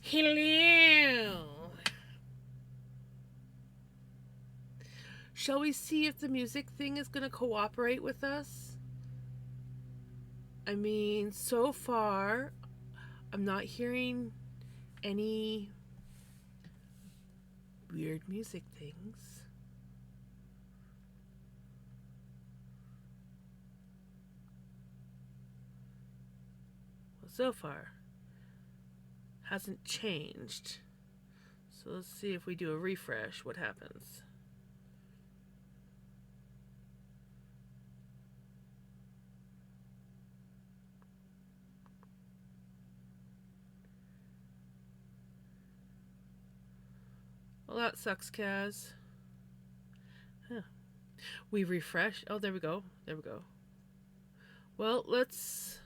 Hello. Shall we see if the music thing is going to cooperate with us? I mean, so far, I'm not hearing any weird music things. Well, so far, hasn't changed. So let's see if we do a refresh, what happens. Well, that sucks, Kaz. Huh. We refresh. Oh, there we go. There we go. Well, let's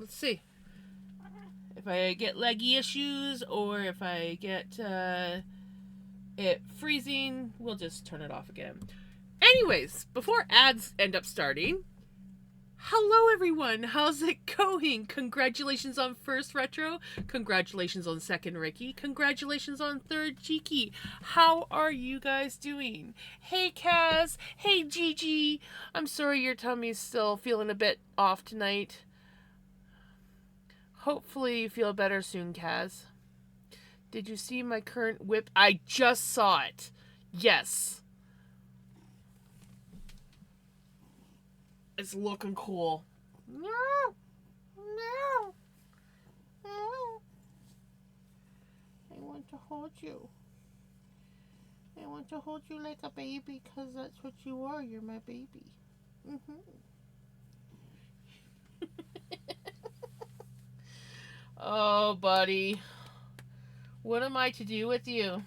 see. If I get leggy issues or if I get it freezing, we'll just turn it off again. Anyways, before ads end up starting, hello everyone, how's it going? Congratulations on first Retro, congratulations on second Ricky, congratulations on third Cheeky. How are you guys doing? Hey Kaz, hey Gigi, I'm sorry your tummy's still feeling a bit off tonight. Hopefully you feel better soon, Kaz. Did you see my current whip? I just saw it. Yes. It's looking cool. No. No. No. I want to hold you. I want to hold you like a baby because that's what you are. You're my baby. Mm-hmm. Oh, buddy. What am I to do with you?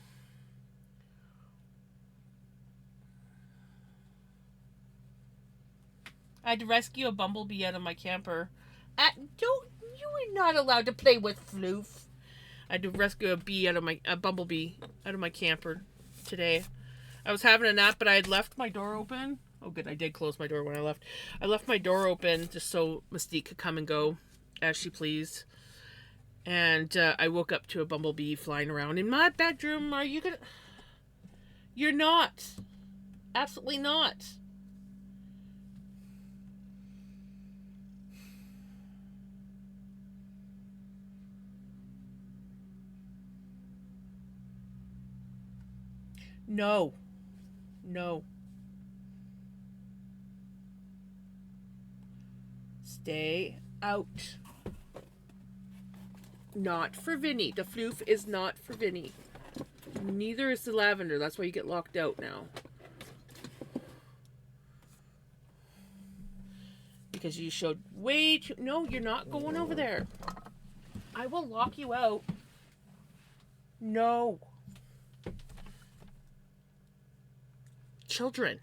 I had to rescue a bumblebee out of my camper. You are not allowed to play with Floof. I had to rescue a bumblebee out of my camper today. I was having a nap, but I had left my door open. Oh, good, I did close my door when I left. I left my door open just so Mystique could come and go as she pleased. And I woke up to a bumblebee flying around in my bedroom. Are you gonna? You're not. Absolutely not. No. No. Stay out. Not for Vinny. The floof is not for Vinny. Neither is the lavender. That's why you get locked out now. Because you showed way too... No, you're not going over there. I will lock you out. No. Children.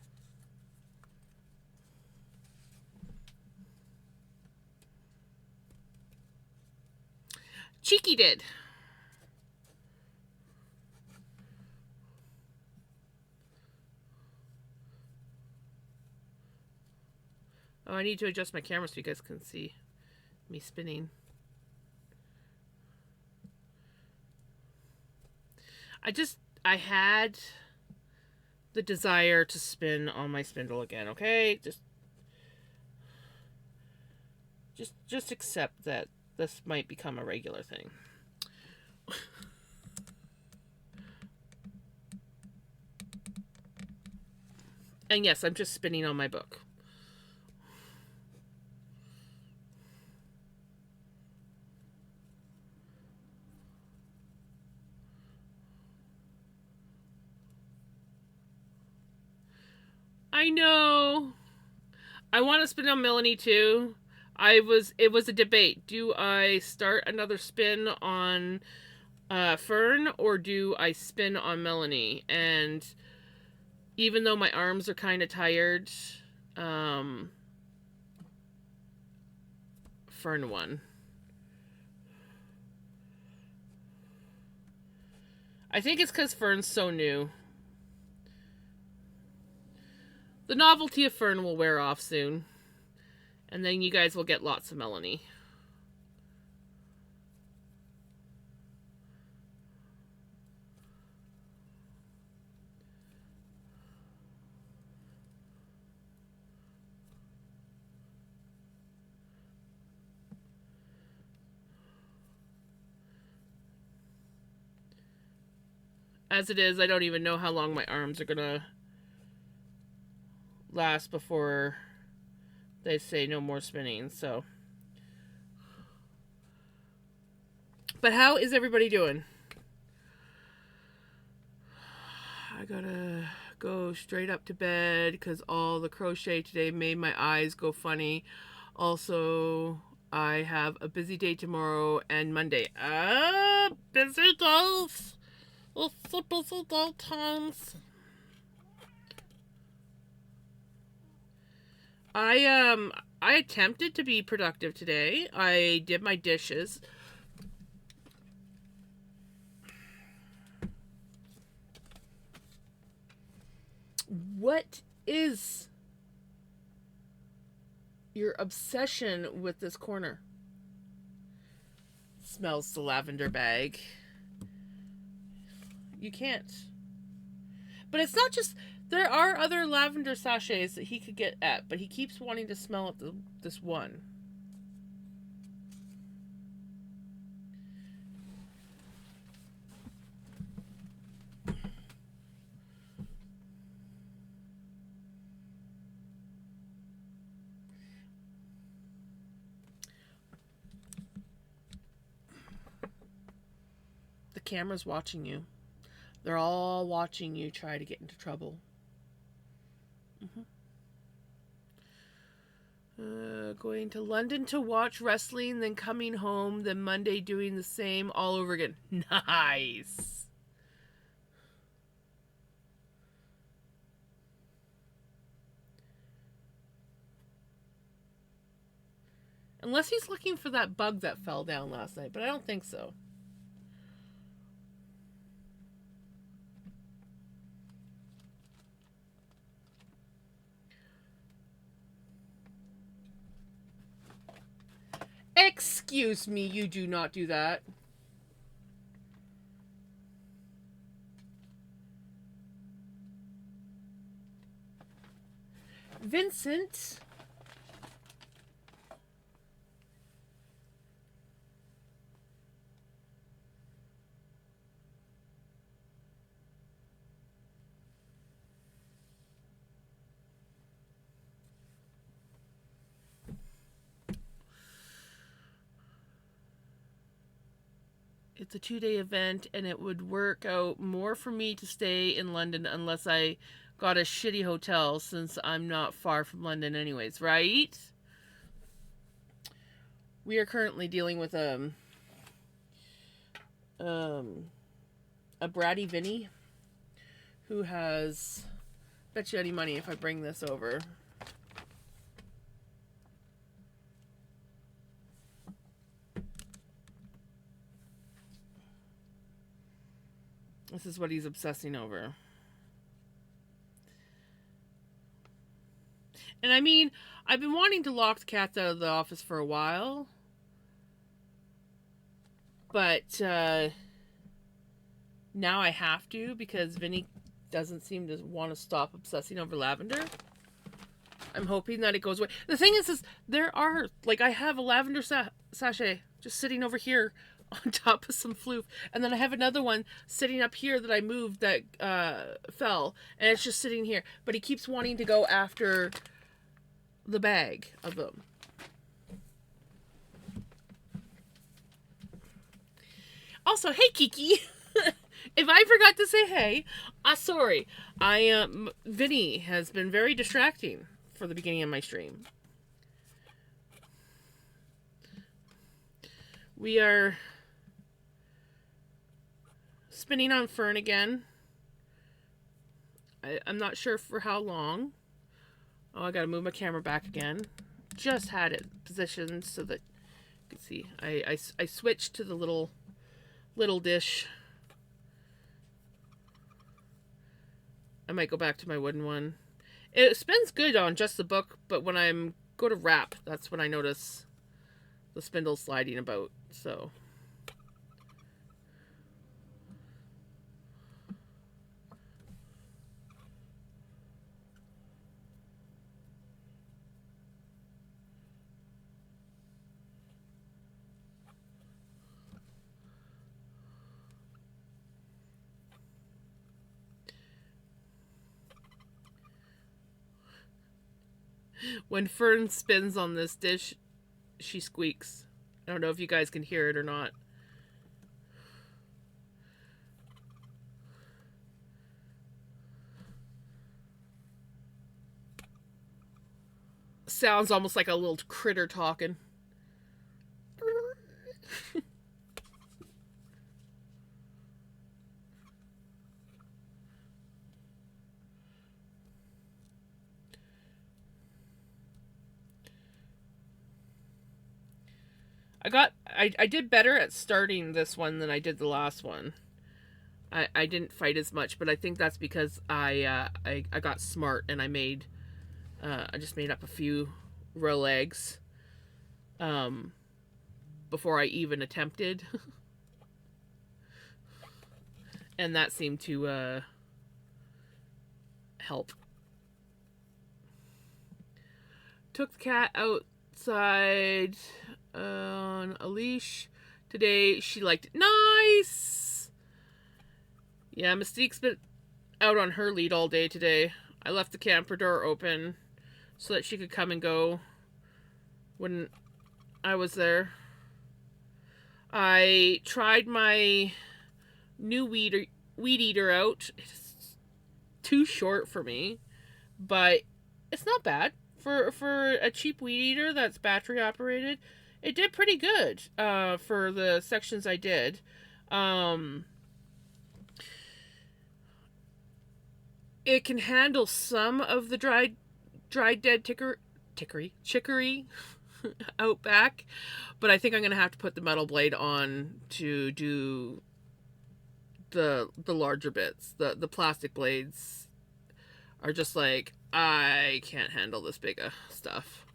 Cheeky did. Oh, I need to adjust my camera so you guys can see me spinning. I had the desire to spin on my spindle again, okay? Just accept that this might become a regular thing. And yes, I'm just spinning on my book. I know. I want to spin on Melanie too. It was a debate. Do I start another spin on Fern or do I spin on Melanie? And even though my arms are kind of tired, Fern won. I think it's because Fern's so new. The novelty of Fern will wear off soon. And then you guys will get lots of Melanie. As it is, I don't even know how long my arms are gonna last before they say no more spinning, so. But how is everybody doing? I gotta go straight up to bed because all the crochet today made my eyes go funny. Also, I have a busy day tomorrow and Monday. Busy days. It's the busy day times. I attempted to be productive today. I did my dishes. What is your obsession with this corner? Smells the lavender bag. You can't. But it's not just. There are other lavender sachets that he could get at, but he keeps wanting to smell at this one. The camera's watching you. They're all watching you try to get into trouble. Going to London to watch wrestling, then coming home, then Monday doing the same all over again. Nice. Unless he's looking for that bug that fell down last night, but I don't think so. Excuse me, you do not do that. Vincent. It's a 2-day event, and it would work out more for me to stay in London unless I got a shitty hotel, since I'm not far from London anyways, right? We are currently dealing with a bratty Vinny who has, bet you any money if I bring this over. This is what he's obsessing over. And I mean, I've been wanting to lock the cats out of the office for a while. But now I have to, because Vinny doesn't seem to want to stop obsessing over lavender. I'm hoping that it goes away. The thing is there are, like, I have a lavender sachet just sitting over here on top of some floof, and then I have another one sitting up here that I moved that fell, and it's just sitting here. But he keeps wanting to go after the bag of them. Also, hey Kiki, if I forgot to say hey, sorry. Vinny has been very distracting for the beginning of my stream. We are spinning on Fern again. I'm not sure for how long. Oh, I gotta move my camera back again. Just had it positioned so that you can see. I switched to the little dish. I might go back to my wooden one. It spins good on just the book, but when I'm go to wrap, that's when I notice the spindle sliding about. So When Fern spins on this dish, she squeaks. I don't know if you guys can hear it or not. Sounds almost like a little critter talking. I did better at starting this one than I did the last one. I didn't fight as much, but I think that's because I got smart and I just made up a few row eggs before I even attempted. And that seemed to help. Took the cat outside on a leash today. She liked it. Nice! Yeah, Mystique's been out on her lead all day today. I left the camper door open so that she could come and go when I was there. I tried my new weed eater out. It's too short for me, but it's not bad for a cheap weed eater that's battery operated. It did pretty good for the sections I did. It can handle some of the dried dead chicory out back, but I think I'm gonna have to put the metal blade on to do the larger bits. The plastic blades are just like, I can't handle this big stuff,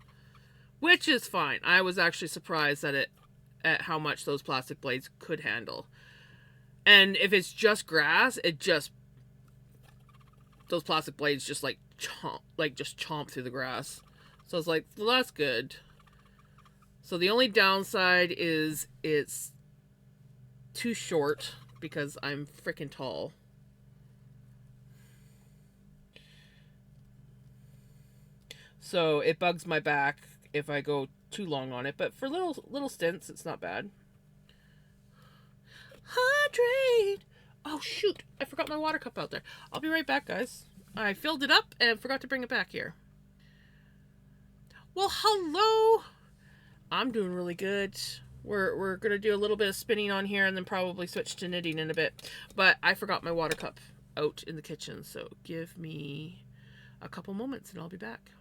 which is fine. I was actually surprised at how much those plastic blades could handle. And if it's just grass, those plastic blades just chomp through the grass. So it's like, well, that's good. So the only downside is it's too short because I'm freaking tall. So it bugs my back if I go too long on it, but for little stints, it's not bad. Hydrate! Oh shoot, I forgot my water cup out there. I'll be right back, guys. I filled it up and forgot to bring it back here. Well, hello! I'm doing really good. We're gonna do a little bit of spinning on here and then probably switch to knitting in a bit. But I forgot my water cup out in the kitchen, so give me a couple moments and I'll be back.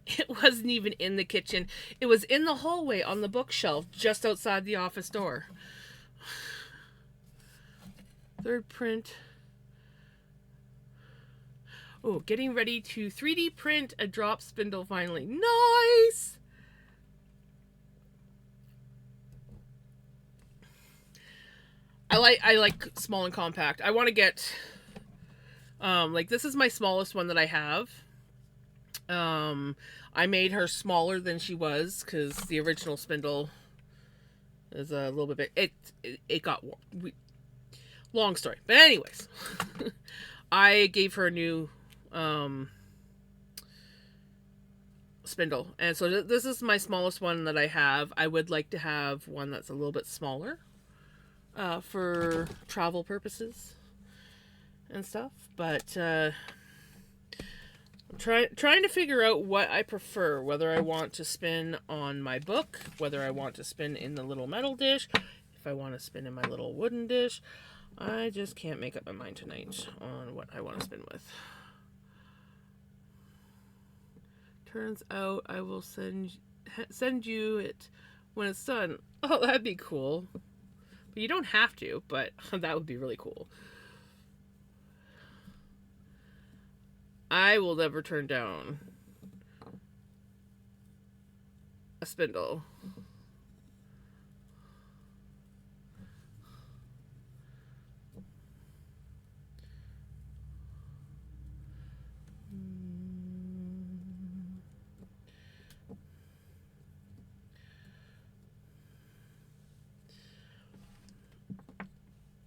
It wasn't even in the kitchen. It was in the hallway on the bookshelf just outside the office door. Third print. Oh, getting ready to 3D print a drop spindle finally. Nice! I like small and compact. I want to get like this is my smallest one that I have. I made her smaller than she was because the original spindle is a little bit big. It got long story, but anyways, I gave her a new spindle, and so this is my smallest one that I have. I would like to have one that's a little bit smaller for travel purposes and stuff, but trying to figure out what I prefer, whether I want to spin on my book, whether I want to spin in the little metal dish, if I want to spin in my little wooden dish. I just can't make up my mind tonight on what I want to spin with. Turns out I will send you it when it's done. Oh, that'd be cool. But you don't have to, but that would be really cool. I will never turn down a spindle.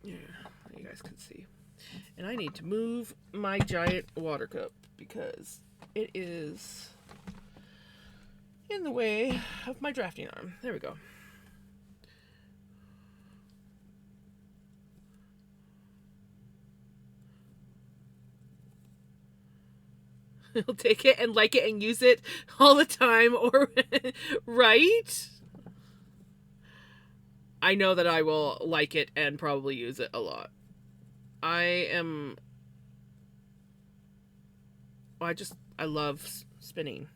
Yeah, you guys can see. And I need to move my giant water cup because it is in the way of my drafting arm. There we go. He'll take it and like it and use it all the time, or right? I know that I will like it and probably use it a lot. I love spinning.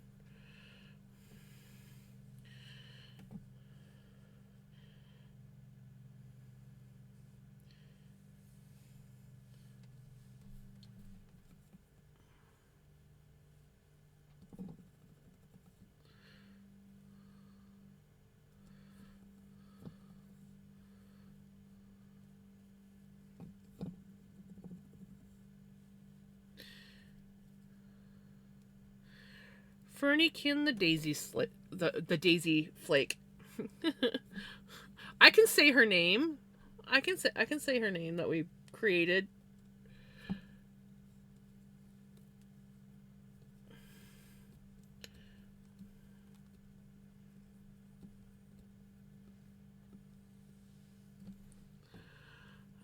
Ferniekin the daisy flake. I can say her name. I can say her name that we created.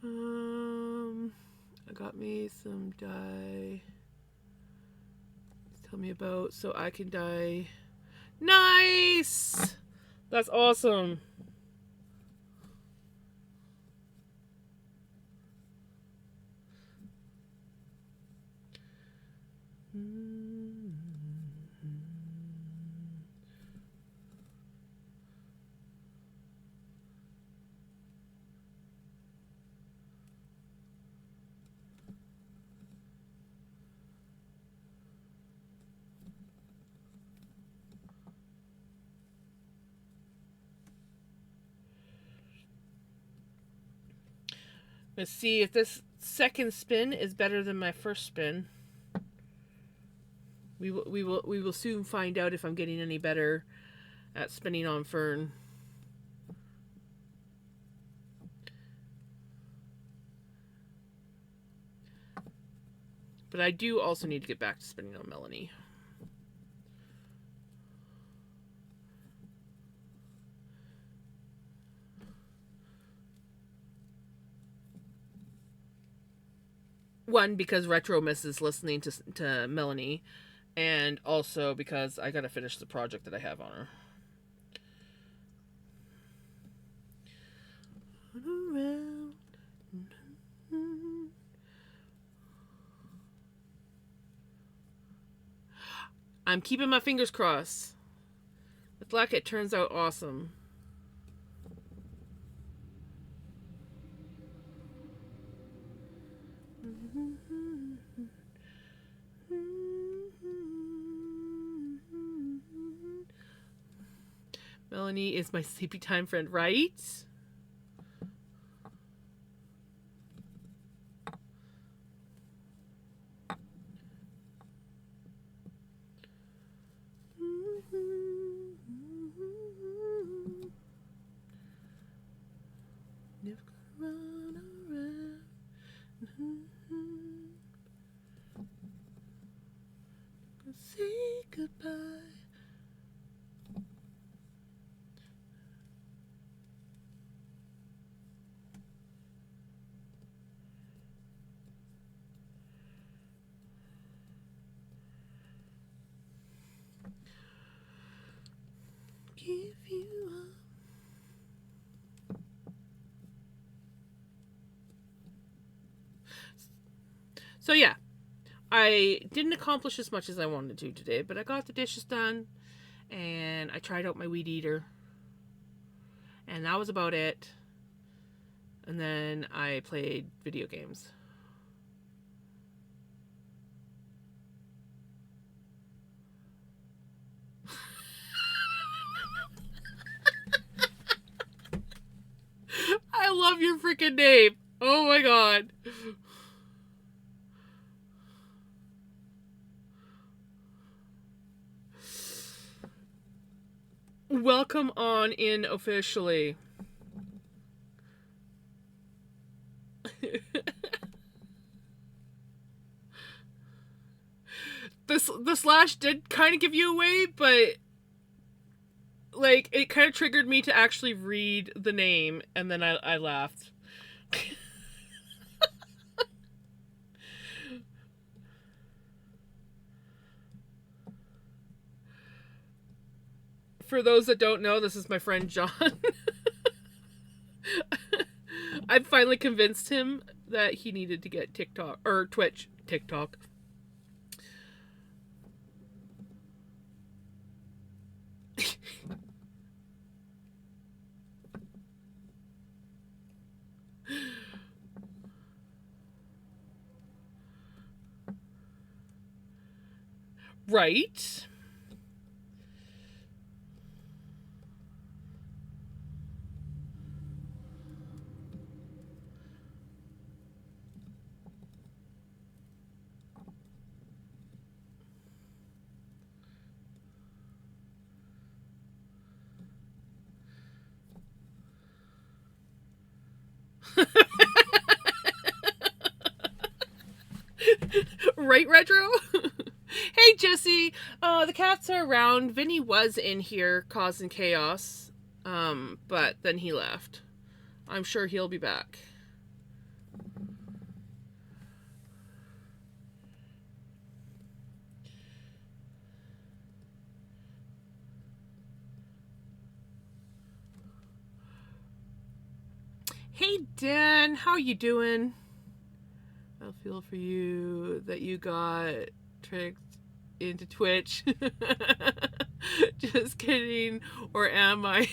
I got me some dye. Tell me about so I can dye. Nice! That's awesome. Let's see if this second spin is better than my first spin. We will soon find out if I'm getting any better at spinning on fern. But I do also need to get back to spinning on Melanie. One, because Retro misses listening to Melanie, and also because I gotta finish the project that I have on her. I'm keeping my fingers crossed. With luck, it turns out awesome. Melanie is my sleepy time friend, right? Never gonna run around. Say goodbye. Give you up. So yeah, I didn't accomplish as much as I wanted to today, but I got the dishes done, and I tried out my weed eater, and that was about it. And then I played video games. I love your freaking name. Oh my god. Welcome on in officially. The slash did kind of give you away, but like it kind of triggered me to actually read the name, and then I laughed. For those that don't know, this is my friend John. I've finally convinced him that he needed to get TikTok or Twitch. TikTok. Right. Right, Retro? Hey, Jesse. The cats are around. Vinny was in here causing chaos, but then he left. I'm sure he'll be back. Hey, Dan. How you doing? I feel for you that you got tricked into Twitch. Just kidding. Or am I?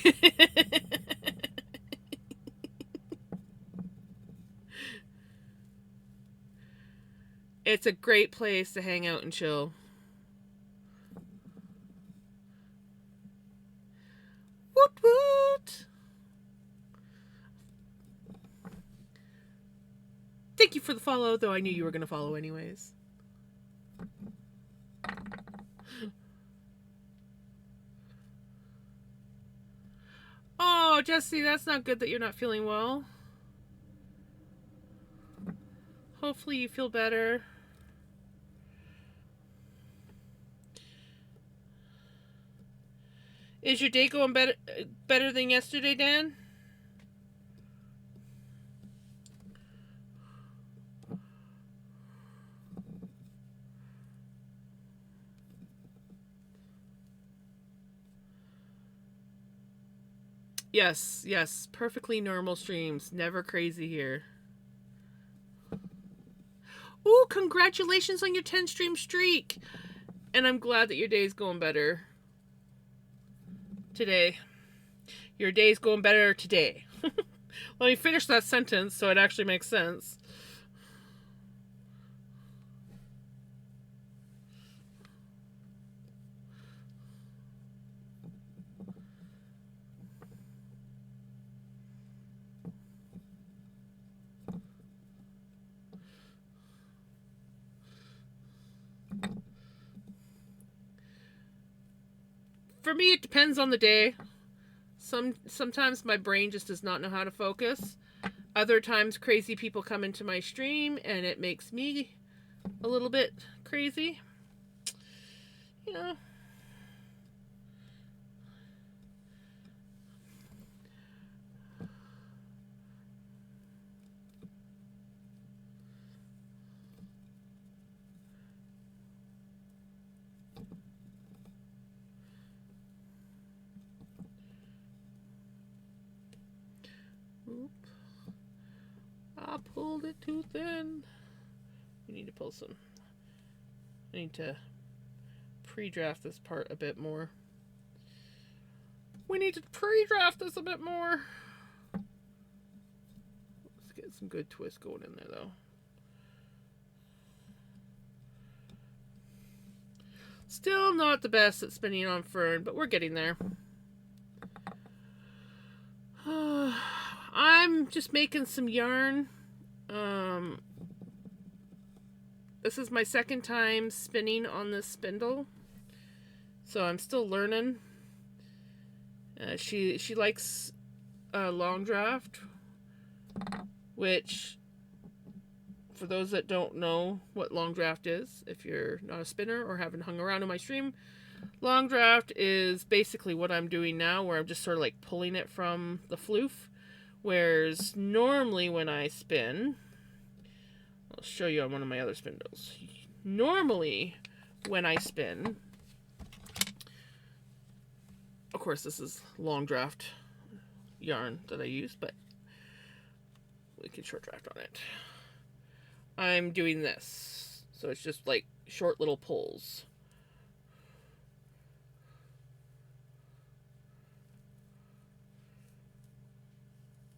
It's a great place to hang out and chill. Woot woot! Thank you for the follow, though I knew you were going to follow anyways. Oh, Jesse, that's not good that you're not feeling well. Hopefully you feel better. Is your day going better than yesterday, Dan? Yes, yes. Perfectly normal streams. Never crazy here. Ooh, congratulations on your 10 stream streak. And I'm glad that your day's going better today. Your day's going better today. Let me finish that sentence so it actually makes sense. For me, it depends on the day. Sometimes my brain just does not know how to focus. Other times, crazy people come into my stream and it makes me a little bit crazy. You know. Oop. I pulled it too thin. We need to pull some. I need to pre-draft this part a bit more. We need to pre-draft this a bit more. some good twist going in there, though. Still not the best at spinning on fern, but we're getting there. I'm just making some yarn. This is my second time spinning on this spindle, so I'm still learning. She likes long draft, which, for those that don't know what long draft is, if you're not a spinner or haven't hung around in my stream, long draft is basically what I'm doing now, where I'm just sort of like pulling it from the floof. Whereas normally when I spin, I'll show you on one of my other spindles. Normally when I spin, of course this is long draft yarn that I use, but we can short draft on it. I'm doing this. So it's just like short little pulls.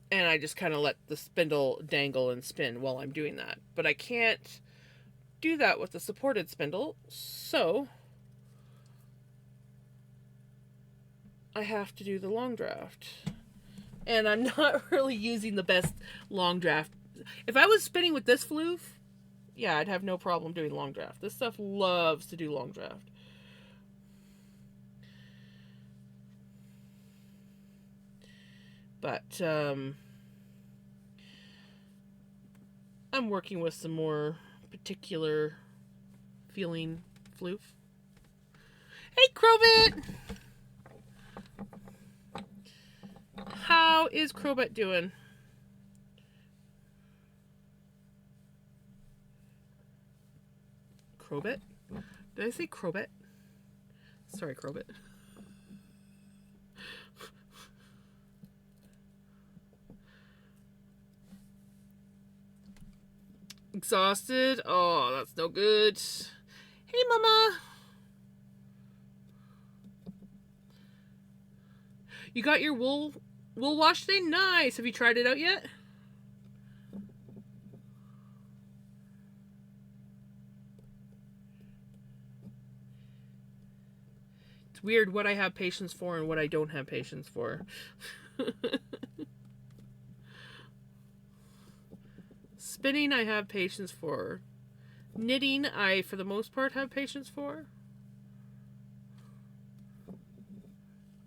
And I just kind of let the spindle dangle and spin while I'm doing that. But I can't do that with the supported spindle, so I have to do the long draft. And I'm not really using the best long draft. If I was spinning with this floof, yeah, I'd have no problem doing long draft. This stuff loves to do long draft. But I'm working with some more particular feeling floof. Hey, Crowbit! How is Crowbit doing? Crowbit? Did I say Crowbit? Sorry, Crowbit. Exhausted? Oh, that's no good. Hey, Mama! You got your wool wash thing? Nice! Have you tried it out yet? It's weird what I have patience for and what I don't have patience for. Spinning, I have patience for. Knitting, I, for the most part, have patience for.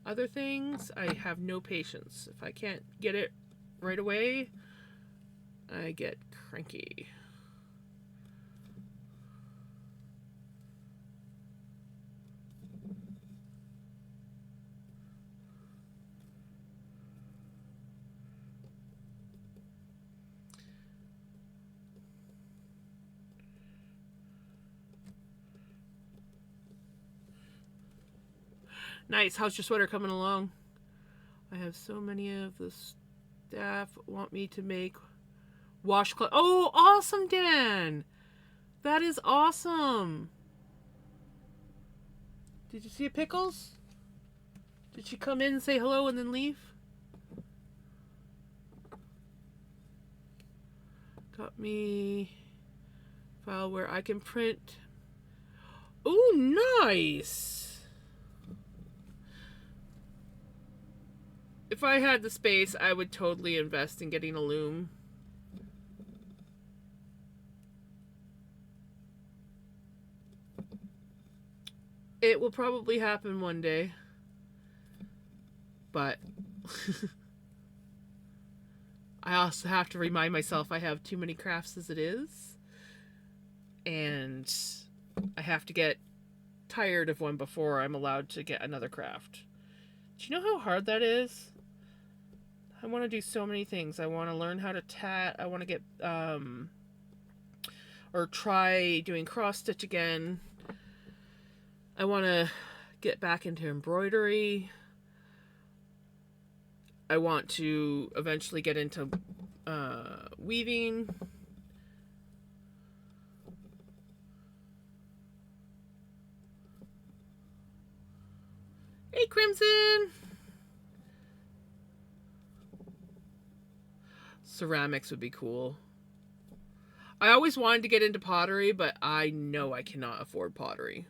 Other things, I have no patience. If I can't get it right away, I get cranky. Nice. How's your sweater coming along? I have so many of the staff want me to make washcloth. Oh, awesome, Dan! That is awesome. Did you see Pickles? Did she come in and say hello and then leave? Got me file where I can print. Oh, nice! If I had the space, I would totally invest in getting a loom. It will probably happen one day. But I also have to remind myself I have too many crafts as it is. And I have to get tired of one before I'm allowed to get another craft. Do you know how hard that is? I want to do so many things. I want to learn how to tat. I want to get, or try doing cross stitch again. I want to get back into embroidery. I want to eventually get into weaving. Hey, Crimson! Ceramics would be cool. I always wanted to get into pottery, but I know I cannot afford pottery.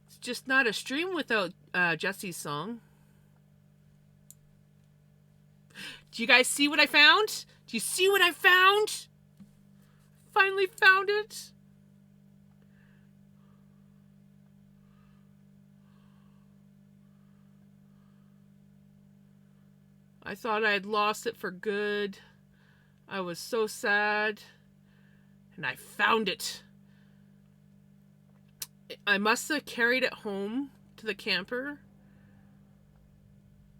It's just not a stream without Jesse's song. Do you guys see what I found? Do you see what I found? Finally found it. I thought I had lost it for good. I was so sad. And I found it. I must have carried it home to the camper.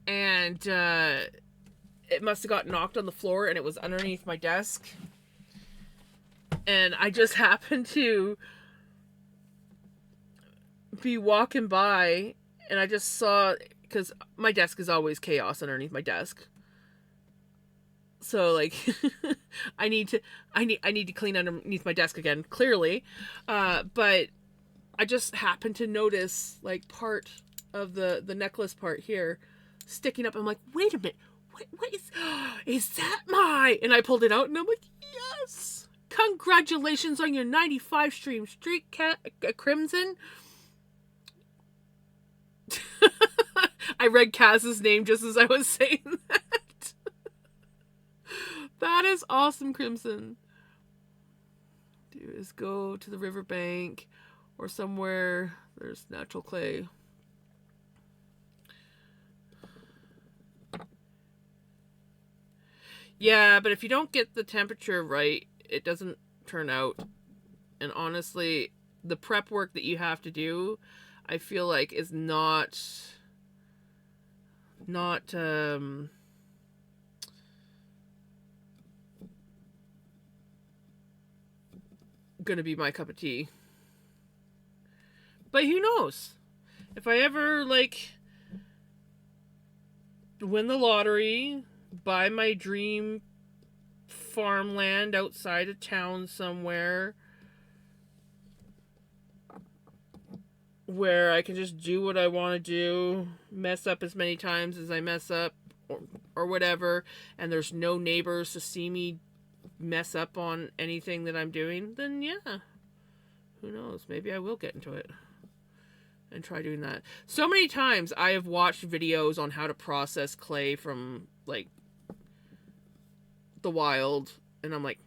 And it must have got knocked on the floor and it was underneath my desk. And I just happened to be walking by and I just saw, because my desk is always chaos underneath my desk. So like I need to clean underneath my desk again, clearly. But I just happened to notice like part of the necklace part here sticking up. I'm like, wait a minute, what is that my? And I pulled it out and I'm like, yes, congratulations on your 95 stream streak, Crimson. I read Kaz's name just as I was saying that. That is awesome, Crimson. Do is go to the riverbank or somewhere there's natural clay. Yeah, but if you don't get the temperature right, it doesn't turn out. And honestly, the prep work that you have to do, I feel like is not gonna be my cup of tea. But who knows? If I ever like win the lottery, buy my dream farmland outside of town somewhere where I can just do what I want to do, mess up as many times as I mess up or whatever, and there's no neighbors to see me mess up on anything that I'm doing, then yeah, who knows, maybe I will get into it and try doing that. So many times I have watched videos on how to process clay from like the wild, and I'm like,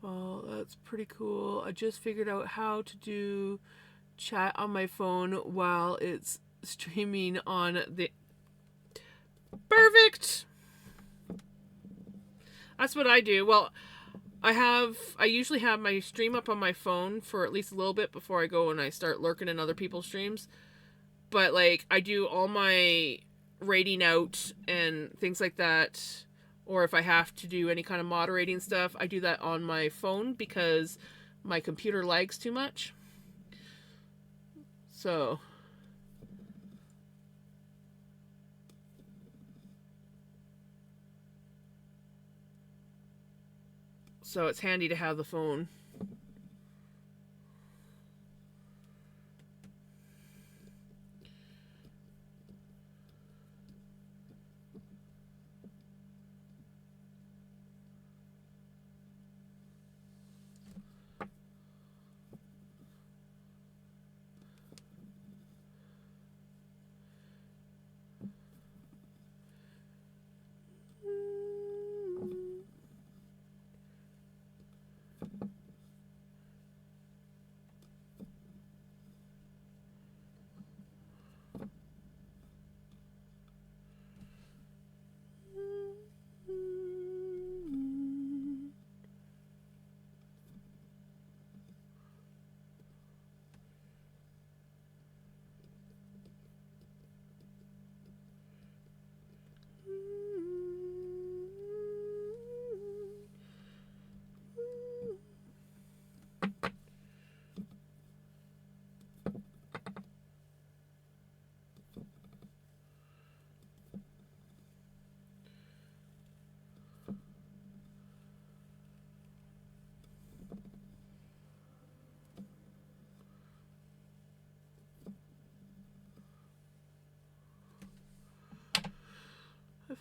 well, that's pretty cool. I just figured out how to do chat on my phone while it's streaming on the... Perfect! That's what I do. Well, I usually have my stream up on my phone for at least a little bit before I go and I start lurking in other people's streams. But like, I do all my rating out and things like that, or if I have to do any kind of moderating stuff, I do that on my phone because my computer lags too much. So it's handy to have the phone.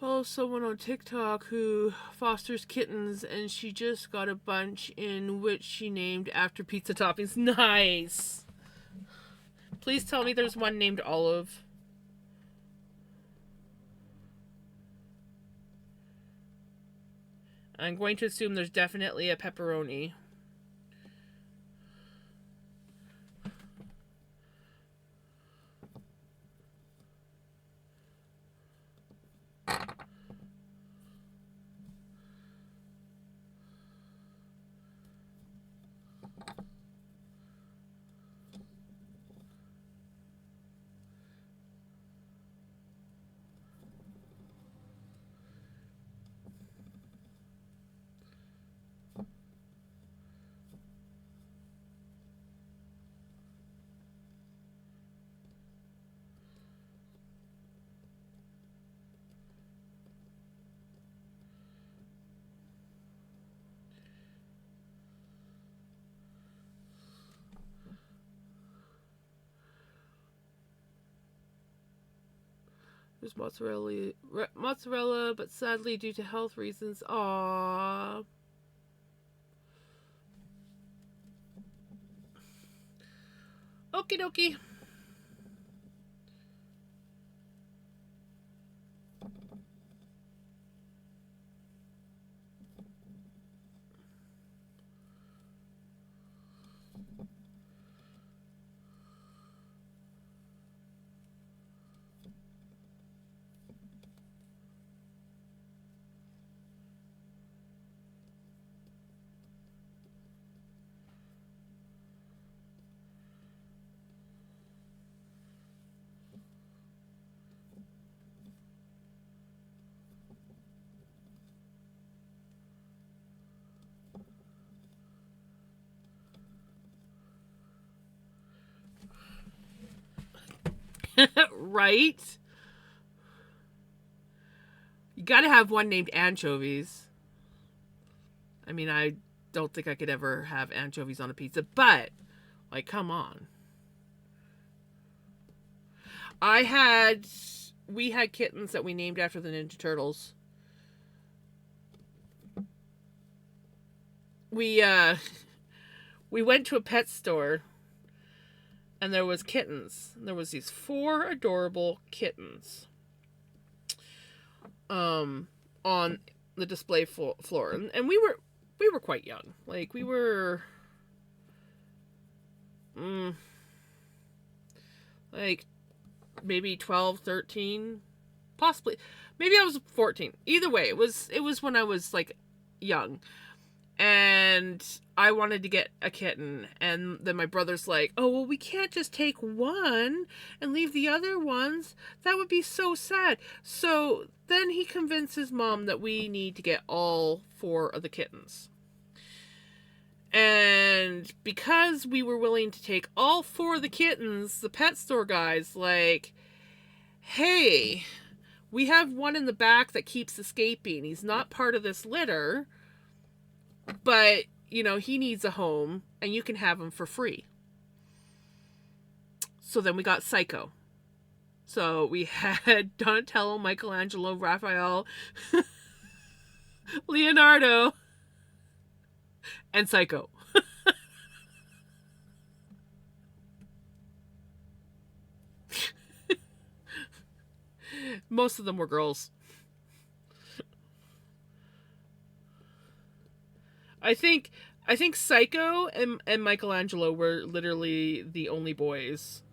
follow someone on TikTok who fosters kittens, and she just got a bunch in which she named after pizza toppings. Nice. Please tell me there's one named Olive. I'm going to assume there's definitely a pepperoni. There's mozzarella, but sadly due to health reasons. Aww. Okie dokie. Right? You gotta have one named Anchovies. I mean, I don't think I could ever have anchovies on a pizza, but, like, come on. We had kittens that we named after the Ninja Turtles. We went to a pet store, and there was kittens. There was these 4 adorable kittens on the display floor, and we were quite young. Like, we were like maybe 12, 13, possibly. Maybe I was 14. Either way, it was when I was like young. And I wanted to get a kitten, and then my brother's like, "Oh, well, we can't just take one and leave the other ones. That would be so sad." So then he convinces Mom that we need to get all 4 of the kittens. And because we were willing to take all 4 of the kittens, the pet store guy's like, "Hey, we have one in the back that keeps escaping. He's not part of this litter, but, you know, he needs a home, and you can have him for free." So then we got Psycho. So we had Donatello, Michelangelo, Raphael, Leonardo, and Psycho. Most of them were girls. I think Psycho and Michelangelo were literally the only boys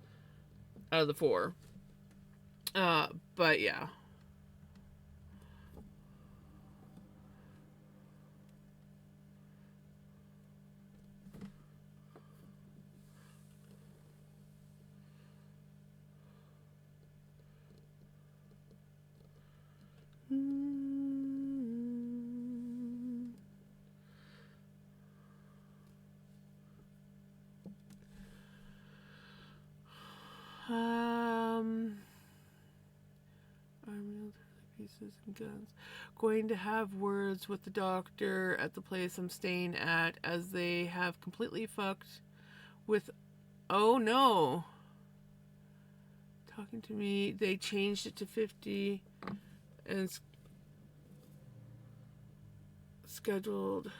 out of the 4. But yeah. Pieces and guns. Going to have words with the doctor at the place I'm staying at, as they have completely fucked with. Oh no. Talking to me. They changed it to 50, and scheduled.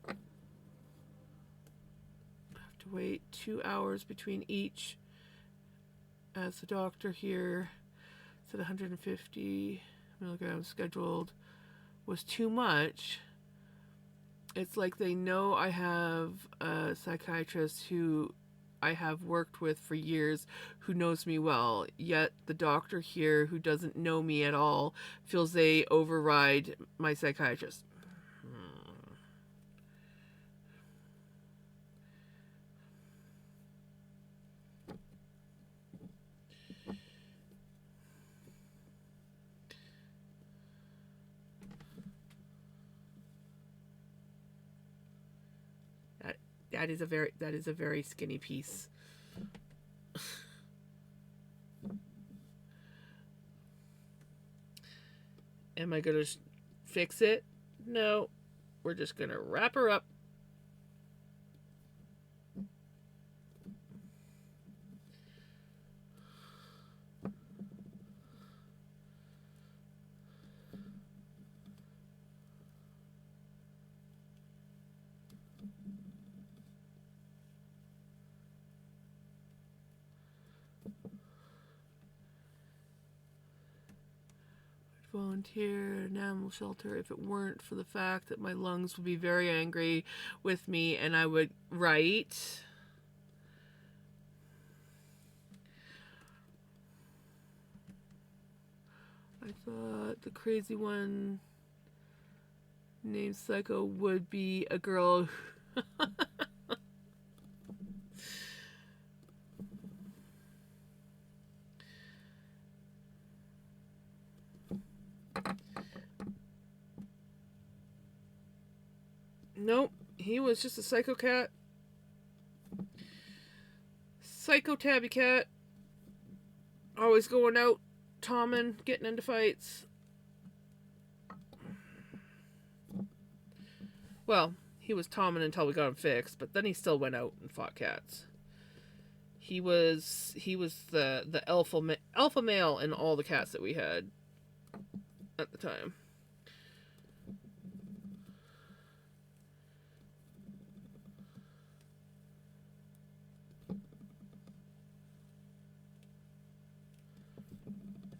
I have to wait 2 hours between each, as the doctor here said 150 milligrams scheduled was too much. It's like they know I have a psychiatrist who I have worked with for years, who knows me well, yet the doctor here, who doesn't know me at all, feels they override my psychiatrist. That is a very skinny piece. Am I gonna fix it? No. We're just gonna wrap her up. Volunteer at an animal shelter if it weren't for the fact that my lungs would be very angry with me and I would write. I thought the crazy one named Psycho would be a girl. Nope, he was just a psycho cat. Psycho tabby cat. Always going out, Tommen, getting into fights. Well, he was Tommen until we got him fixed, but then he still went out and fought cats. He was the alpha male in all the cats that we had at the time.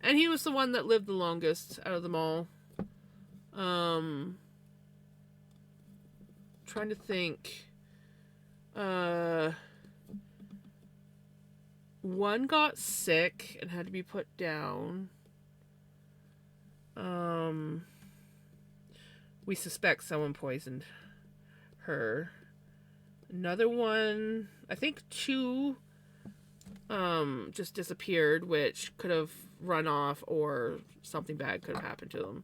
And he was the one that lived the longest out of them all. Trying to think. One got sick and had to be put down. We suspect someone poisoned her. Another one, I think 2 just disappeared, which could have run off or something bad could have happened to them.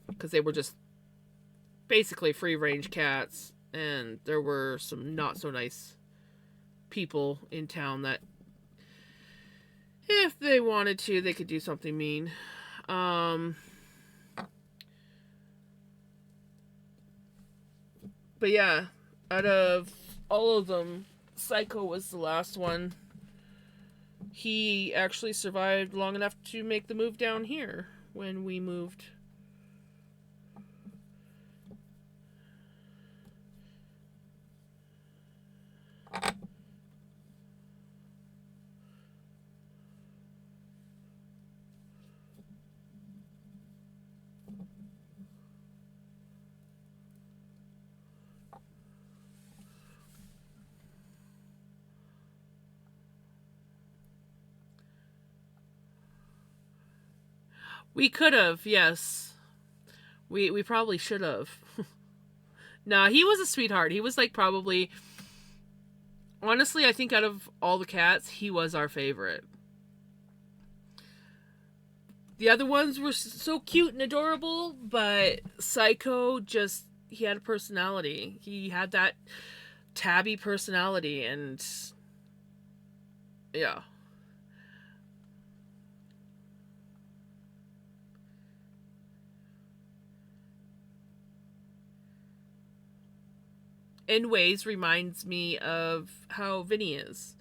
Because they were just basically free-range cats, and there were some not so nice people in town that if they wanted to, they could do something mean. But yeah, out of all of them, Psycho was the last one. He actually survived long enough to make the move down here when we moved. We could have, yes. We probably should have. Nah, he was a sweetheart. He was like probably... Honestly, I think out of all the cats, he was our favorite. The other ones were so cute and adorable, but Psycho just... He had a personality. He had that tabby personality, and... Yeah. In ways reminds me of how Vinny is.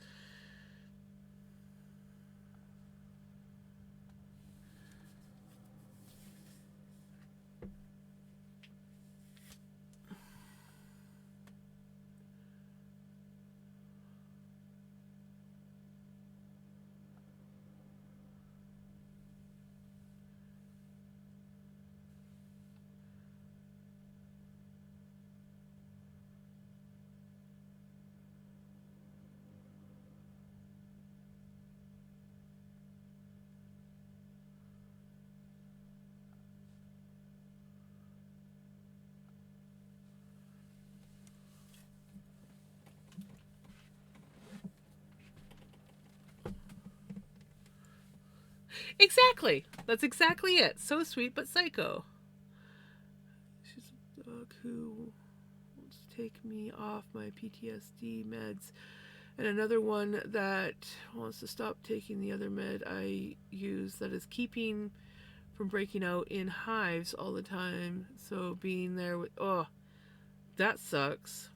Exactly. That's exactly it. So sweet but psycho. She's a dog who wants to take me off my PTSD meds. And another one that wants to stop taking the other med I use that is keeping from breaking out in hives all the time. So being there with, oh, that sucks.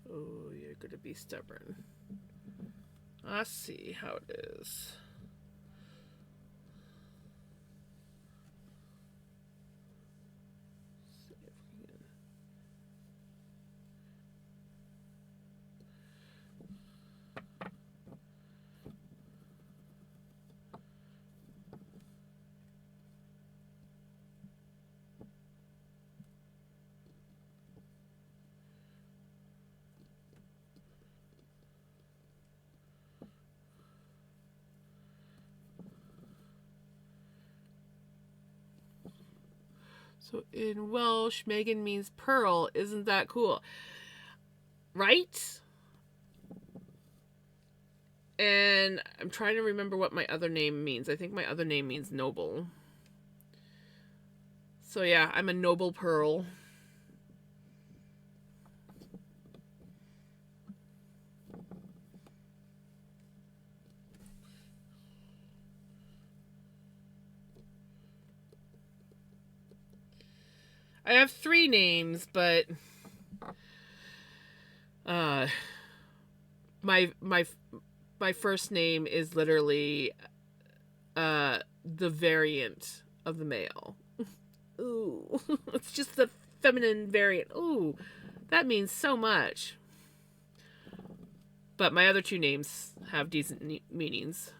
Oh, you're gonna be stubborn. I see how it is. So in Welsh, Megan means pearl. Isn't that cool? Right? And I'm trying to remember what my other name means. I think my other name means noble. So yeah, I'm a noble pearl. I have 3 names, but uh my first name is literally the variant of the male. Ooh, it's just the feminine variant. Ooh, that means so much. But my other 2 names have decent meanings.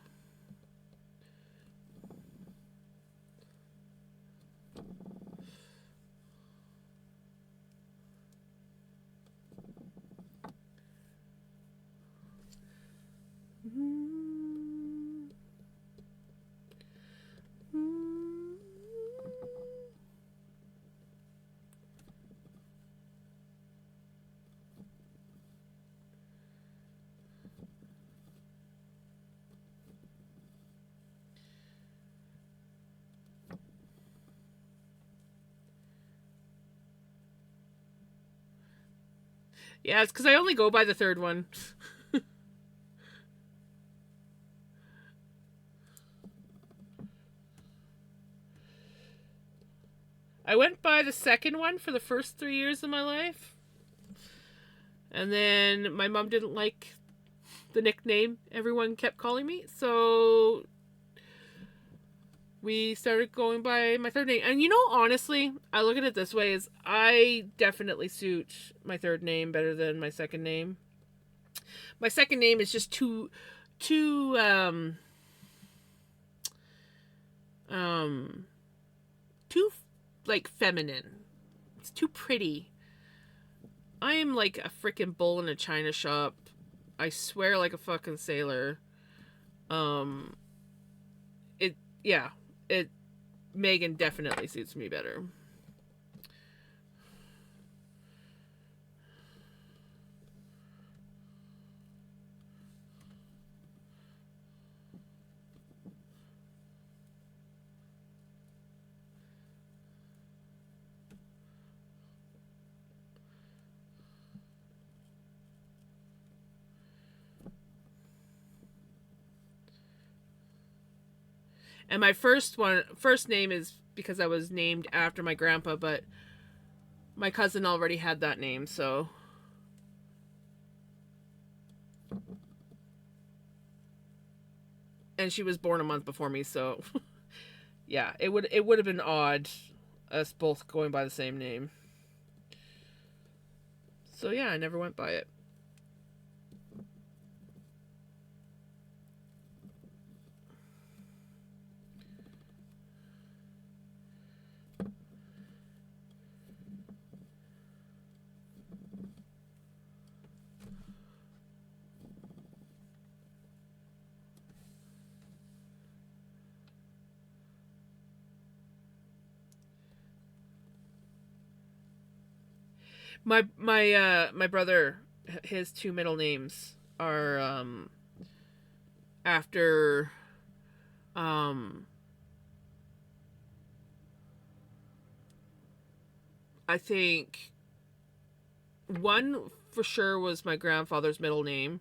Yeah, it's because I only go by the 3rd one. I went by the 2nd one for the first 3 years of my life. And then my mom didn't like the nickname everyone kept calling me. So we started going by my 3rd name. And you know, honestly, I look at it this way: is I definitely suit my 3rd name better than my 2nd name. My 2nd name is just too too like feminine. It's too pretty. I am like a freaking bull in a china shop. I swear like a fucking sailor. Um it yeah, it Megan definitely suits me better. And my first name is because I was named after my grandpa, but my cousin already had that name, so and she was born a month before me, so yeah, it would have been odd us both going by the same name. So yeah, I never went by it. My brother, his two middle names are after um I think one for sure was my grandfather's middle name.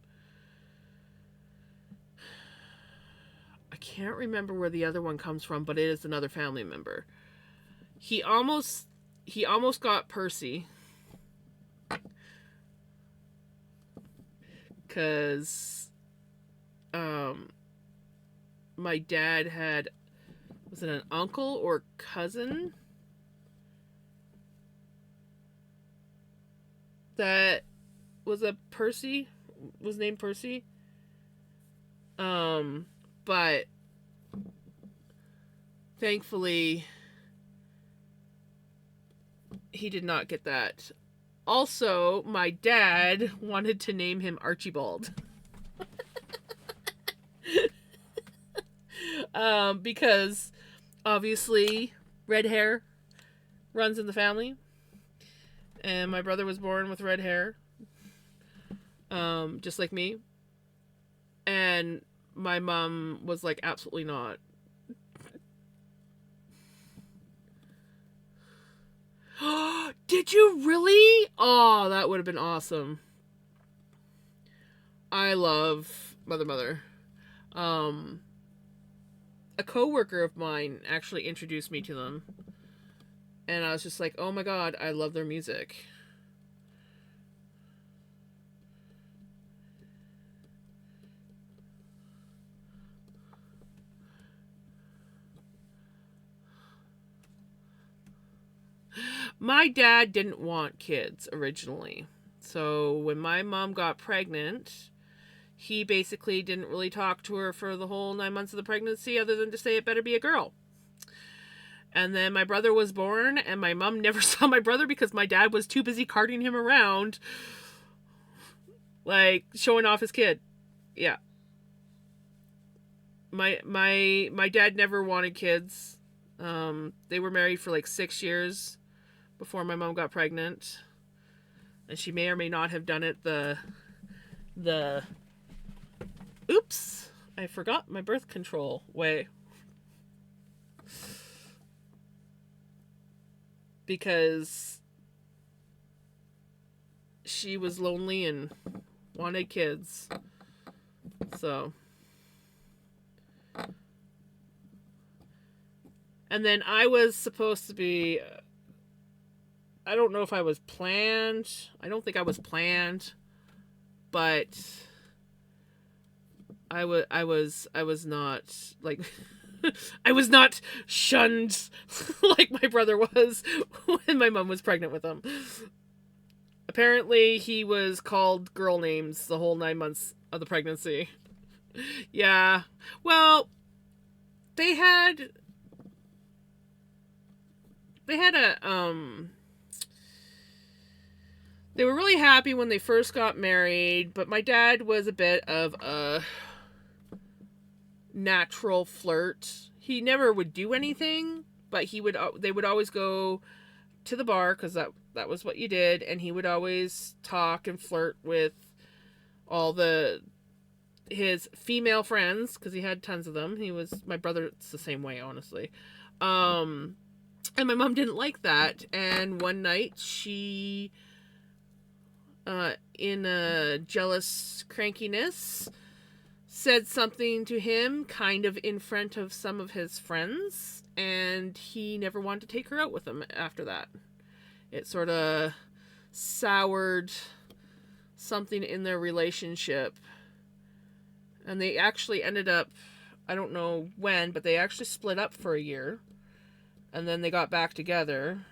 I can't remember where the other one comes from, but it is another family member. He almost got Percy, cuz my dad had, was it an uncle or cousin that was named Percy. But thankfully he did not get that. Also, my dad wanted to name him Archibald. Because obviously red hair runs in the family. And my brother was born with red hair. Just like me. And my mom was like, absolutely not. Did you really? Oh, that would have been awesome. I love Mother. A coworker of mine actually introduced me to them. And I was just like, oh my god, I love their music. My dad didn't want kids originally. So when my mom got pregnant, he basically didn't really talk to her for the whole 9 months of the pregnancy other than to say it better be a girl. And then my brother was born, and my mom never saw my brother because my dad was too busy carting him around, like showing off his kid. Yeah. My dad never wanted kids. They were married for like 6 years before my mom got pregnant. And she may or may not have done it the oops, I forgot my birth control way. Because she was lonely and wanted kids. So. And then I was supposed to be, I don't know if I was planned. I don't think I was planned. But I was not like I was not shunned like my brother was when my mom was pregnant with him. Apparently, he was called girl names the whole 9 months of the pregnancy. Yeah. Well, they had a they were really happy when they first got married, but my dad was a bit of a natural flirt. He never would do anything, but they would always go to the bar because that was what you did, and he would always talk and flirt with all his female friends because he had tons of them. My brother, it's the same way, honestly. And my mom didn't like that, and one night she, in a jealous crankiness, said something to him kind of in front of some of his friends, and he never wanted to take her out with him after that. It sort of soured something in their relationship, and they actually ended up, I don't know when, but they actually split up for a year, and then they got back together.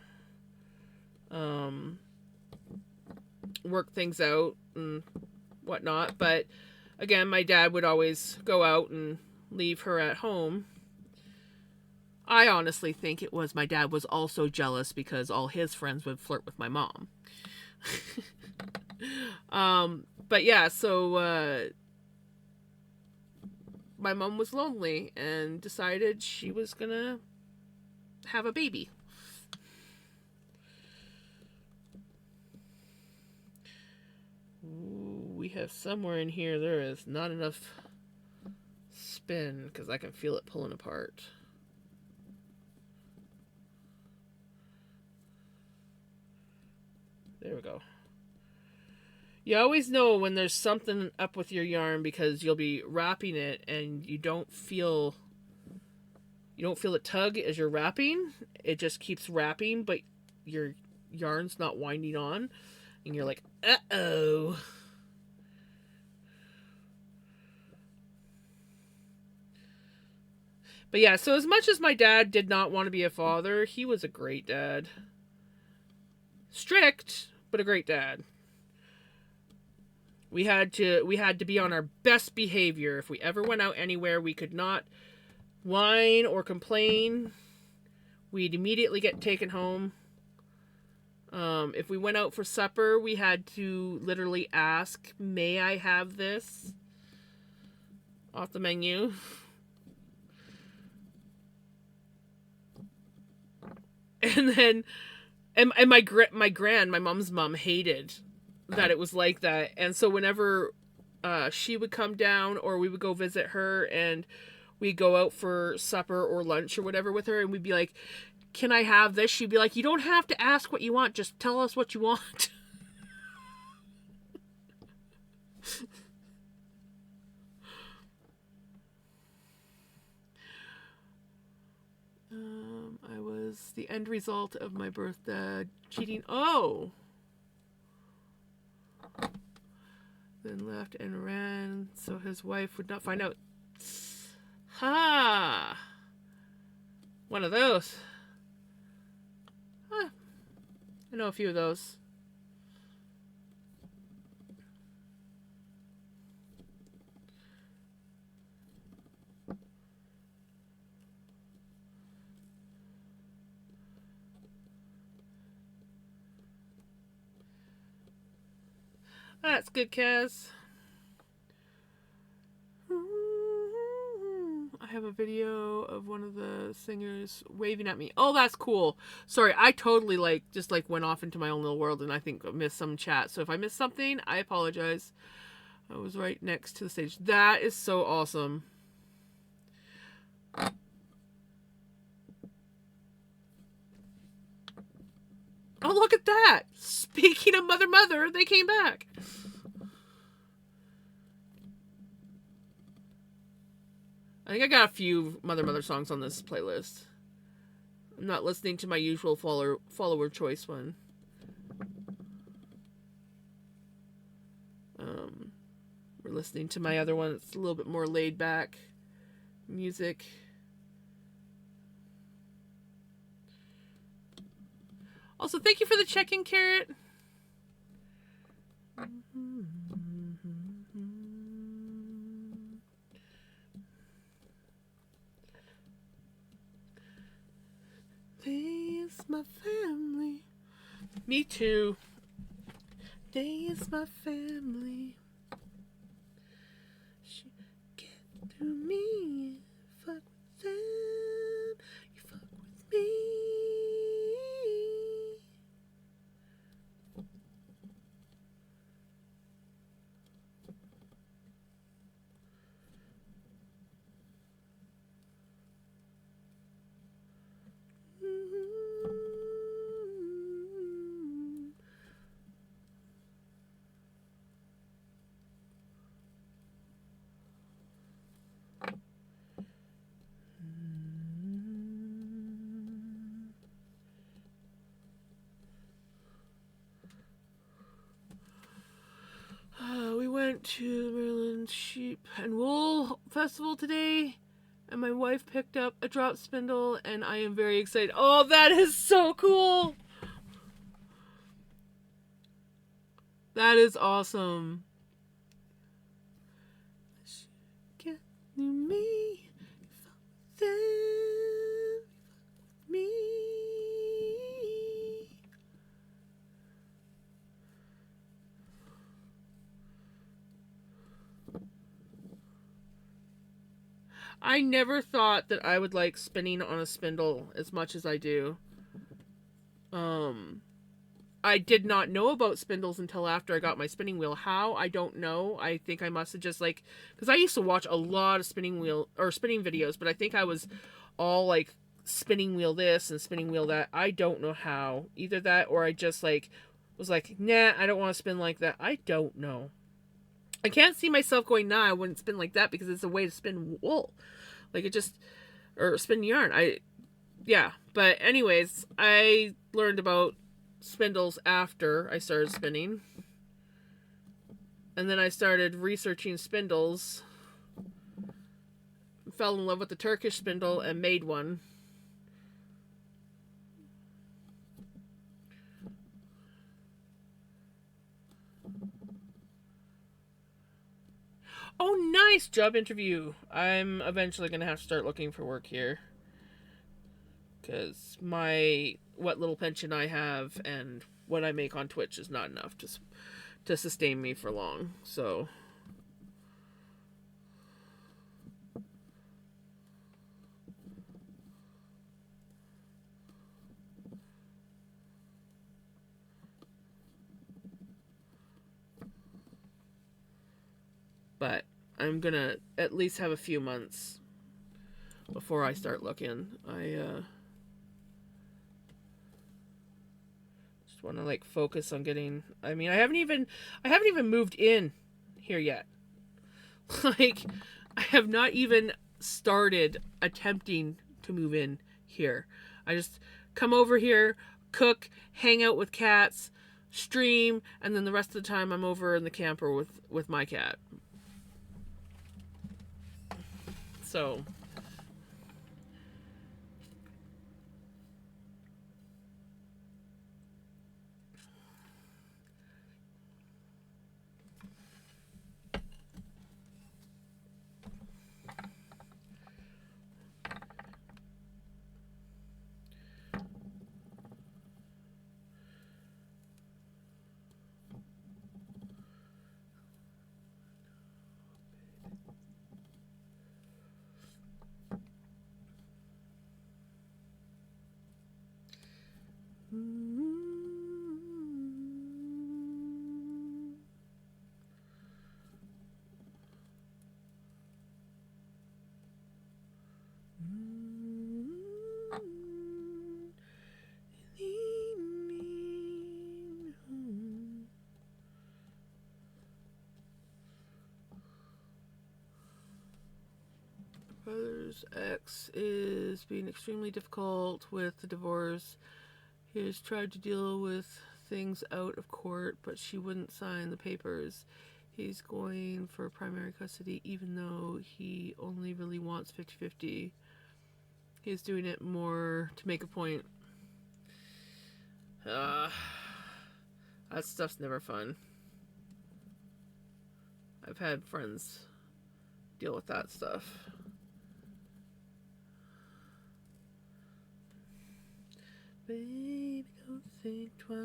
work things out and whatnot. But again, my dad would always go out and leave her at home. I honestly think it was my dad was also jealous because all his friends would flirt with my mom. But yeah, so my mom was lonely and decided she was gonna have a baby. Ooh, we have somewhere in here there is not enough spin because I can feel it pulling apart. There we go. You always know when there's something up with your yarn because you'll be wrapping it and you don't feel it tug as you're wrapping. It just keeps wrapping, but your yarn's not winding on. And you're like, uh-oh. But yeah, so as much as my dad did not want to be a father, he was a great dad. Strict, but a great dad. We had to be on our best behavior. If we ever went out anywhere, we could not whine or complain. We'd immediately get taken home. If we went out for supper, we had to literally ask, "May I have this?" off the menu. And then, and my mom's mom hated that it was like that. And so whenever she would come down or we would go visit her and we'd go out for supper or lunch or whatever with her and we'd be like, "Can I have this?" She'd be like, "You don't have to ask what you want. Just tell us what you want." I was the end result of my birth dad cheating. Oh! Then left and ran so his wife would not find out. Ha! One of those. Huh. I know a few of those. That's good, Kaz. I have a video of one of the singers waving at me. Oh, that's cool. Sorry, I totally just went off into my own little world and I think I missed some chat. So if I missed something, I apologize. I was right next to the stage. That is so awesome. Oh, look at that. Speaking of Mother, they came back. I think I got a few Mother songs on this playlist. I'm not listening to my usual follower choice one. We're listening to my other one. It's a little bit more laid back music. Also, thank you for the check-in, Carrot. They is my family. Me too. They is my family. She get through me. Fuck with them. You fuck with me. We went to the Maryland Sheep and Wool Festival today, and my wife picked up a drop spindle, and I am very excited. Oh, that is so cool! That is awesome. Get me, then me. I never thought that I would like spinning on a spindle as much as I do. Um, I did not know about spindles until after I got my spinning wheel. How? I don't know. I think I must have just like, because I used to watch a lot of spinning wheel or spinning videos, but I think I was all like spinning wheel this and spinning wheel that. I don't know how. Either that or I just like was like, nah, I don't want to spin like that. I don't know. I can't see myself going, nah, I wouldn't spin like that because it's a way to spin wool. Like it just, or spin yarn. Yeah. But anyways, I learned about spindles after I started spinning. And then I started researching spindles. Fell in love with the Turkish spindle and made one. Oh, nice job interview. I'm eventually going to have to start looking for work here. Because what little pension I have and what I make on Twitch is not enough to sustain me for long. So but I'm going to at least have a few months before I start looking. I just want to like focus on getting. I mean, I haven't even moved in here yet. Like, I have not even started attempting to move in here. I just come over here, cook, hang out with cats, stream, and then the rest of the time I'm over in the camper with my cat. So brother's ex is being extremely difficult with the divorce. He has tried to deal with things out of court, but she wouldn't sign the papers. He's going for primary custody even though he only really wants 50-50. He's doing it more to make a point. That stuff's never fun. I've had friends deal with that stuff. Baby, don't think twice.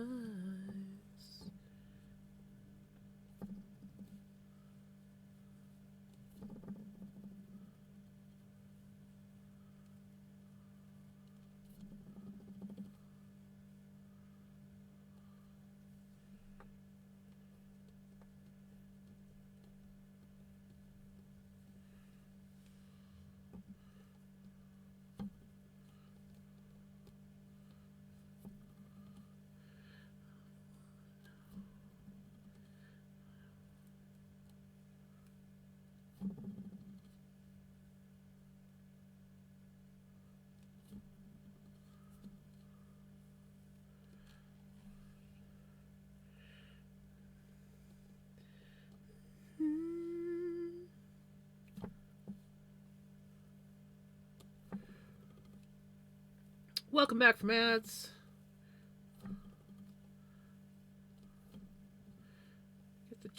Welcome back from ads.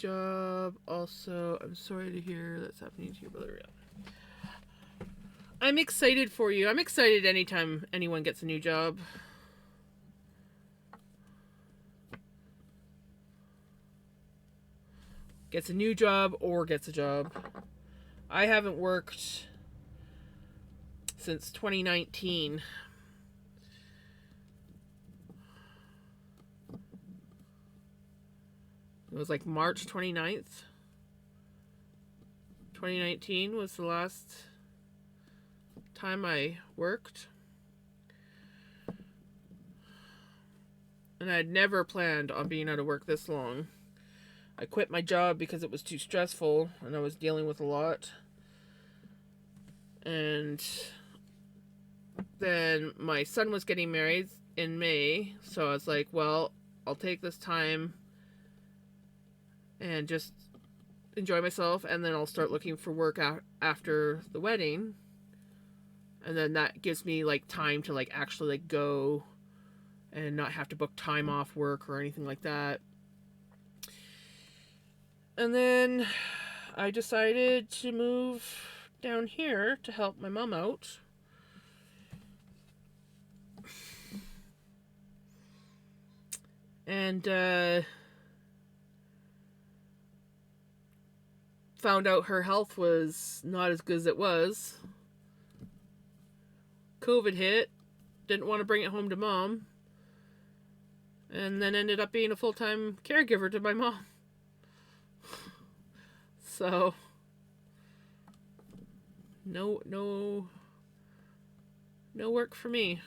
job. Also, I'm sorry to hear that's happening to your brother. I'm excited for you. I'm excited anytime anyone gets a new job. Gets a new job or gets a job. I haven't worked since 2019. It was like March 29th. 2019 was the last time I worked. And I had never planned on being out of work this long. I quit my job because it was too stressful and I was dealing with a lot. And then my son was getting married in May, so I was like, well, I'll take this time and just enjoy myself, and then I'll start looking for work after the wedding. And then that gives me like time to like actually like go and not have to book time off work or anything like that. And then I decided to move down here to help my mom out. And found out her health was not as good as it was. COVID hit. Didn't want to bring it home to mom. And then ended up being a full-time caregiver to my mom. So no work for me.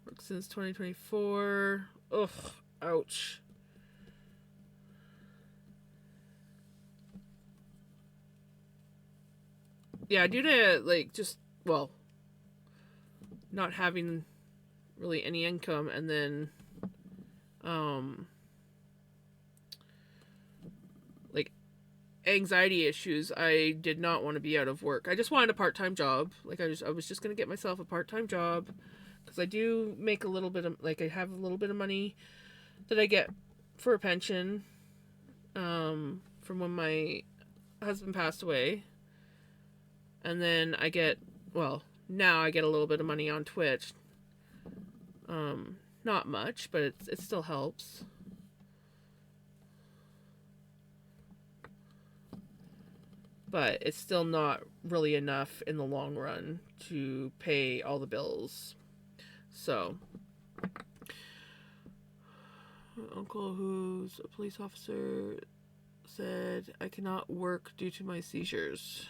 Work since 2024. Ugh, ouch. Yeah, due to like just, well, not having really any income, and then like anxiety issues, I did not want to be out of work. I just wanted a part-time job. Like I was just going to get myself a part-time job because I do make a little bit of, like, I have a little bit of money that I get for a pension from when my husband passed away. And then I get, well, now I get a little bit of money on Twitch. Not much, but it still helps. But it's still not really enough in the long run to pay all the bills. So, my uncle, who's a police officer, said I cannot work due to my seizures.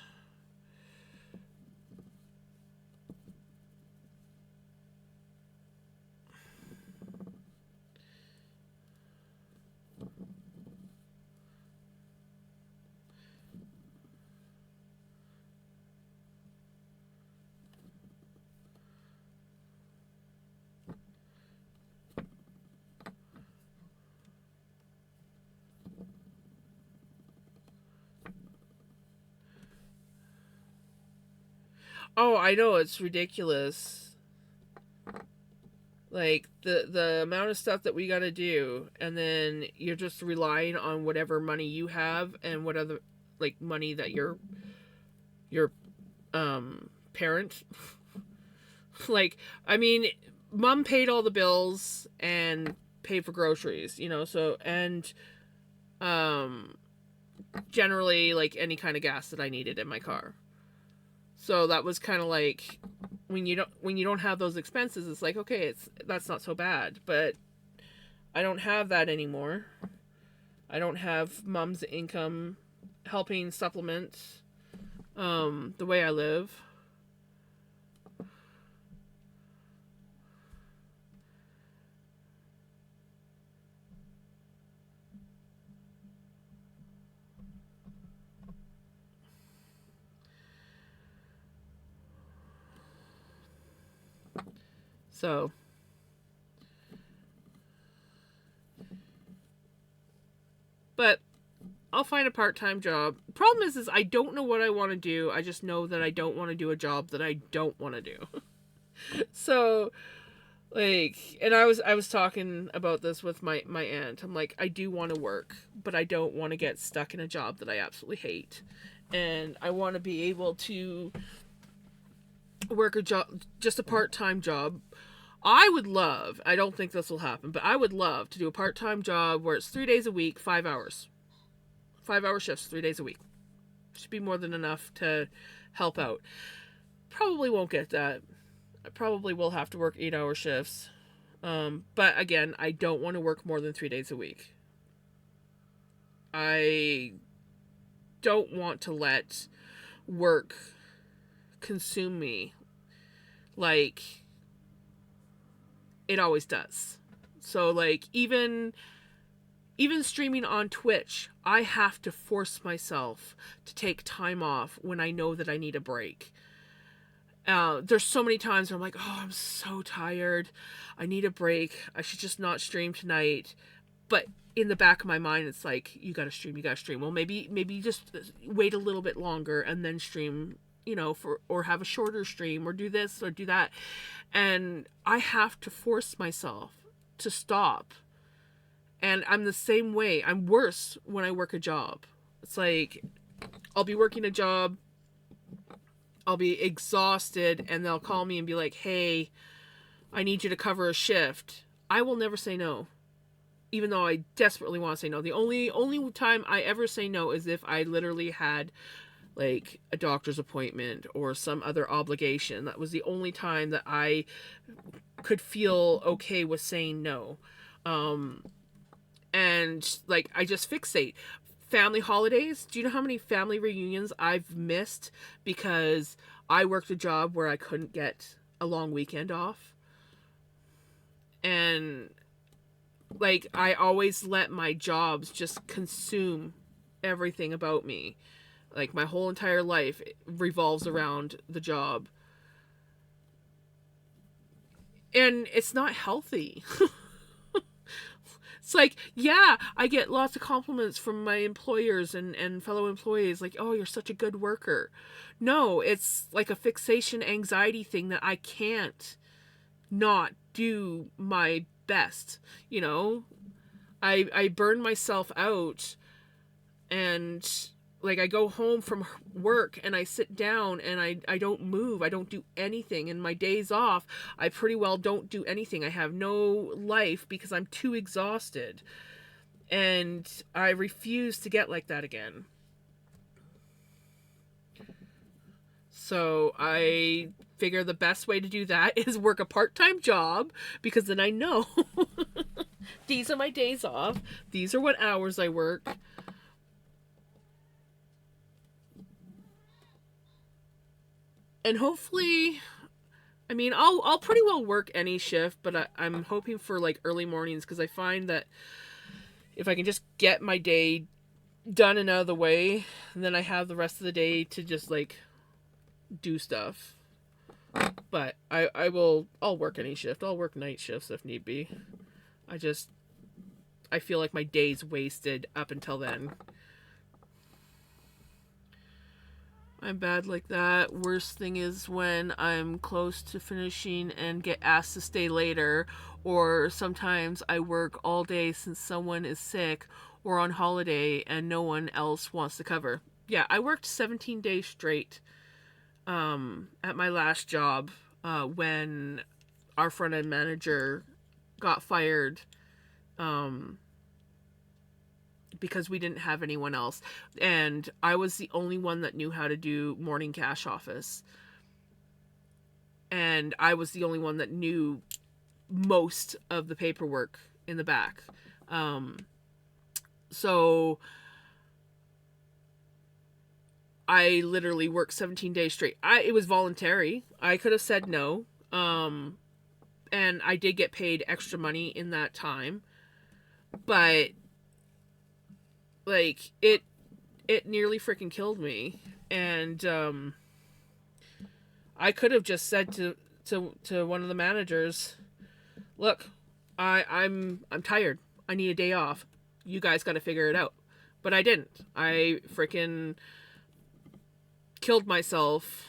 Oh, I know, it's ridiculous. Like the amount of stuff that we got to do, and then you're just relying on whatever money you have and what other, like, money that your parent like, I mean, mom paid all the bills and paid for groceries, you know, so, and generally like any kind of gas that I needed in my car. So that was kind of like, when you don't have those expenses, it's like, okay, that's not so bad. But I don't have that anymore. I don't have mom's income helping supplement the way I live. So, but I'll find a part-time job. Problem is I don't know what I want to do. I just know that I don't want to do a job that I don't want to do. So, Like, and I was talking about this with my aunt. I'm like, I do want to work, but I don't want to get stuck in a job that I absolutely hate. And I want to be able to work a job, just a part-time job. I would love, I don't think this will happen, but I would love to do a part-time job where it's 3 days a week, 5 hours. 5-hour shifts, 3 days a week. Should be more than enough to help out. Probably won't get that. I probably will have to work 8-hour shifts. But again, I don't want to work more than 3 days a week. I don't want to let work consume me like it always does. So like even streaming on Twitch, I have to force myself to take time off when I know that I need a break. There's so many times where I'm like, oh, I'm so tired. I need a break. I should just not stream tonight. But in the back of my mind, it's like, you gotta stream, you gotta stream. Well, maybe just wait a little bit longer and then stream, or have a shorter stream, or do this or do that. And I have to force myself to stop. And I'm the same way. I'm worse when I work a job. It's like, I'll be working a job, I'll be exhausted, and they'll call me and be like, hey, I need you to cover a shift. I will never say no, even though I desperately want to say no. The only time I ever say no is if I literally had like a doctor's appointment or some other obligation. That was the only time that I could feel okay with saying no. And like, I just fixate. Family holidays. Do you know how many family reunions I've missed because I worked a job where I couldn't get a long weekend off? And like, I always let my jobs just consume everything about me. Like, my whole entire life revolves around the job. And it's not healthy. It's like, yeah, I get lots of compliments from my employers and fellow employees, like, oh, you're such a good worker. No, it's like a fixation anxiety thing that I can't not do my best. I burn myself out, and like, I go home from work and I sit down and I don't move. I don't do anything. And my days off, I pretty well don't do anything. I have no life because I'm too exhausted. And I refuse to get like that again. So I figure the best way to do that is work a part-time job, because then I know these are my days off. These are what hours I work. And hopefully, I mean, I'll pretty well work any shift, but I'm hoping for like early mornings, because I find that if I can just get my day done and out of the way, then I have the rest of the day to just like do stuff. But I'll work any shift. I'll work night shifts if need be. I feel like my day's wasted up until then. I'm bad like that. Worst thing is when I'm close to finishing and get asked to stay later, or sometimes I work all day since someone is sick or on holiday and no one else wants to cover. Yeah, I worked 17 days straight at my last job when our front end manager got fired. Because we didn't have anyone else. And I was the only one that knew how to do morning cash office. And I was the only one that knew most of the paperwork in the back. So I literally worked 17 days straight. It was voluntary. I could have said no. And I did get paid extra money in that time. But like, it nearly freaking killed me. And I could have just said to one of the managers, look, I'm tired. I need a day off. You guys got to figure it out. But I didn't. I freaking killed myself.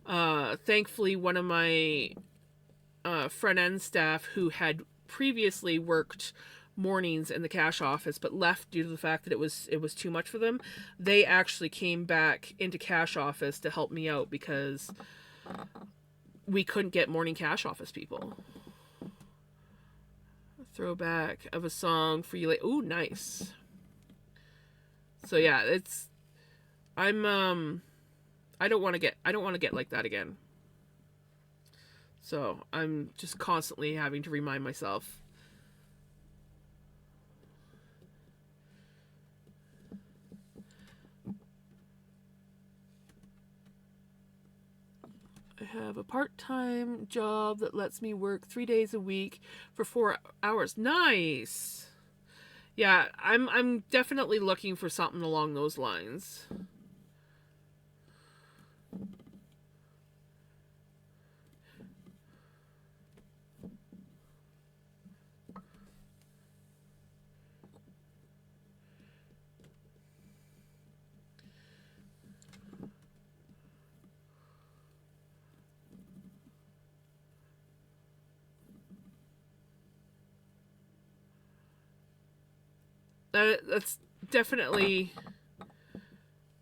Thankfully, one of my front end staff who had previously worked mornings in the cash office but left due to the fact that it was too much for them. They actually came back into cash office to help me out because we couldn't get morning cash office people. Throwback of a song for you. Ooh, nice. So yeah, it's I don't want to get like that again. So I'm just constantly having to remind myself. I have a part-time job that lets me work 3 days a week for 4 hours. Nice. Yeah, I'm definitely looking for something along those lines. That's definitely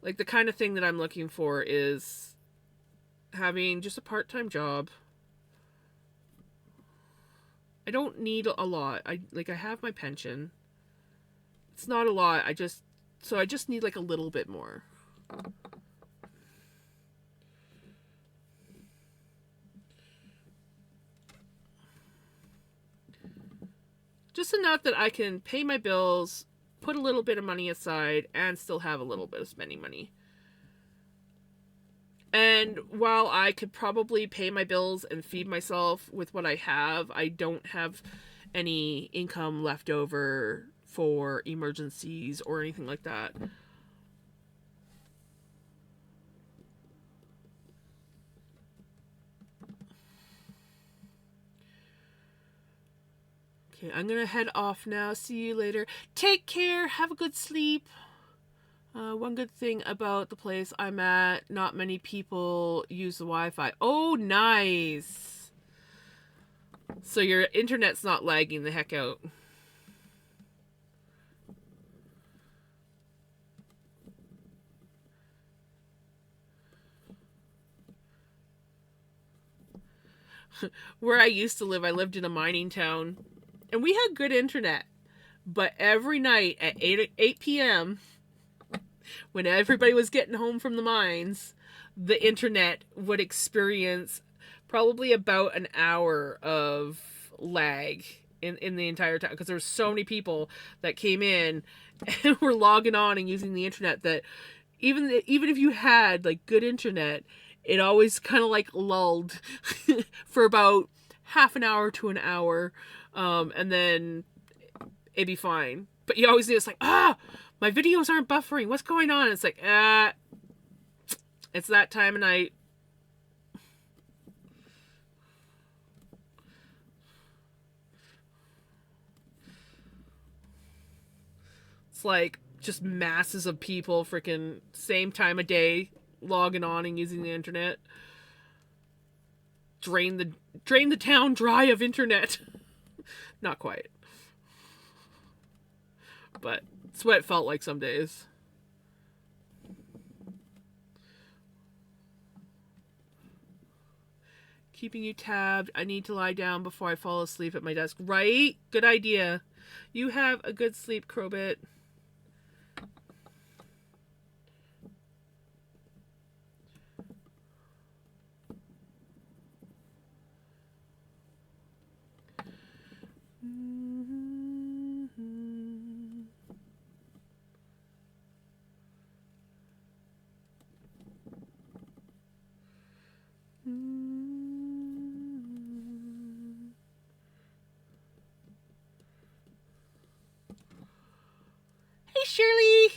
like the kind of thing that I'm looking for, is having just a part-time job. I don't need a lot. I have my pension. It's not a lot. I just need like a little bit more. Just enough that I can pay my bills, put a little bit of money aside, and still have a little bit of spending money. And while I could probably pay my bills and feed myself with what I have, I don't have any income left over for emergencies or anything like that. Okay, I'm gonna head off now. See you later. Take care. Have a good sleep. One good thing about the place I'm at, not many people use the Wi-Fi. Oh, nice. So your internet's not lagging the heck out. Where I used to live, I lived in a mining town, and we had good internet. But every night at 8 p.m., when everybody was getting home from the mines, the internet would experience probably about an hour of lag in the entire time, because there were so many people that came in and were logging on and using the internet that even if you had like good internet, it always kind of like lulled for about half an hour to an hour, and then it'd be fine. But you always knew it's like, my videos aren't buffering. What's going on? It's like, it's that time of night. It's like just masses of people freaking same time of day logging on and using the internet. Drain the town dry of internet. Not quite. But it's what it felt like some days. Keeping you tabbed. I need to lie down before I fall asleep at my desk. Right? Good idea. You have a good sleep, Crowbit. Hey, Shirley!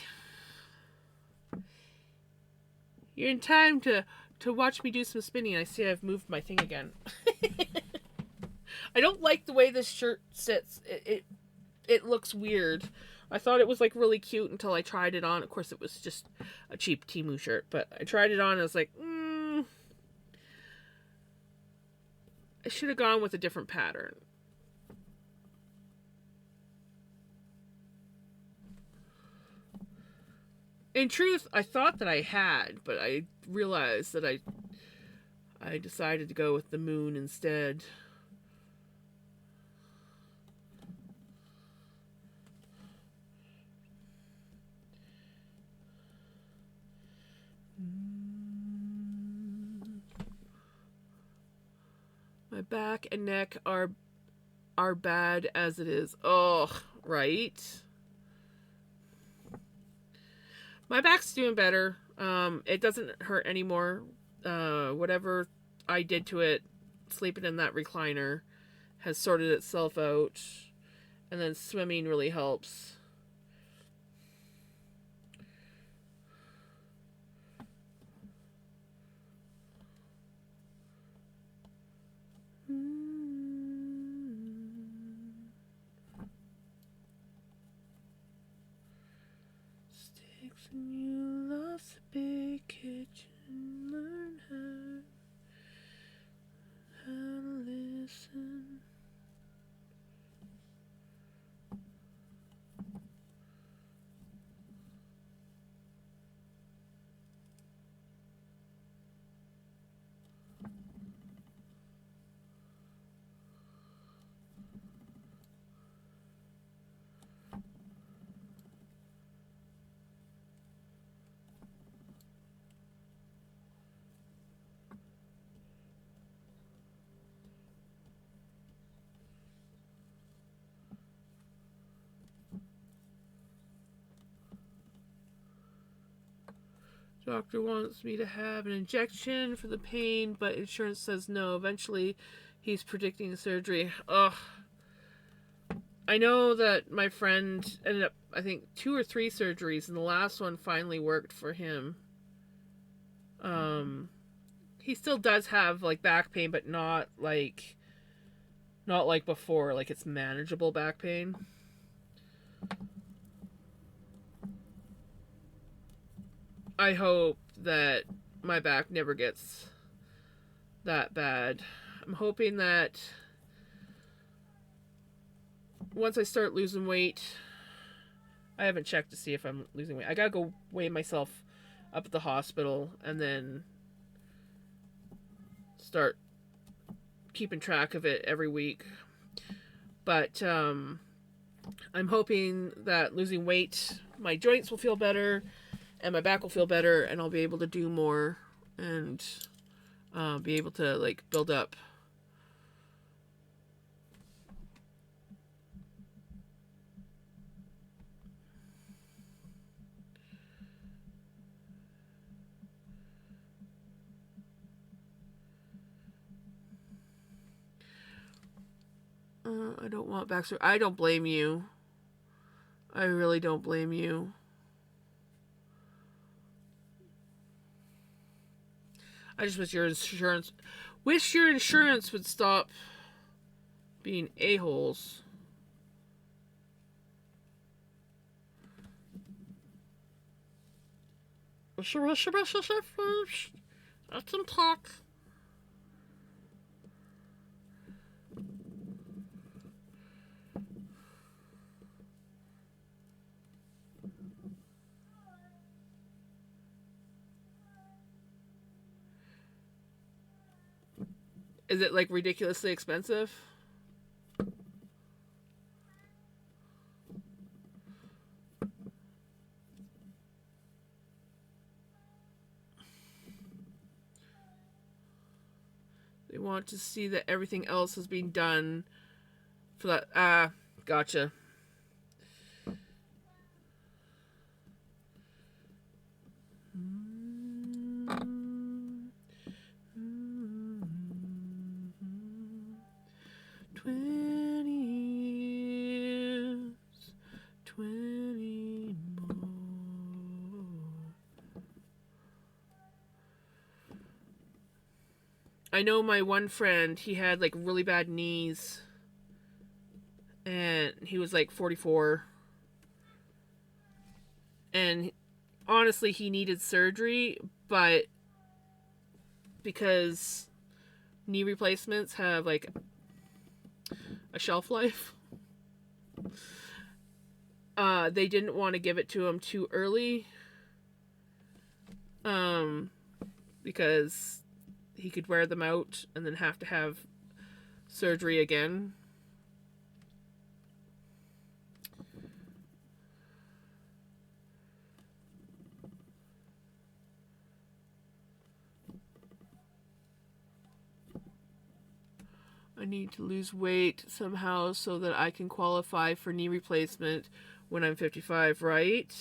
You're in time to watch me do some spinning. I see I've moved my thing again. I don't like the way this shirt sits. It looks weird. I thought it was like really cute until I tried it on. Of course, it was just a cheap Temu shirt, but I tried it on and I was like, I should have gone with a different pattern. In truth, I thought that I had, but I realized that I decided to go with the moon instead. My back and neck are bad as it is. Oh, right. My back's doing better. It doesn't hurt anymore. Whatever I did to it, sleeping in that recliner, has sorted itself out. And then swimming really helps. Sticks and you lost a big kitchen. Learn how to listen. Doctor wants me to have an injection for the pain, but insurance says no. Eventually, he's predicting surgery. Ugh. I know that my friend ended up, I think, 2 or 3 surgeries, and the last one finally worked for him. He still does have like back pain, but not like before. Like it's manageable back pain. I hope that my back never gets that bad. I'm hoping that once I start losing weight, I haven't checked to see if I'm losing weight. I gotta go weigh myself up at the hospital and then start keeping track of it every week. But I'm hoping that losing weight, my joints will feel better and my back will feel better and I'll be able to do more and be able to like build up. I don't want back surgery. I don't blame you. I really don't blame you. I just wish your insurance would stop being a-holes. Let them talk. Is it like ridiculously expensive? They want to see that everything else has been done for that. Ah, gotcha. I know my one friend, he had like really bad knees and he was like 44 and honestly he needed surgery, but because knee replacements have like a shelf life. They didn't want to give it to him too early, because he could wear them out and then have to have surgery again. I need to lose weight somehow so that I can qualify for knee replacement when I'm 55, right?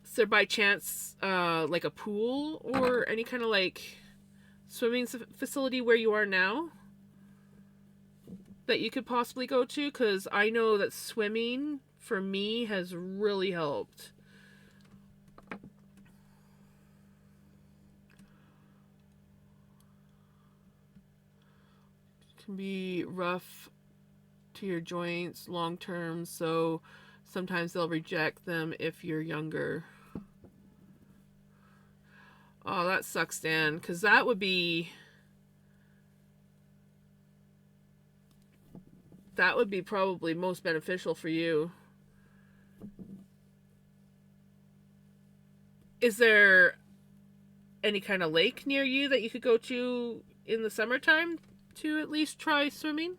Is there by chance like a pool or any kind of like swimming facility where you are now that you could possibly go to? Because I know that swimming for me has really helped. It can be rough to your joints long term, so sometimes they'll reject them if you're younger. Oh, that sucks, Dan, because that would be probably most beneficial for you. Is there any kind of lake near you that you could go to in the summertime to at least try swimming?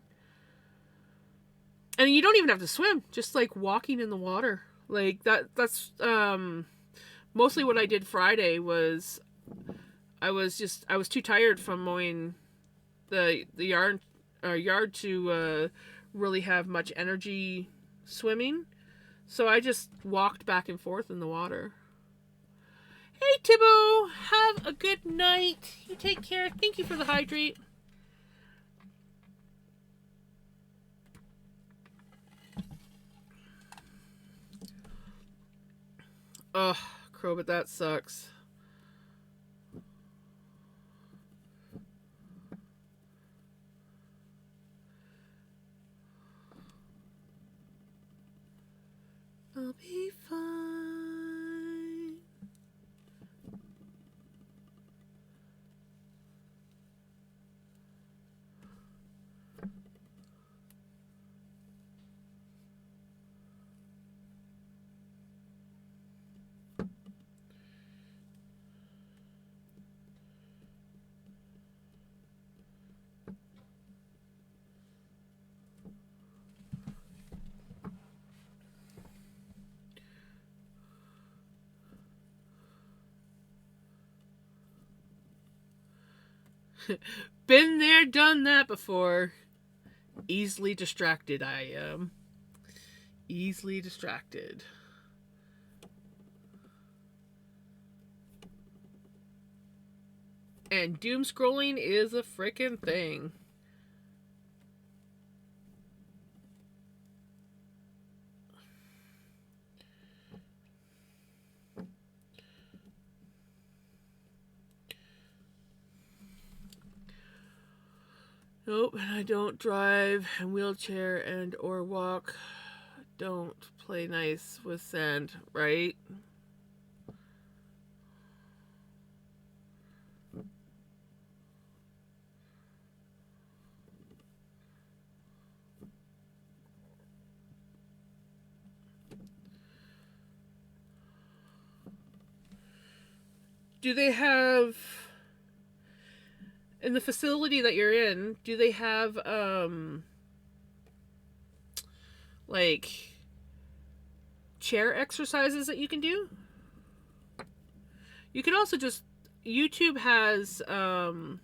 And you don't even have to swim, just like walking in the water. Like that's mostly what I did Friday was I was too tired from mowing the yard to really have much energy swimming. So I just walked back and forth in the water. Hey Tibbo, have a good night. You take care. Thank you for the hydrate. Ugh, Crowbit, that sucks. I'll be fine. Been there, done that before. Easily distracted, I am. Easily distracted. And doom scrolling is a frickin' thing. Nope, and I don't drive and wheelchair and or walk. Don't play nice with sand, right? Do they have, in the facility that you're in, do they have like chair exercises that you can do? You can also just, YouTube has some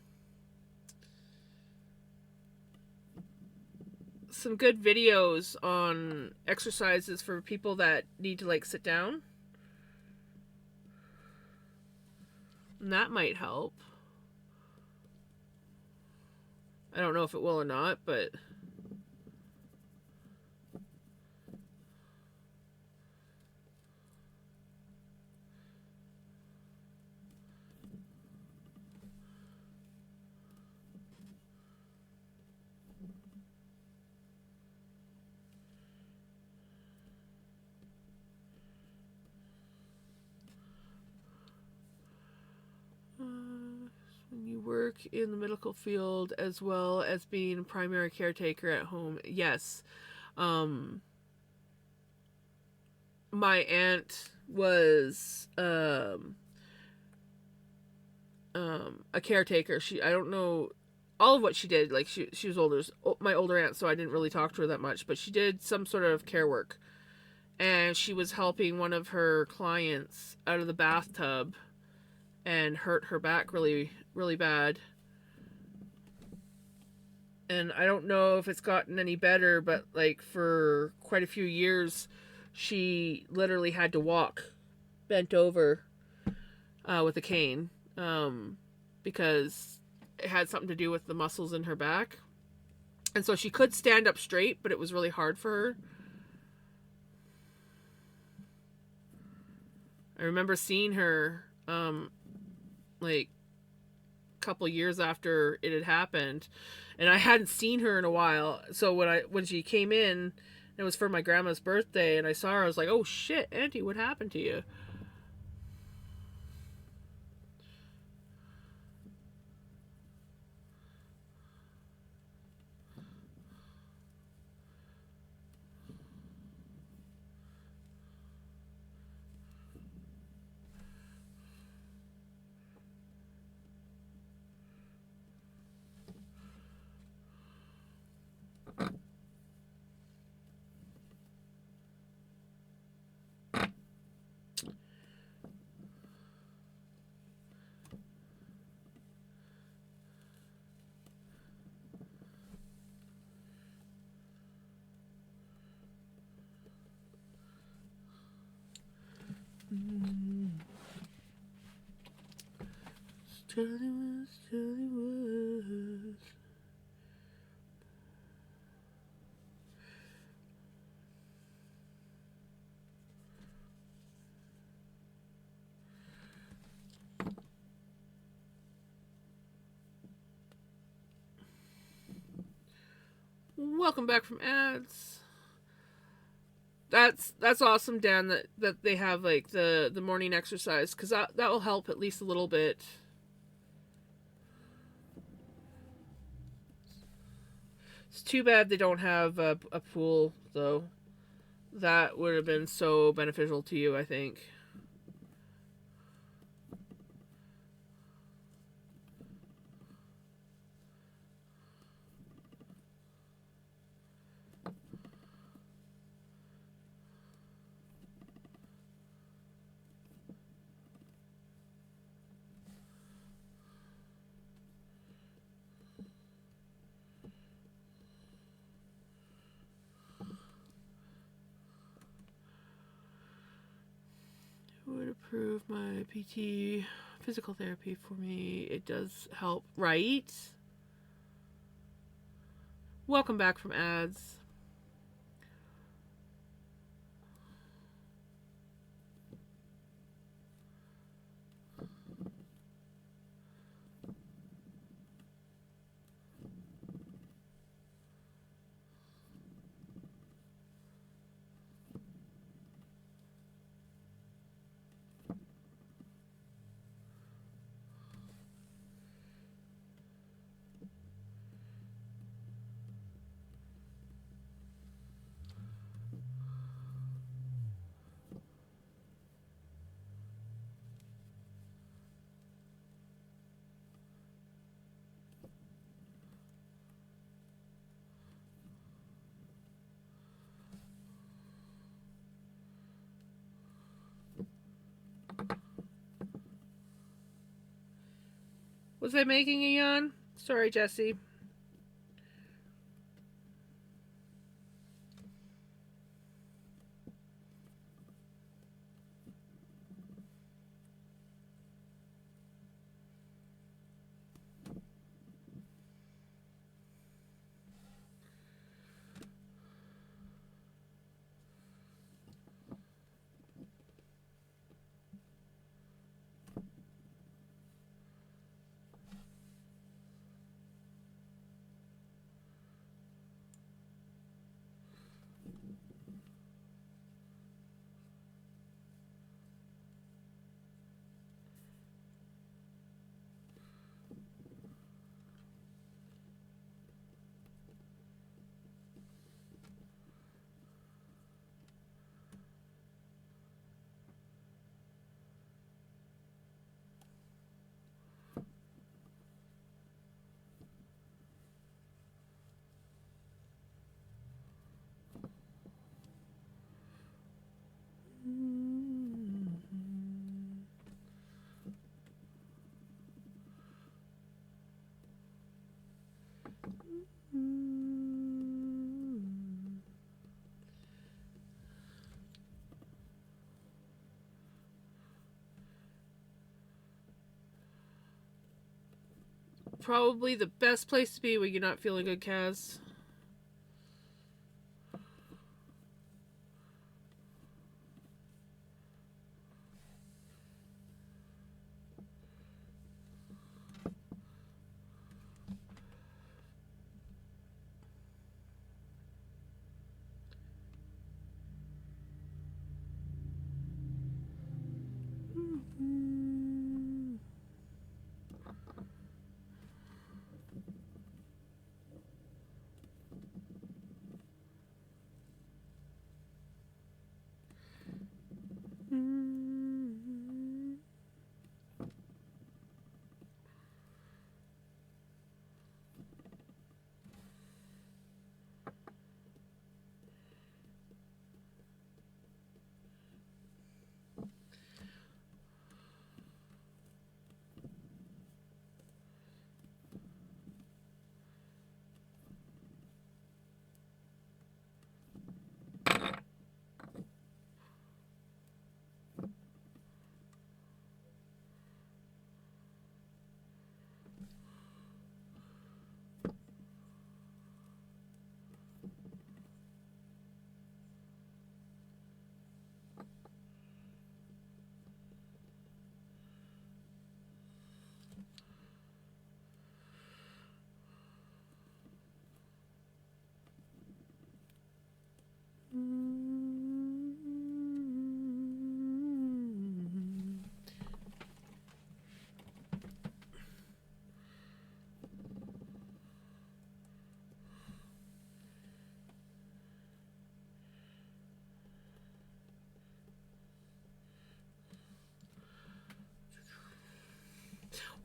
good videos on exercises for people that need to like sit down. And that might help. I don't know if it will or not, but work in the medical field as well as being primary caretaker at home. Yes. My aunt was a caretaker. I don't know all of what she did. Like she was older, my older aunt, so I didn't really talk to her that much, but she did some sort of care work. And she was helping one of her clients out of the bathtub and hurt her back really, really bad. And I don't know if it's gotten any better, but like for quite a few years, she literally had to walk bent over with a cane because it had something to do with the muscles in her back. And so she could stand up straight, but it was really hard for her. I remember seeing her like a couple years after it had happened, and I hadn't seen her in a while. So when she came in, it was for my grandma's birthday, and I saw her, I was like, "Oh shit, Auntie, what happened to you?" Charlie was. Welcome back from ads. That's awesome, Dan. That they have like the morning exercise, because that will help at least a little bit. It's too bad they don't have a pool though. That would have been so beneficial to you, I think. Would approve my PT physical therapy for me. It does help, right? Welcome back from ads. Was I making a yawn? Sorry, Jesse. Probably the best place to be when you're not feeling good, Kaz.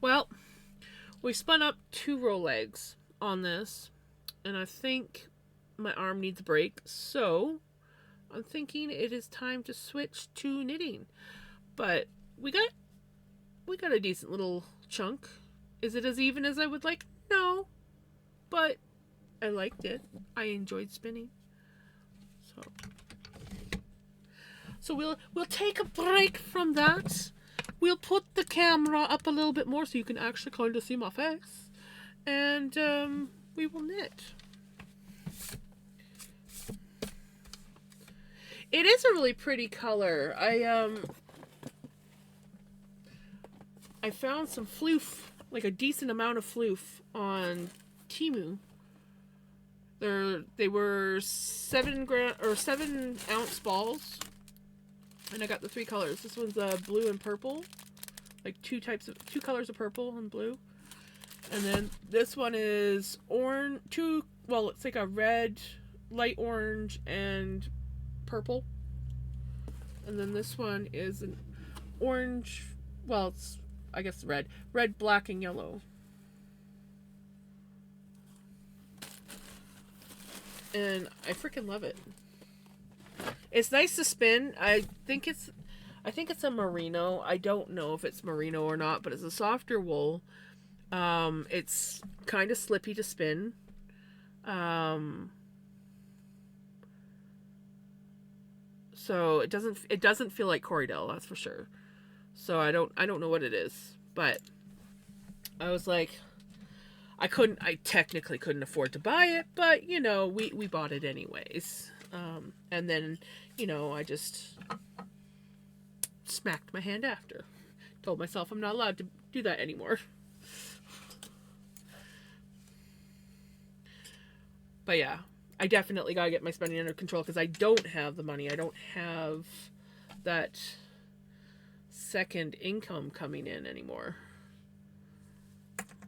Well, we spun up 2 roll legs on this, and I think my arm needs a break, so I'm thinking it is time to switch to knitting. But we got a decent little chunk. Is it as even as I would like? No, but I liked it. I enjoyed spinning. So we'll take a break from that. We'll put the camera up a little bit more so you can actually kind of see my face, and we will knit. It is a really pretty color. I found some floof, like a decent amount of floof on Temu. They were 7-ounce balls, and I got the 3 colors. This one's blue and purple, like 2 colors of purple and blue, and then this one is orange. It's like a red, light orange, and purple, and then this one is an orange. Well, it's I guess red, black, and yellow. And I freaking love it. It's nice to spin. I think it's a merino. I don't know if it's merino or not, but it's a softer wool. It's kind of slippy to spin. So it doesn't feel like Corriedale, that's for sure. So I don't know what it is, but I was like, I technically couldn't afford to buy it, but we bought it anyways. And then, I just smacked my hand after. Told myself I'm not allowed to do that anymore. But yeah, I definitely gotta get my spending under control because I don't have the money. I don't have that second income coming in anymore.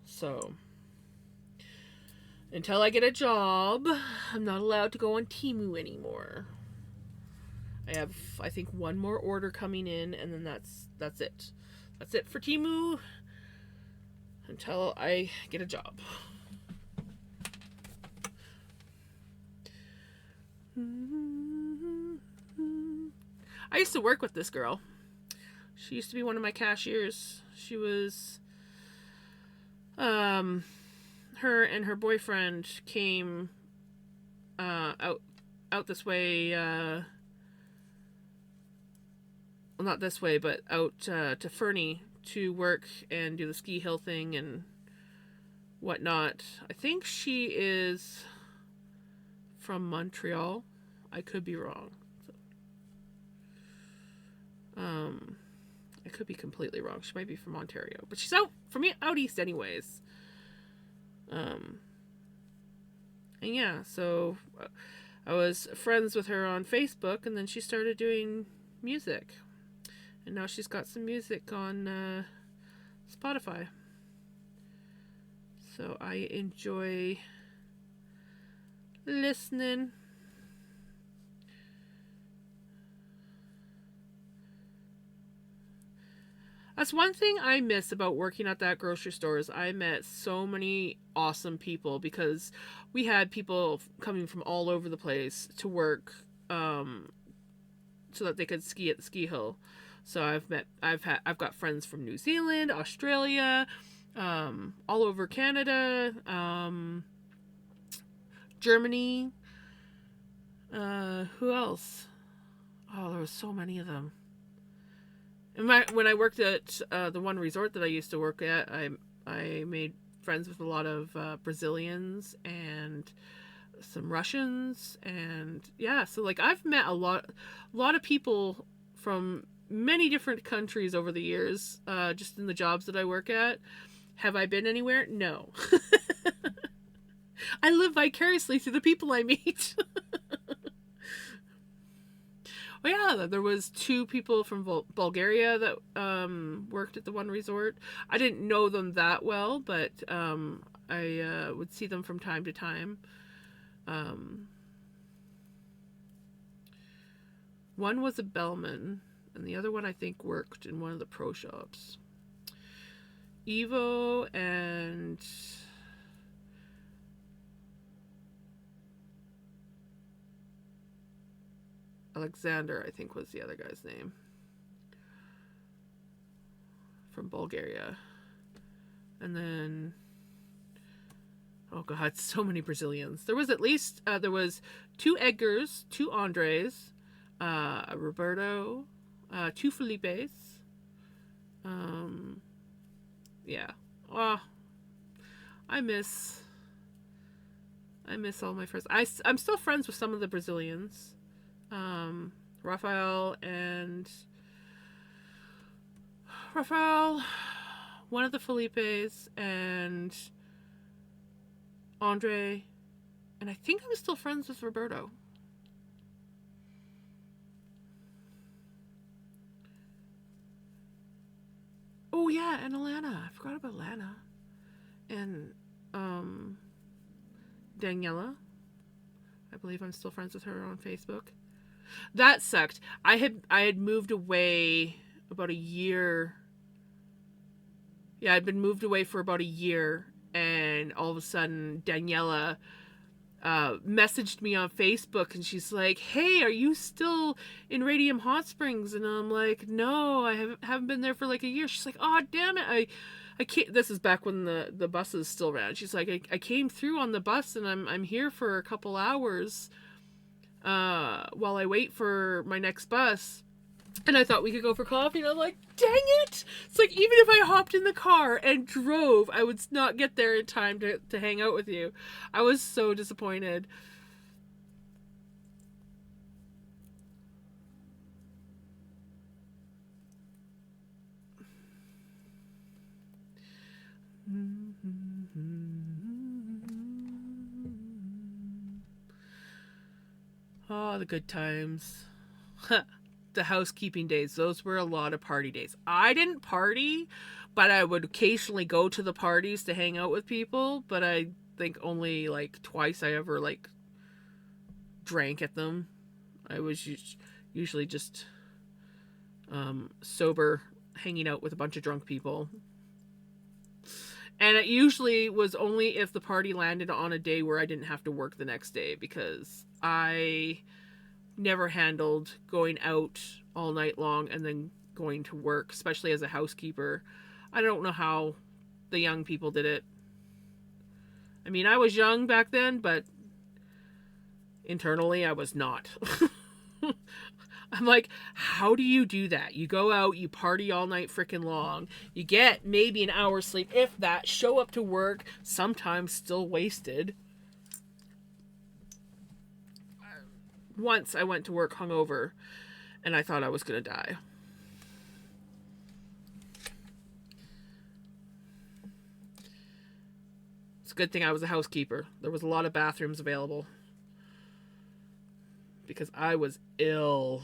So until I get a job, I'm not allowed to go on Temu anymore. I have, I think, 1 more order coming in, and then that's it. That's it for Temu until I get a job. I used to work with this girl. She used to be one of my cashiers. She was, her and her boyfriend came out this way. Well, not this way, but out to Fernie to work and do the ski hill thing and whatnot. I think she is from Montreal. I could be wrong. I could be completely wrong. She might be from Ontario, but she's out east anyways. And yeah, so I was friends with her on Facebook, and then she started doing music, and now she's got some music on Spotify. So I enjoy listening. That's one thing I miss about working at that grocery store is I met so many awesome people because we had people coming from all over the place to work so that they could ski at the ski hill. So I've got friends from New Zealand, Australia, all over Canada, Germany. Who else? Oh, there was so many of them. When I worked at the one resort that I used to work at, I made friends with a lot of Brazilians and some Russians, and yeah, so like I've met a lot of people from many different countries over the years, just in the jobs that I work at. Have I been anywhere? No. I live vicariously through the people I meet. Well, yeah, there was 2 people from Bulgaria that worked at the one resort. I didn't know them that well, but I would see them from time to time. One was a bellman, and the other one I think worked in one of the pro shops. Evo and Alexander, I think, was the other guy's name. From Bulgaria. And then, oh god, so many Brazilians. There was at least, there was 2 Edgars, 2 Andres, a Roberto, 2 Felipes. Yeah. Oh, I miss all my friends. I'm still friends with some of the Brazilians. Rafael, one of the Felipes, and Andre, and I think I'm still friends with Roberto. Oh yeah, and Alana. I forgot about Alana. And Daniela. I believe I'm still friends with her on Facebook. That sucked. I had moved away about a year. Yeah, I'd been moved away for about a year, and all of a sudden Daniela messaged me on Facebook, and she's like, "Hey, are you still in Radium Hot Springs?" And I'm like, "No, I haven't been there for like a year." She's like, "Oh, damn it, I can't." This is back when the buses still ran. She's like, I came through on the bus, and I'm here for a couple hours while I wait for my next bus. And I thought we could go for coffee, and I'm like, dang it! It's like, even if I hopped in the car and drove, I would not get there in time to hang out with you. I was so disappointed. Oh, the good times. The housekeeping days, those were a lot of party days. I didn't party, but I would occasionally go to the parties to hang out with people, but I think only like twice I ever like drank at them. I was usually just sober, hanging out with a bunch of drunk people. And it usually was only if the party landed on a day where I didn't have to work the next day, because I never handled going out all night long and then going to work, especially as a housekeeper. I don't know how the young people did it. I mean, I was young back then, but internally I was not. I'm like, how do you do that? You go out, you party all night freaking long, you get maybe an hour's sleep, if that, show up to work, sometimes still wasted. Once I went to work hungover, and I thought I was going to die. It's a good thing I was a housekeeper. There was a lot of bathrooms available. Because I was ill.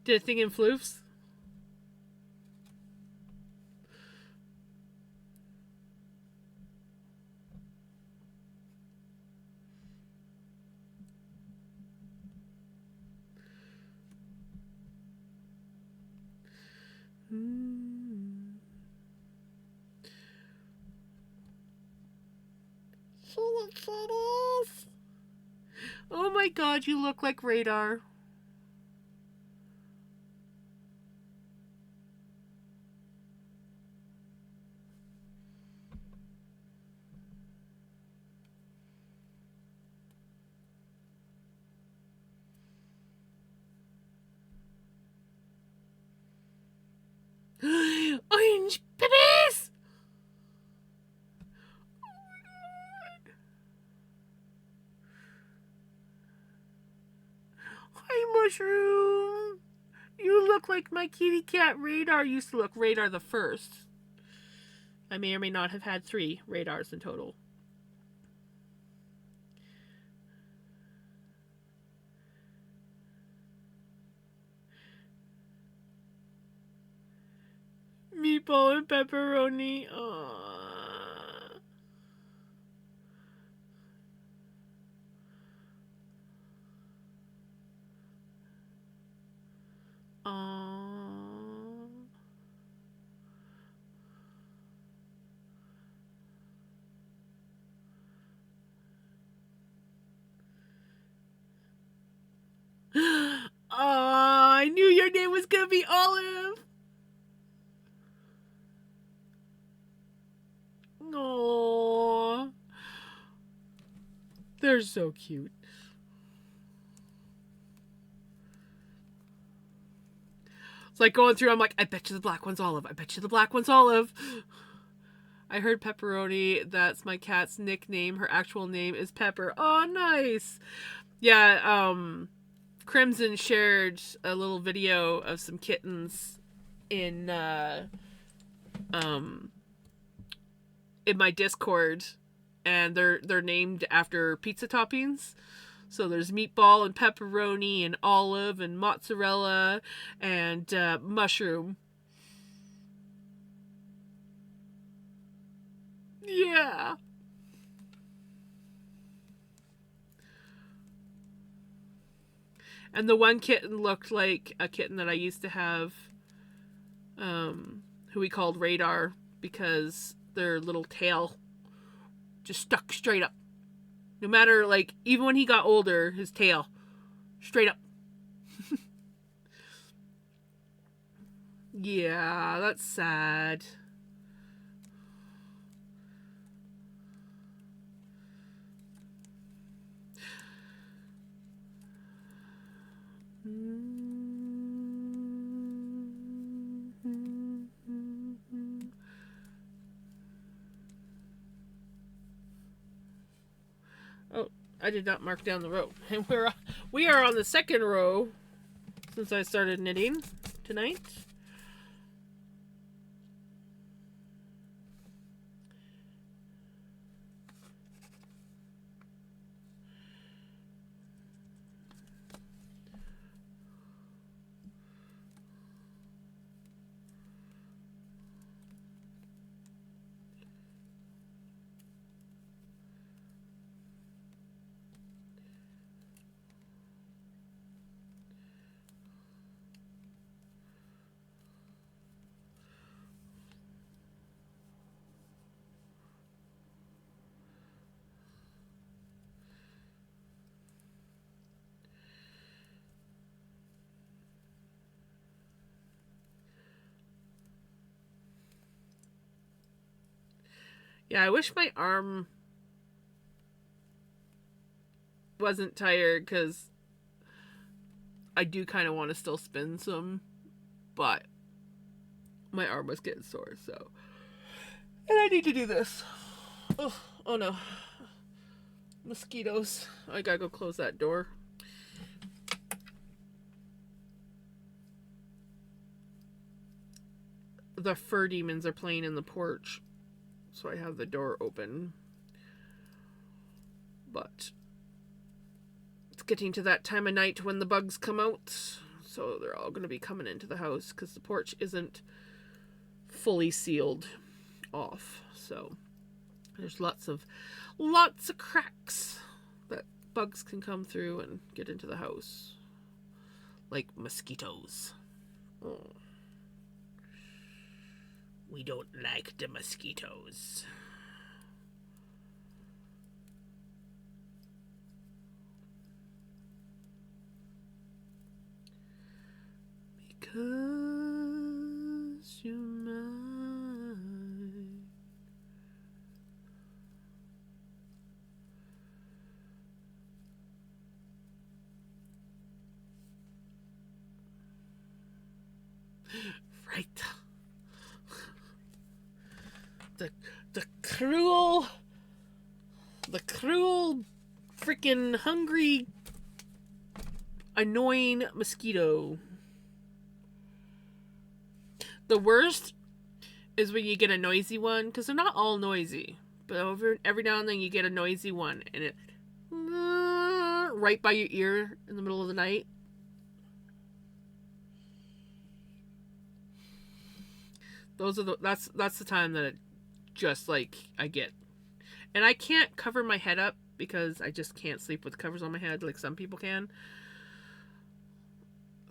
Did a thing in floofs? Oh my god, you look like Radar. Orange puppies! Hi, Mushroom. You look like my kitty cat Radar used to look. Radar the first. I may or may not have had 3 Radars in total. Meatball and pepperoni. Aww. Aww. Oh, I knew your name was gonna be Olive. Aww. They're so cute. It's like going through, I'm like, I bet you the black one's Olive. I bet you the black one's Olive. I heard Pepperoni. That's my cat's nickname. Her actual name is Pepper. Oh, nice. Yeah, Crimson shared a little video of some kittens in my Discord, and they're named after pizza toppings. So there's meatball and pepperoni and olive and mozzarella and mushroom. Yeah. And the one kitten looked like a kitten that I used to have, who we called Radar, because their little tail just stuck straight up. No matter, like, even when he got older, his tail, straight up. Yeah, that's sad. Oh, I did not mark down the row. And we are on the second row since I started knitting tonight. Yeah, I wish my arm wasn't tired because I do kind of want to still spin some, but my arm was getting sore, so. And I need to do this. Oh no. Mosquitoes. I gotta go close that door. The fur demons are playing in the porch, so I have the door open. But it's getting to that time of night when the bugs come out, so they're all going to be coming into the house because the porch isn't fully sealed off. So there's lots of cracks that bugs can come through and get into the house, like mosquitoes. Oh. We don't like the mosquitoes. Because you're mine. Right. The cruel freaking hungry annoying mosquito. The worst is when you get a noisy one, because they're not all noisy, but every now and then you get a noisy one and it right by your ear in the middle of the night. That's the time that it just like I get. And I can't cover my head up because I just can't sleep with covers on my head like some people can.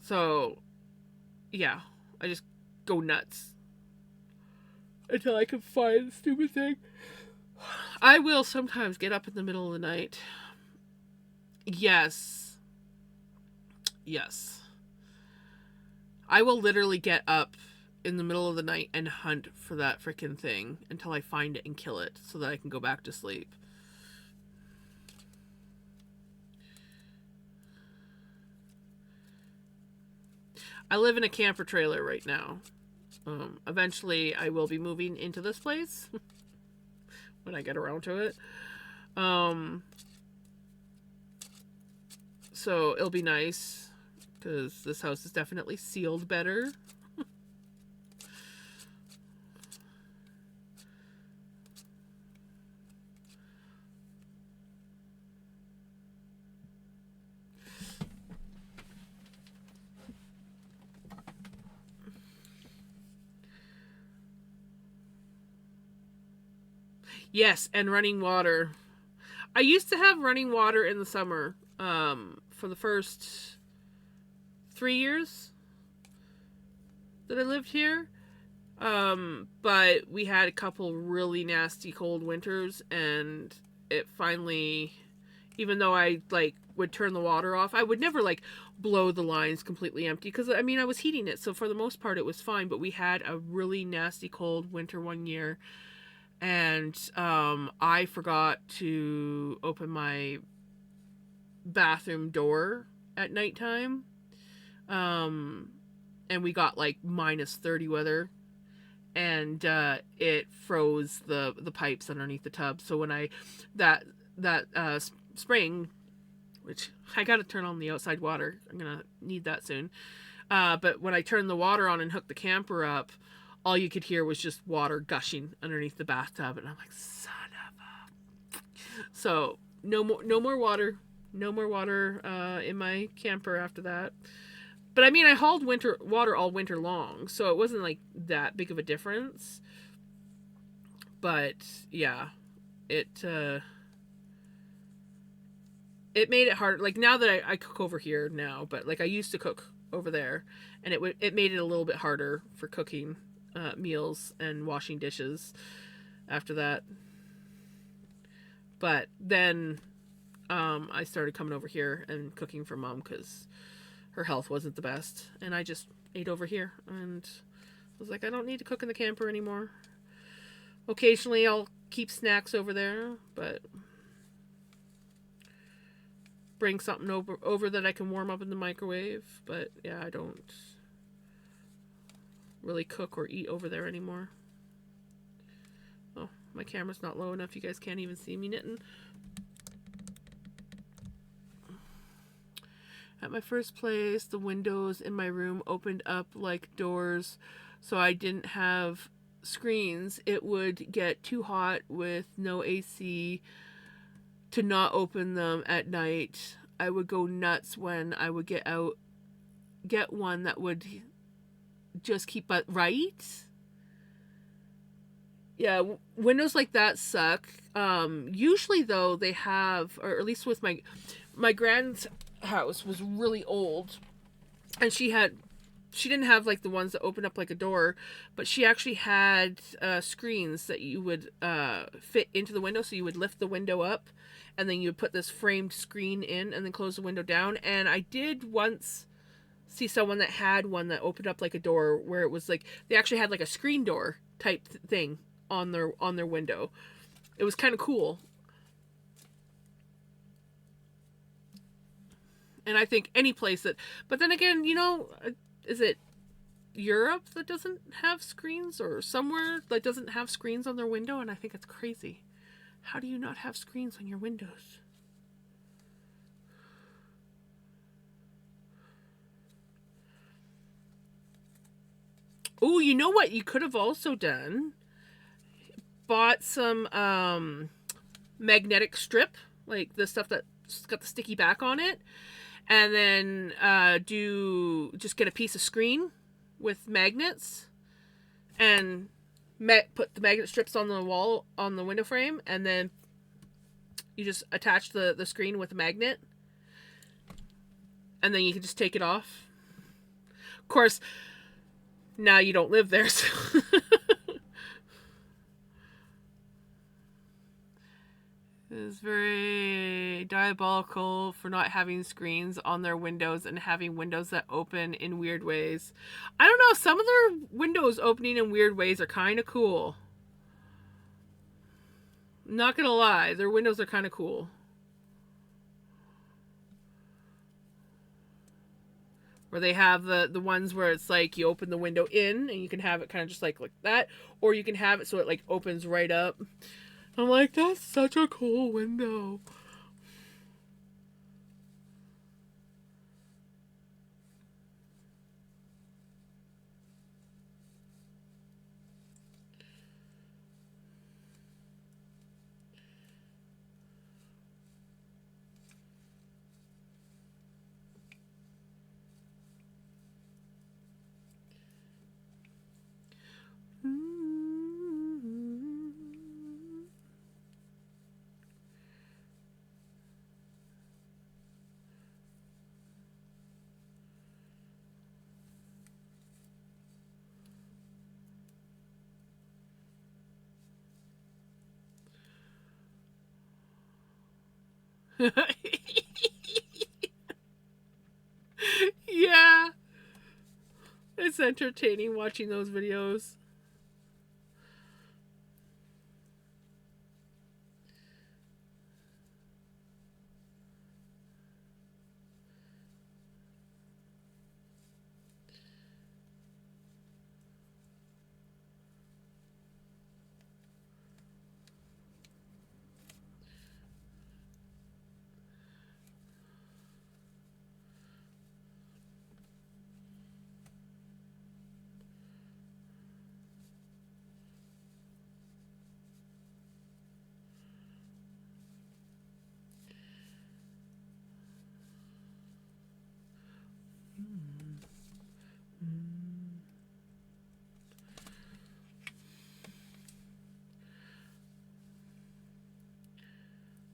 So yeah, I just go nuts until I can find the stupid thing. I will sometimes get up in the middle of the night. Yes. I will literally get up in the middle of the night and hunt for that freaking thing until I find it and kill it so that I can go back to sleep. I live in a camper trailer right now. Eventually, I will be moving into this place when I get around to it. So it'll be nice because this house is definitely sealed better. Yes, and running water. I used to have running water in the summer for the first 3 years that I lived here. But we had a couple really nasty cold winters, and it finally, even though I like would turn the water off, I would never like blow the lines completely empty because I mean I was heating it, so for the most part it was fine. But we had a really nasty cold winter one year, and I forgot to open my bathroom door at nighttime, and we got like -30 weather, and it froze the pipes underneath the tub. So when that spring, which I gotta turn on the outside water. I'm gonna need that soon. But when I turned the water on and hooked the camper up, all you could hear was just water gushing underneath the bathtub, and I'm like, son of a. So no more water, no more water in my camper after that. But I mean, I hauled water all winter long, so it wasn't like that big of a difference. But yeah, it made it hard. Like now that I cook over here now, but like I used to cook over there, and it made it a little bit harder for cooking meals and washing dishes after that. But then I started coming over here and cooking for Mom because her health wasn't the best, and I just ate over here, and I was like, I don't need to cook in the camper anymore. Occasionally I'll keep snacks over there, but bring something over that I can warm up in the microwave. But yeah, I don't really cook or eat over there anymore. Oh, my camera's not low enough. You guys can't even see me knitting. At my first place, the windows in my room opened up like doors, so I didn't have screens. It would get too hot with no AC to not open them at night. I would go nuts when I would get one that would just keep it right. Yeah, windows like that suck. Usually though, they have, or at least with my grand's house was really old, and she didn't have like the ones that open up like a door, but she actually had screens that you would fit into the window. So you would lift the window up, and then you would put this framed screen in, and then close the window down. And I did once see someone that had one that opened up like a door, where it was like they actually had like a screen door type thing on their window. It was kind of cool. And I think any place that, but then again, is it Europe that doesn't have screens, or somewhere that doesn't have screens on their window? And I think it's crazy. How do you not have screens on your windows? Oh, you know what you could have also done? Bought some magnetic strip, like the stuff that's got the sticky back on it, and then just get a piece of screen with magnets, and put the magnet strips on the wall on the window frame, and then you just attach the screen with a magnet, and then you can just take it off. Of course, now you don't live there, so it's very diabolical for not having screens on their windows and having windows that open in weird ways. I don't know, some of their windows opening in weird ways are kind of cool. Not gonna lie, their windows are kind of cool. Where they have the ones where it's like you open the window in and you can have it kind of just like that, or you can have it so it like opens right up. I'm like, that's such a cool window. Yeah. It's entertaining watching those videos.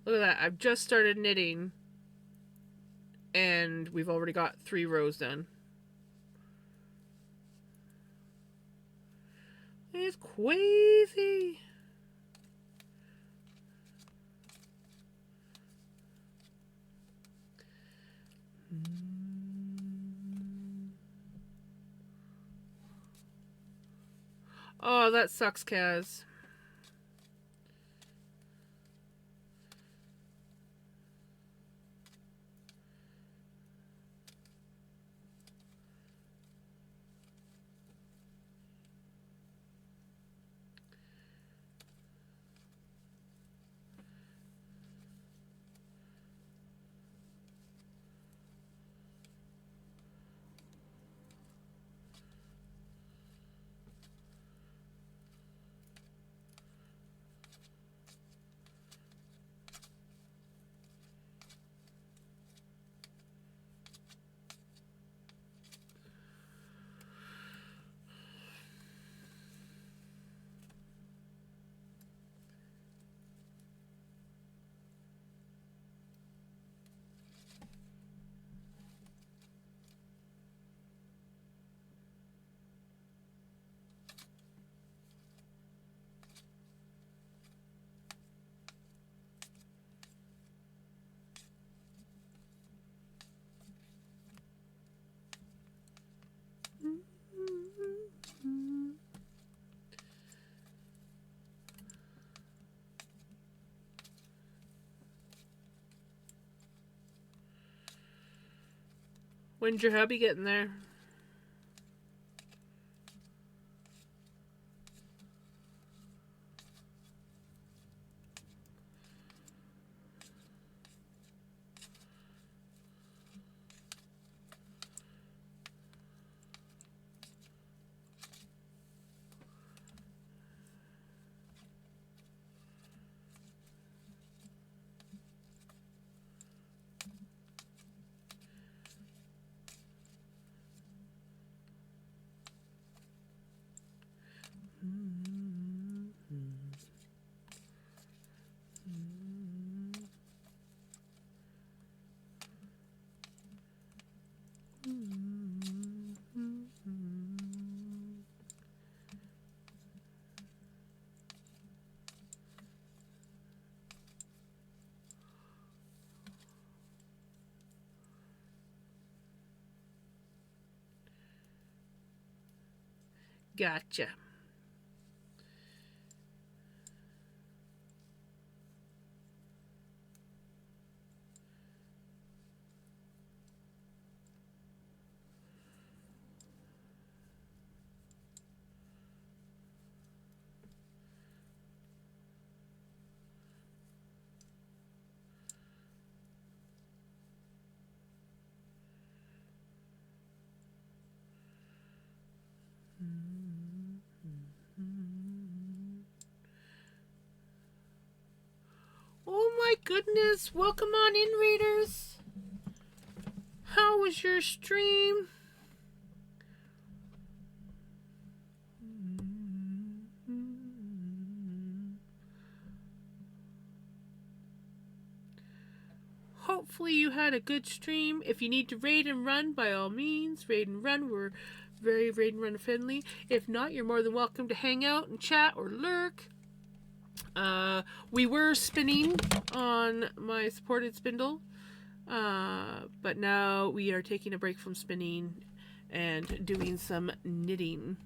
Look at that. I've just started knitting and we've already got 3 rows done. It's crazy. Oh, that sucks, Kaz. When's your hubby getting there? Gotcha. Oh my goodness. Welcome on in, readers. How was your stream? Hopefully you had a good stream. If you need to raid and run, by all means, raid and run. We're very raid and run friendly. If not, you're more than welcome to hang out and chat or lurk. We were spinning on my supported spindle, but now we are taking a break from spinning and doing some knitting.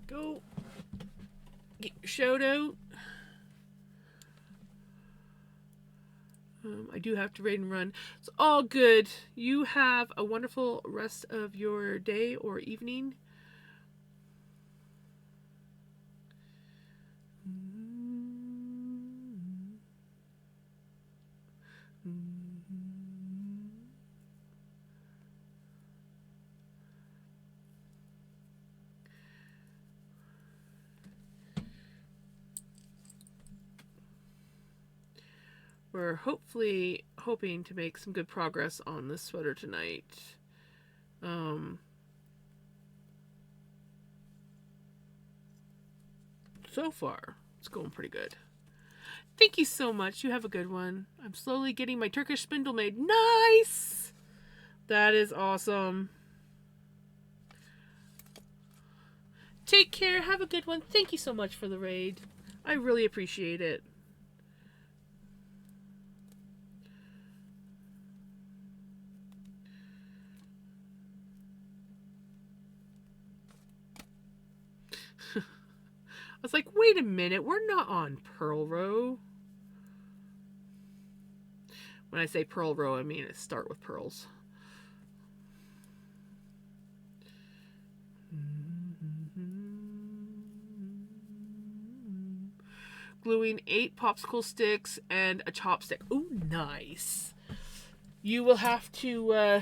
Go get your shout out. I do have to raid and run. It's all good. You have a wonderful rest of your day or evening. we're hopefully hoping to make some good progress on this sweater tonight. So far, it's going pretty good. Thank you so much. You have a good one. I'm slowly getting my Turkish spindle made. Nice! That is awesome. Take care. Have a good one. Thank you so much for the raid. I really appreciate it. I was like, wait a minute, we're not on Pearl Row. When I say Pearl Row, I mean it start with pearls. Gluing 8 popsicle sticks and a chopstick. Ooh, nice. You will have to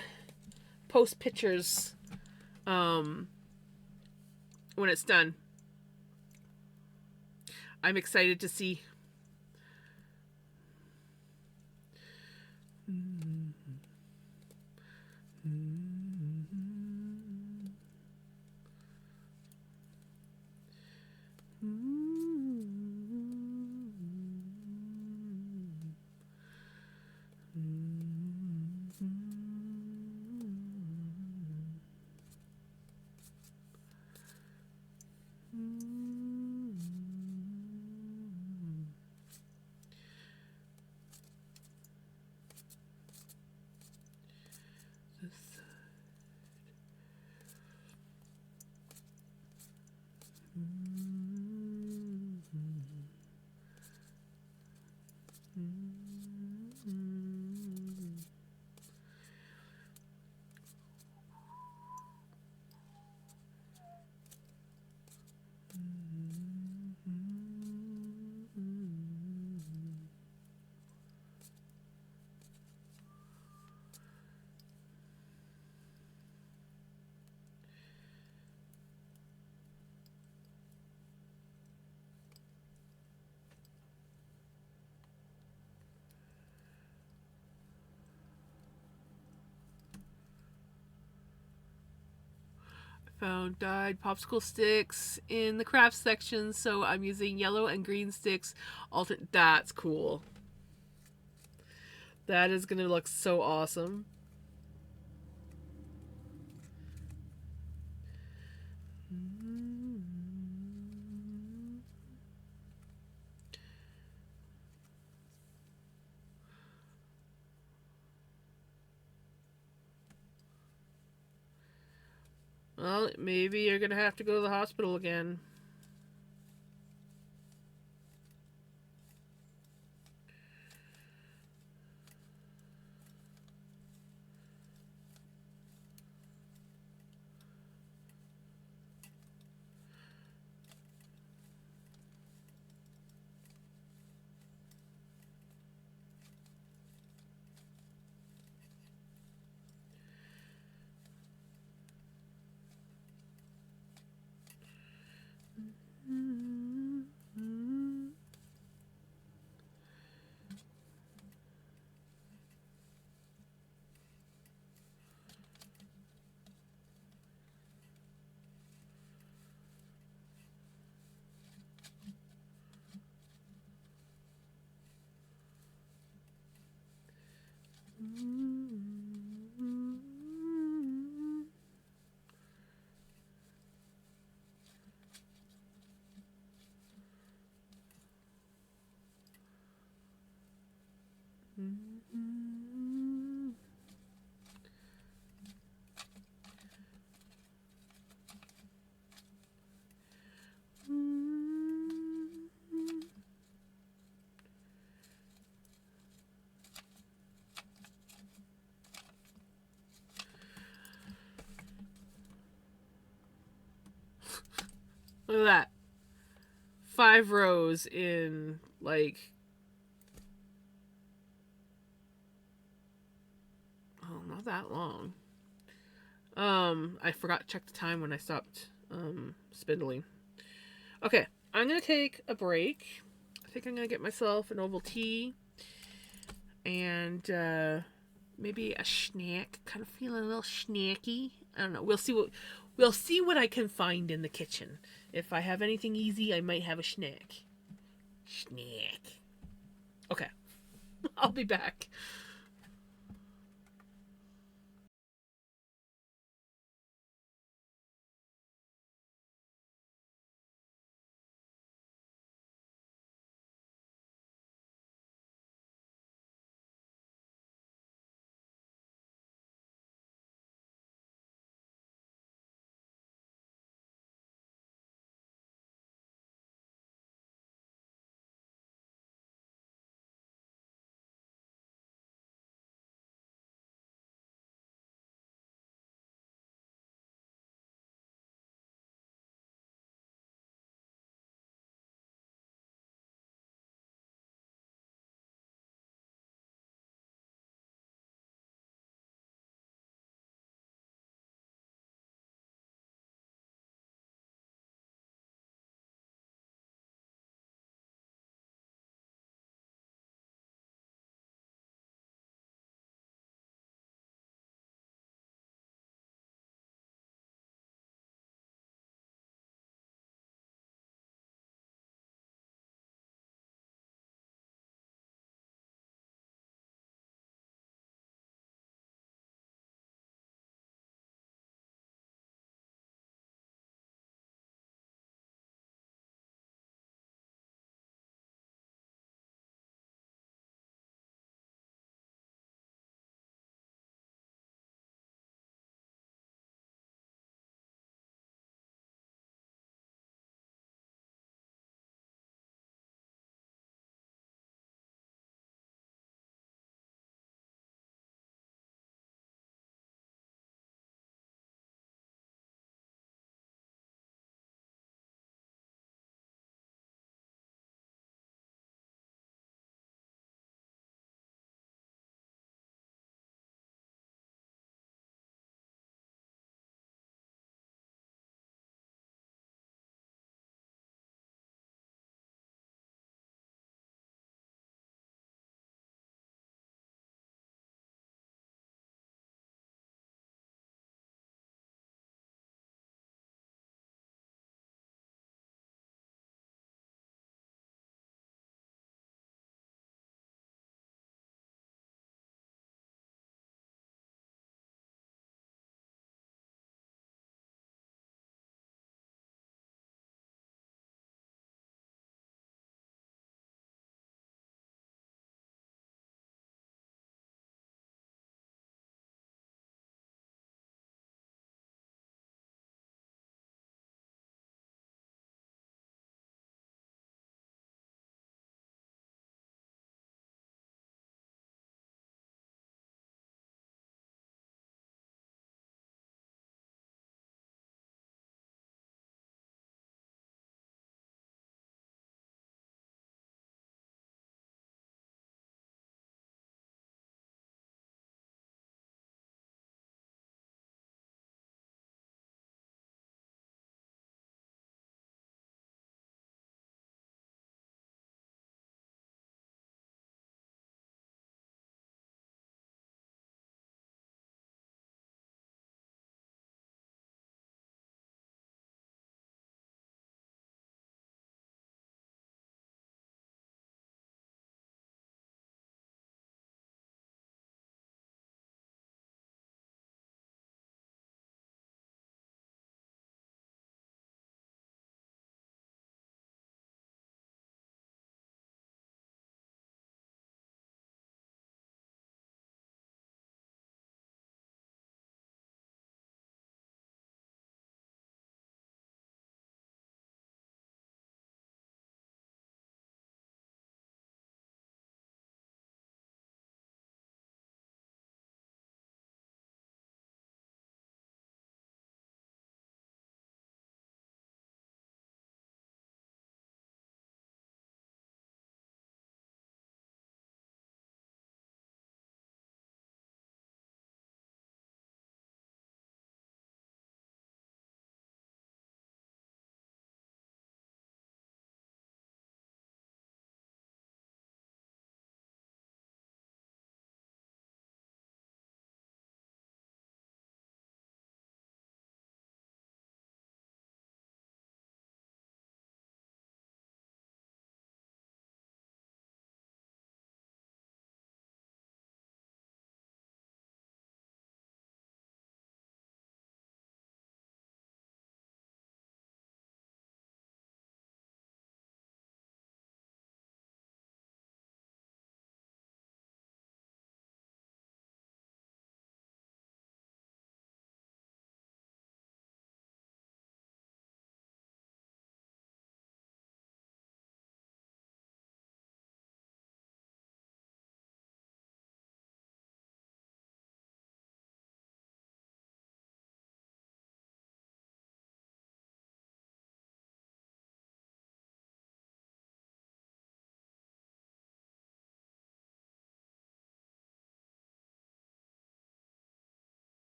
post pictures when it's done. I'm excited to see. Found dyed popsicle sticks in the craft section, so I'm using yellow and green sticks. That's cool. That is going to look so awesome. Well, maybe you're going to have to go to the hospital again. Look at that. 5 rows in, like... Oh, not that long. I forgot to check the time when I stopped, spindling. Okay, I'm gonna take a break. I think I'm gonna get myself an Ovaltine. and maybe a snack. Kind of feeling a little snacky. I don't know. We'll see what I can find in the kitchen. If I have anything easy, I might have a snack. Snack. Okay. I'll be back.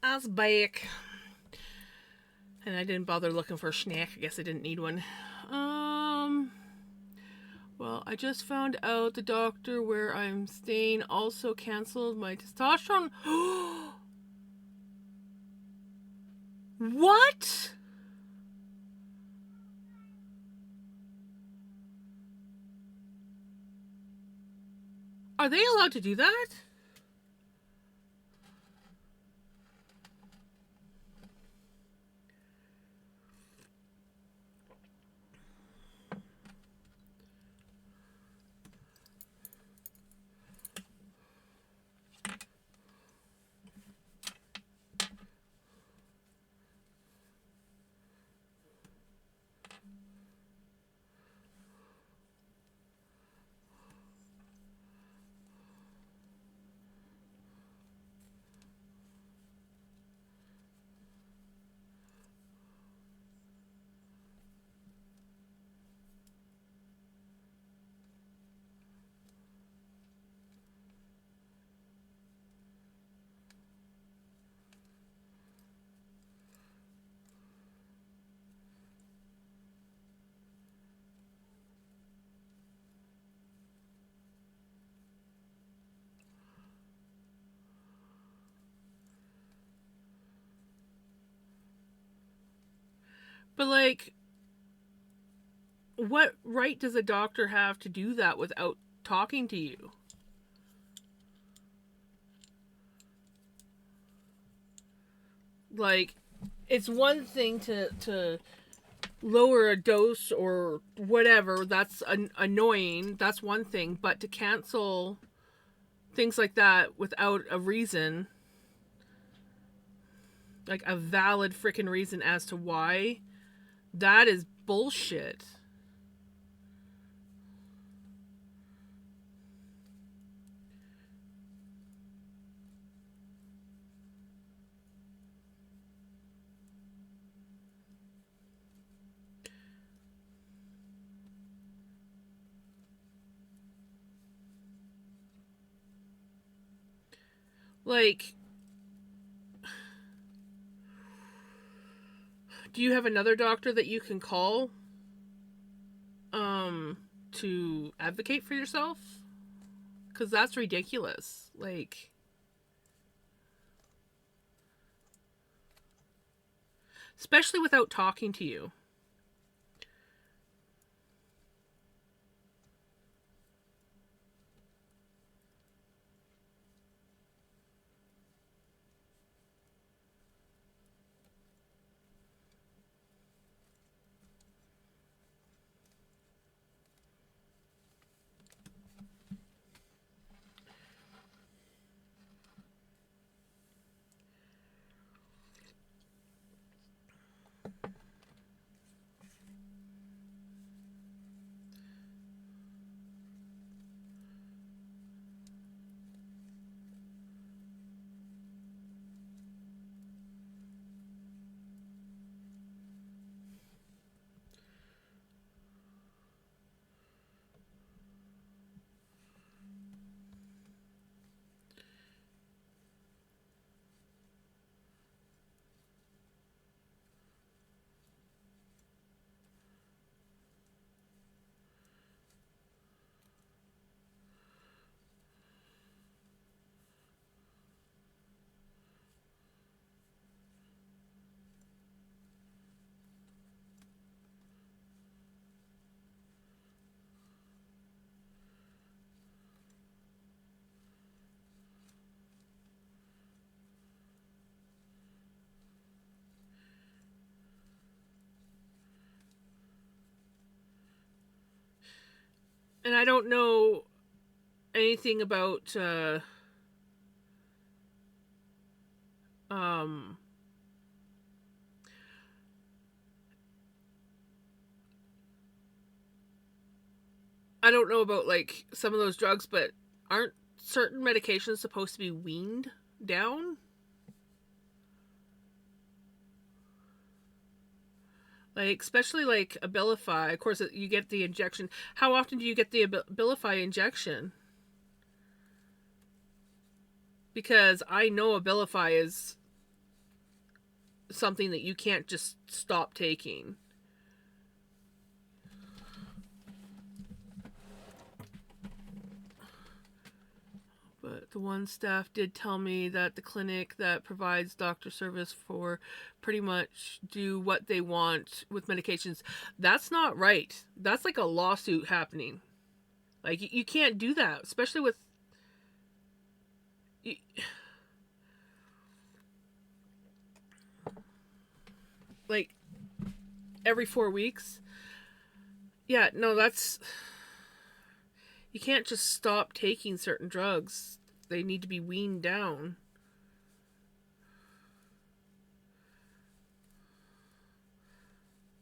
I was back. And I didn't bother looking for a snack. I guess I didn't need one. Um, well, I just found out the doctor where I'm staying also canceled my testosterone. What? Are they allowed to do that? But like, what right does a doctor have to do that without talking to you? Like, it's one thing to lower a dose or whatever. That's annoying. That's one thing. But to cancel things like that without a reason, like a valid freaking reason as to why, that is bullshit. Like, do you have another doctor that you can call to advocate for yourself? Because that's ridiculous. Like, especially without talking to you. And I don't know anything about um I don't know about like some of those drugs, but aren't certain medications supposed to be weaned down? Like, especially like Abilify. Of course, you get the injection. How often do you get the Abilify injection? Because I know Abilify is something that you can't just stop taking. But the one staff did tell me that the clinic that provides doctor service for pretty much do what they want with medications. That's not right. That's like a lawsuit happening. Like, you can't do that, especially with... like, every 4 weeks. Yeah, no, that's... You can't just stop taking certain drugs. They need to be weaned down.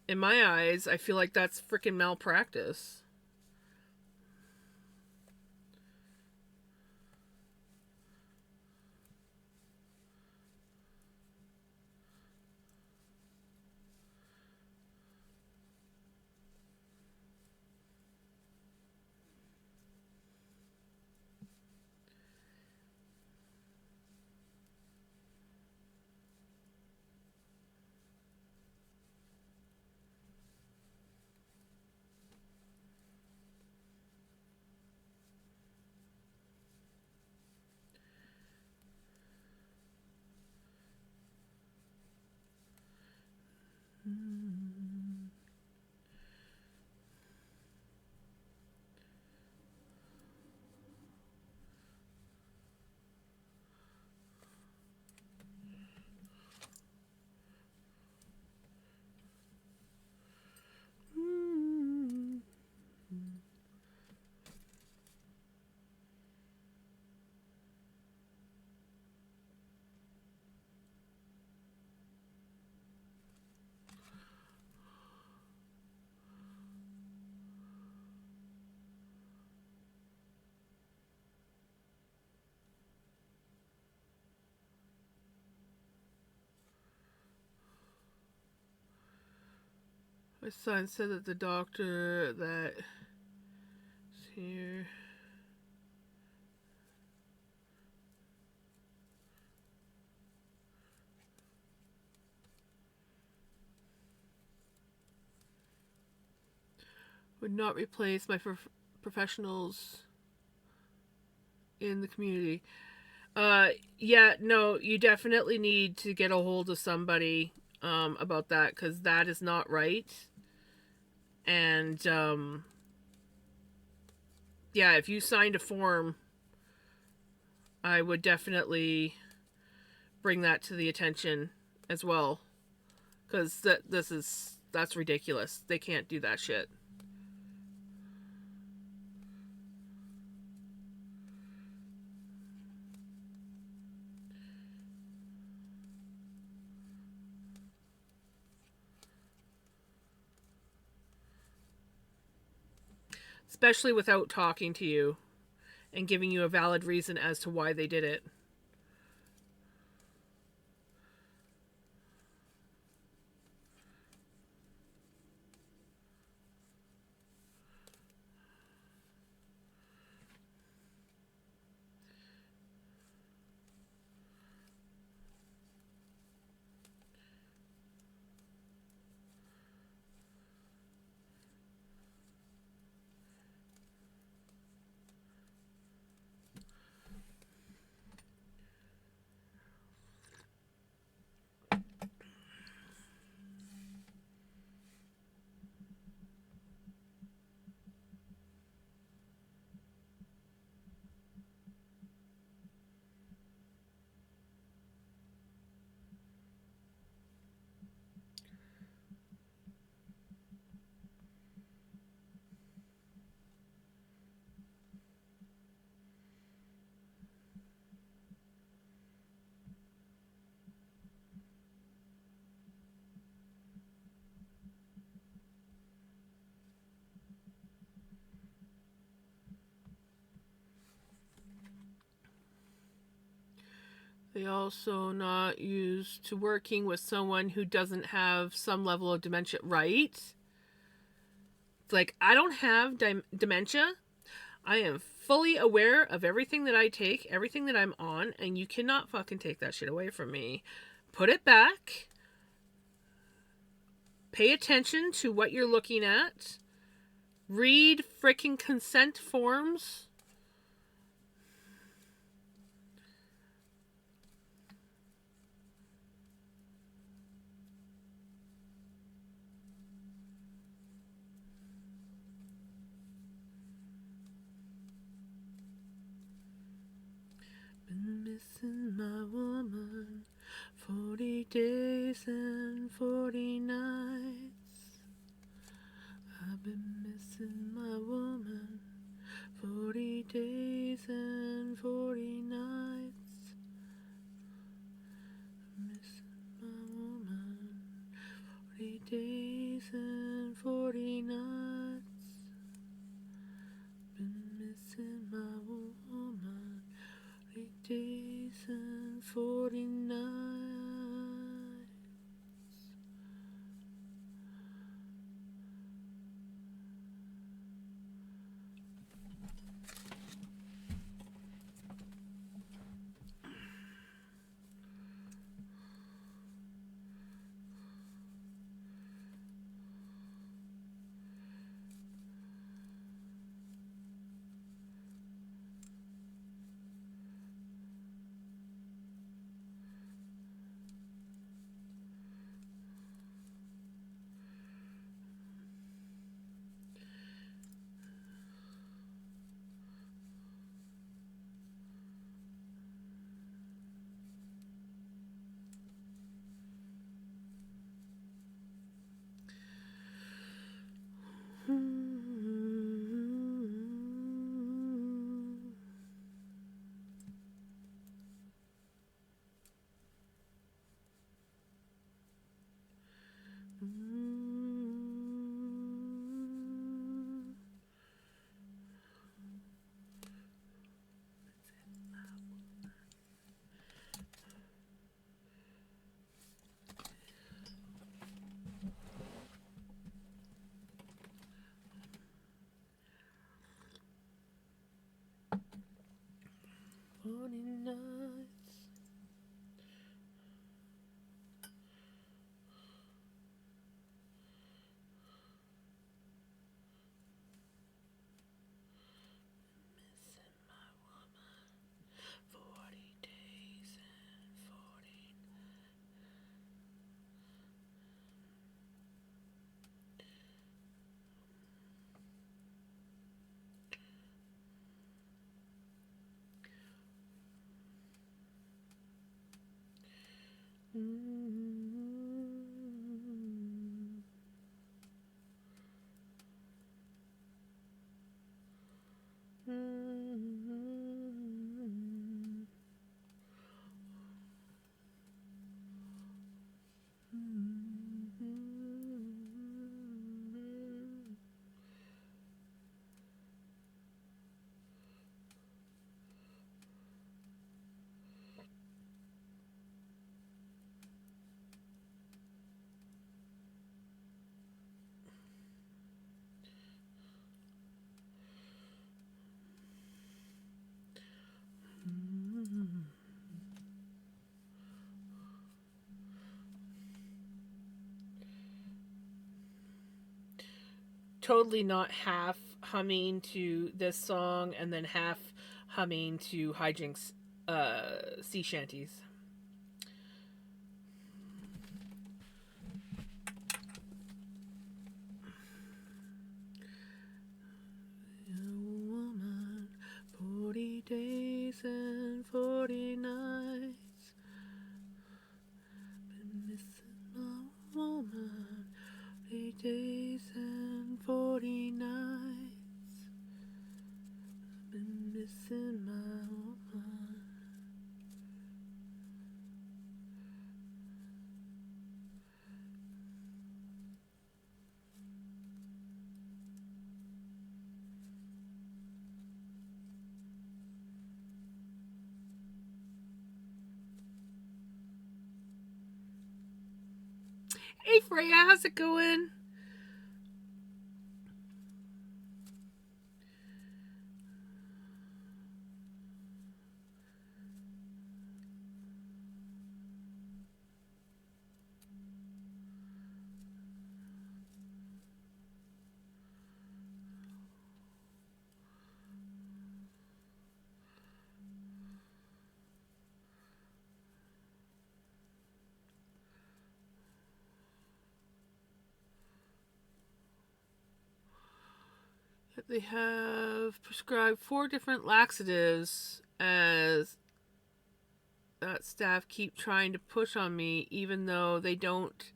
In my eyes, I feel like that's freaking malpractice. My son said that the doctor that here would not replace my professionals in the community. Yeah, no, you definitely need to get a hold of somebody about that, because that is not right. And yeah, if you signed a form, I would definitely bring that to the attention as well, because that's ridiculous. They can't do that shit. Especially without talking to you and giving you a valid reason as to why they did it. They also not used to working with someone who doesn't have some level of dementia, right? It's like, I don't have dementia. I am fully aware of everything that I take, everything that I'm on, and you cannot fucking take that shit away from me. Put it back. Pay attention to what you're looking at. Read freaking consent forms. Been missing my woman 40 days and 40 nights. I've been missing my woman 40 days and 40 nights. Missing my woman 40 days and 40 nights. Been missing my woman 40 days and 40 nights. Totally not half humming to this song and then half humming to Hijinks sea shanties. Woman, 40 days and 40 nights. Been missing my woman 40 days and 40 nights. Been missing my woman. Hey Freya, how's it going? They have prescribed 4 different laxatives as that staff keep trying to push on me, even though they don't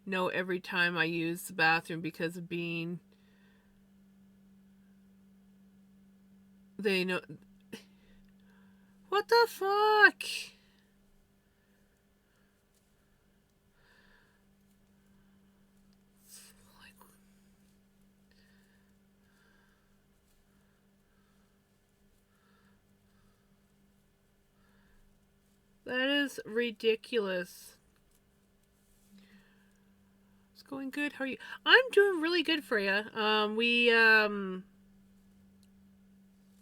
know every time I use the bathroom because of being. They know. What the fuck? That is ridiculous. It's going good. How are you? I'm doing really good, Freya.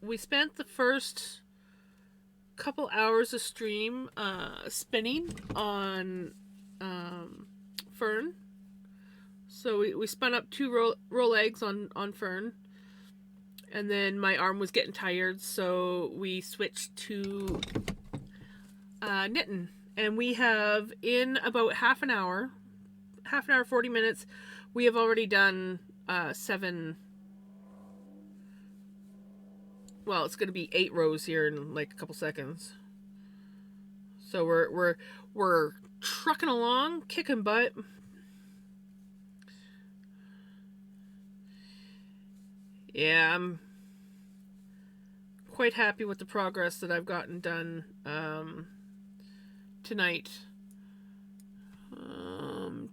We spent the first couple hours of stream spinning on Fern. So we spun up 2 roll eggs on Fern. And then my arm was getting tired, so we switched to knitting. And we have, in about half an hour, 40 minutes, we have already done 7. Well, it's going to be 8 rows here in like a couple seconds. So we're trucking along, kicking butt. Yeah, I'm quite happy with the progress that I've gotten done tonight.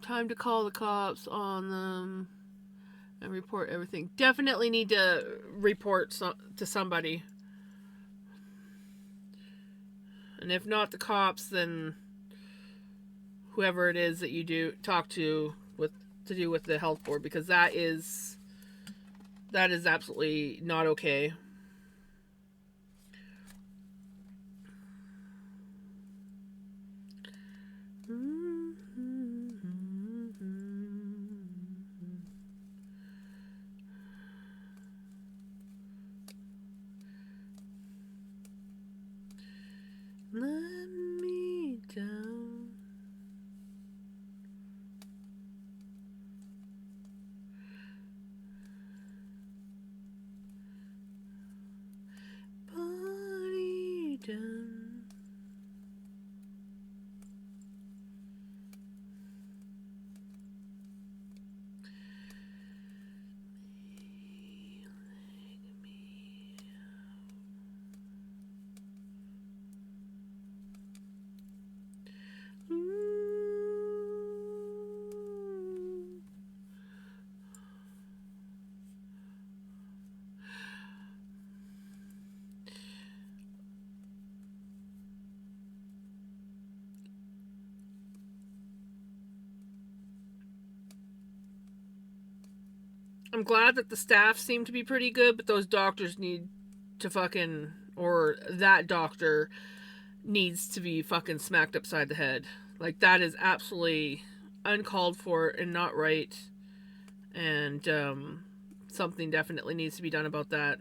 Time to call the cops on them and report everything. Definitely need to report to somebody. And if not the cops, then whoever it is that you do talk to do with the health board, because that is absolutely not okay. Let me down. Body down. I'm glad that the staff seem to be pretty good, but those doctors need to fucking, or that doctor needs to be fucking smacked upside the head. Like, that is absolutely uncalled for and not right. And something definitely needs to be done about that.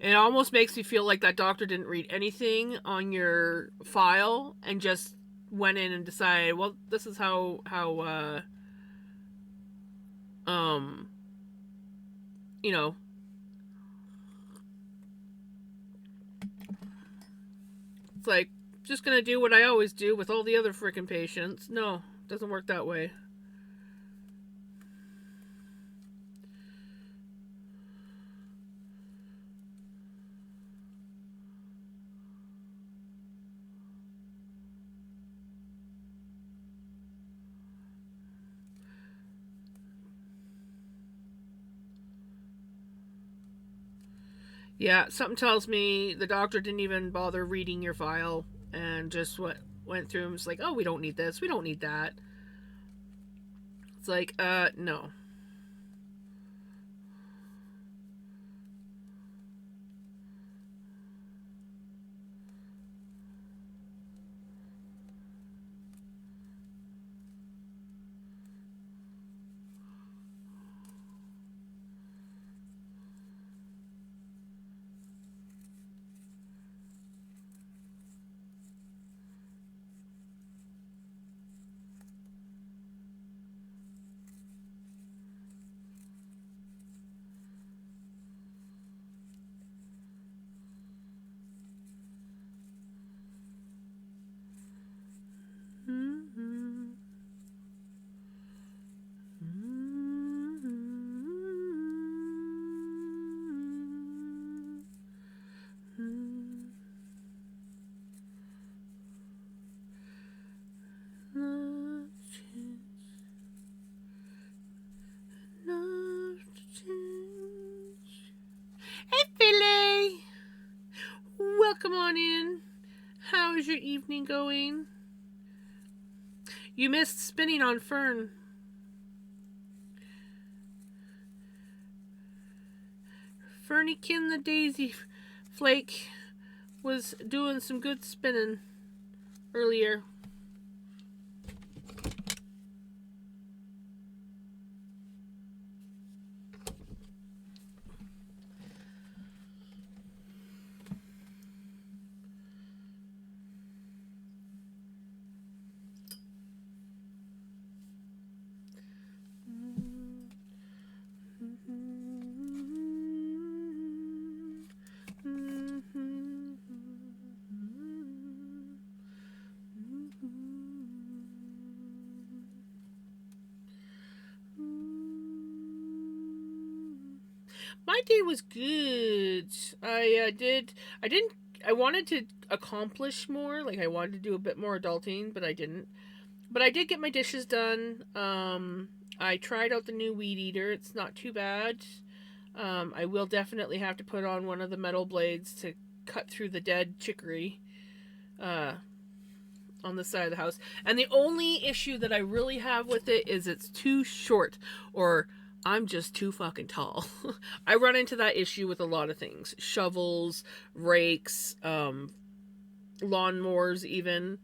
It almost makes me feel like that doctor didn't read anything on your file and just went in and decided, well, this is how you know, it's like, just gonna do what I always do with all the other freaking patients. No, it doesn't work that way. Yeah, something tells me the doctor didn't even bother reading your file and just went through and was like, oh, we don't need this, we don't need that. It's like, no. How's your evening going? You missed spinning on Fern. Ferniekin the Daisy Flake was doing some good spinning earlier. My day was good. I wanted to accomplish more. Like, I wanted to do a bit more adulting, but I didn't. But I did get my dishes done. I tried out the new weed eater. It's not too bad. I will definitely have to put on one of the metal blades to cut through the dead chicory on the side of the house. And the only issue that I really have with it is it's too short, or I'm just too fucking tall. I run into that issue with a lot of things. Shovels, rakes, lawnmowers even.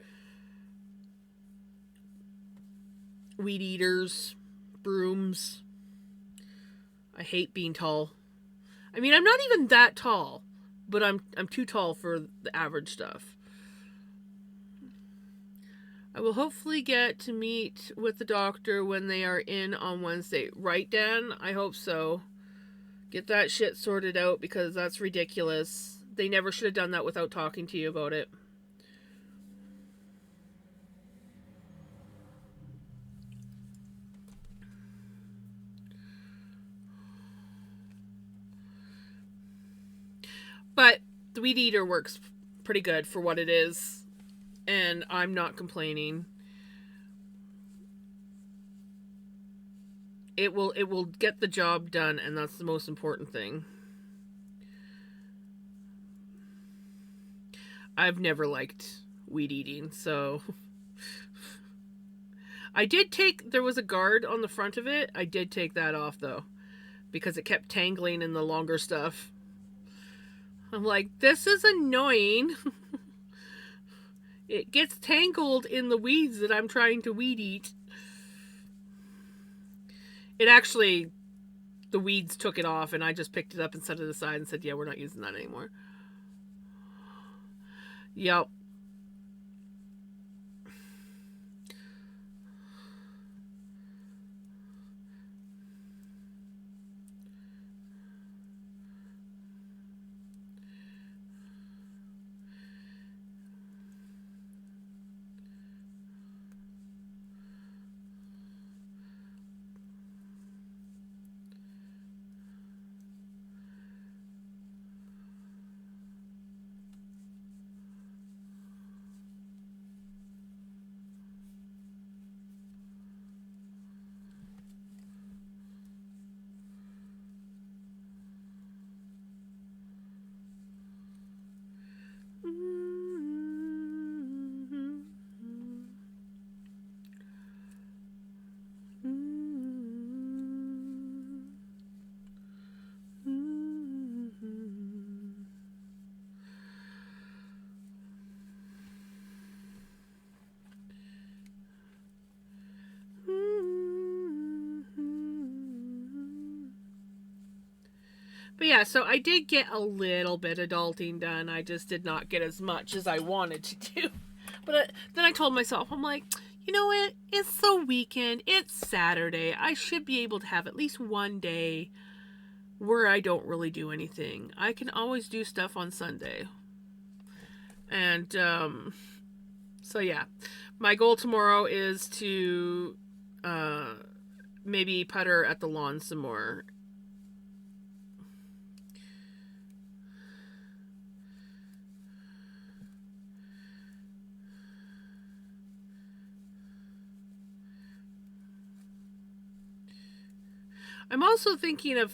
Weed eaters, brooms. I hate being tall. I mean, I'm not even that tall, but I'm too tall for the average stuff. I will hopefully get to meet with the doctor when they are in on Wednesday. Right, Dan? I hope so. Get that shit sorted out, because that's ridiculous. They never should have done that without talking to you about it. But the weed eater works pretty good for what it is, and I'm not complaining. It will get the job done, and that's the most important thing. I've never liked weed eating, so there was a guard on the front of it. I did take that off though, because it kept tangling in the longer stuff. I'm like, this is annoying. It gets tangled in the weeds that I'm trying to weed eat. It actually, the weeds took it off, and I just picked it up and set it aside and said, yeah, we're not using that anymore. Yep. But yeah, so I did get a little bit of adulting done. I just did not get as much as I wanted to do. But then I told myself, I'm like, you know what? It's the weekend. It's Saturday. I should be able to have at least one day where I don't really do anything. I can always do stuff on Sunday. And so yeah, my goal tomorrow is to maybe putter at the lawn some more. I'm also thinking of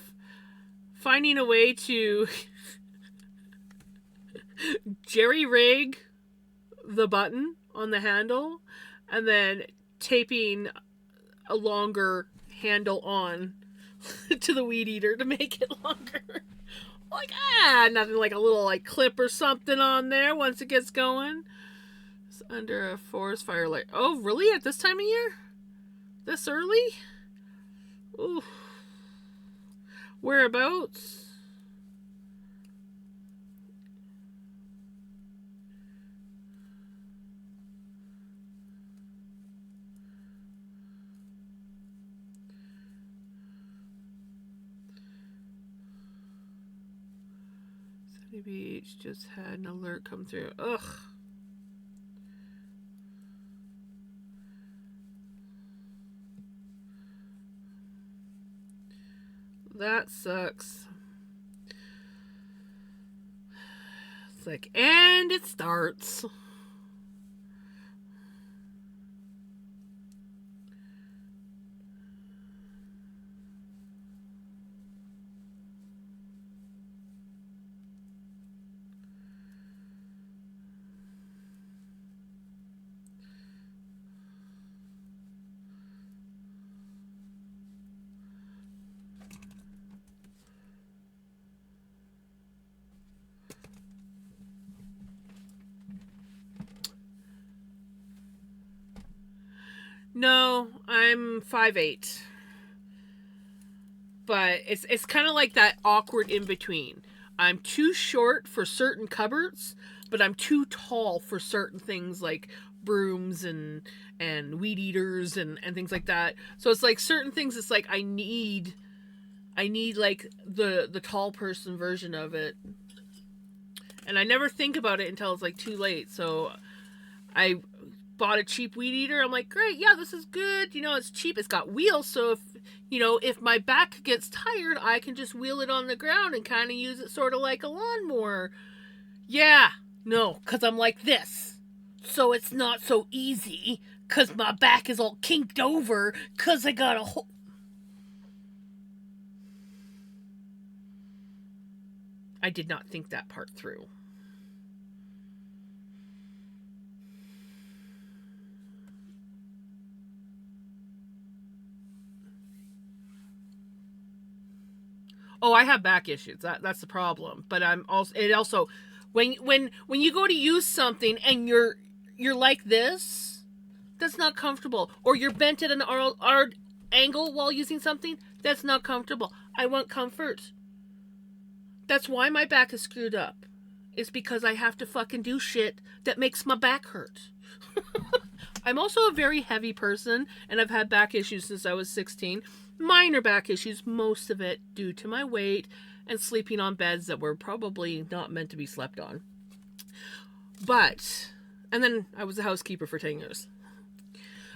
finding a way to jerry rig the button on the handle and then taping a longer handle on to the weed eater to make it longer. Like, nothing like a little like clip or something on there once it gets going. It's under a forest fire light. Oh, really? At this time of year? This early? Ooh. Whereabouts? Sandy Beach just had an alert come through. Ugh. That sucks. It's like, and it starts. No, I'm 5'8". But it's kind of like that awkward in between. I'm too short for certain cupboards, but I'm too tall for certain things like brooms and weed eaters and things like that. So it's like certain things it's like I need like the tall person version of it. And I never think about it until it's like too late. So I bought a cheap weed eater. I'm like, great, yeah, this is good. You know, it's cheap. It's got wheels, so if my back gets tired, I can just wheel it on the ground and kind of use it sort of like a lawnmower. Yeah, no, because I'm like this. So it's not so easy because my back is all kinked over because I got a whole... I did not think that part through. Oh, I have back issues. That's the problem. But I'm also when you go to use something and you're like this, that's not comfortable. Or you're bent at an odd angle while using something, that's not comfortable. I want comfort. That's why my back is screwed up. It's because I have to fucking do shit that makes my back hurt. I'm also a very heavy person, and I've had back issues since I was 16. Minor back issues, most of it due to my weight and sleeping on beds that were probably not meant to be slept on. And then I was a housekeeper for 10 years.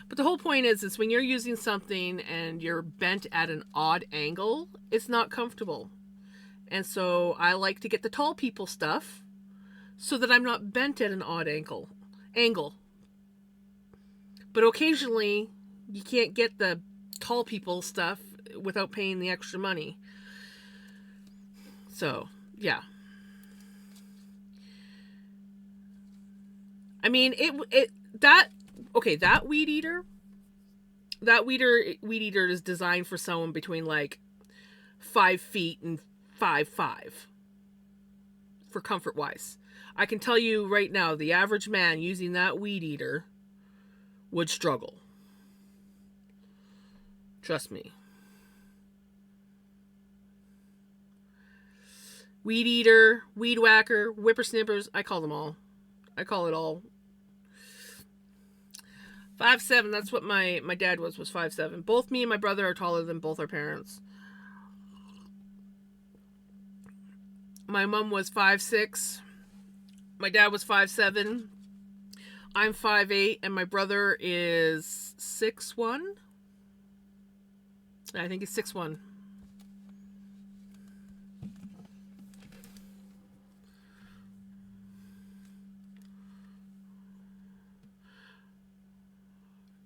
But the whole point is when you're using something and you're bent at an odd angle, it's not comfortable. And so I like to get the tall people stuff so that I'm not bent at an odd angle. But occasionally, you can't get the tall people stuff without paying the extra money. So, yeah. I mean, that weed eater is designed for someone between like 5 feet and 5'5" for comfort wise. I can tell you right now, the average man using that weed eater would struggle. Trust me. Weed eater, weed whacker, whippersnippers, I call them all. I call it all. 5'7", that's what my dad was 5'7". Both me and my brother are taller than both our parents. My mom was 5'6". My dad was 5'7". I'm 5'8", and my brother is 6'1". I think he's 6'1".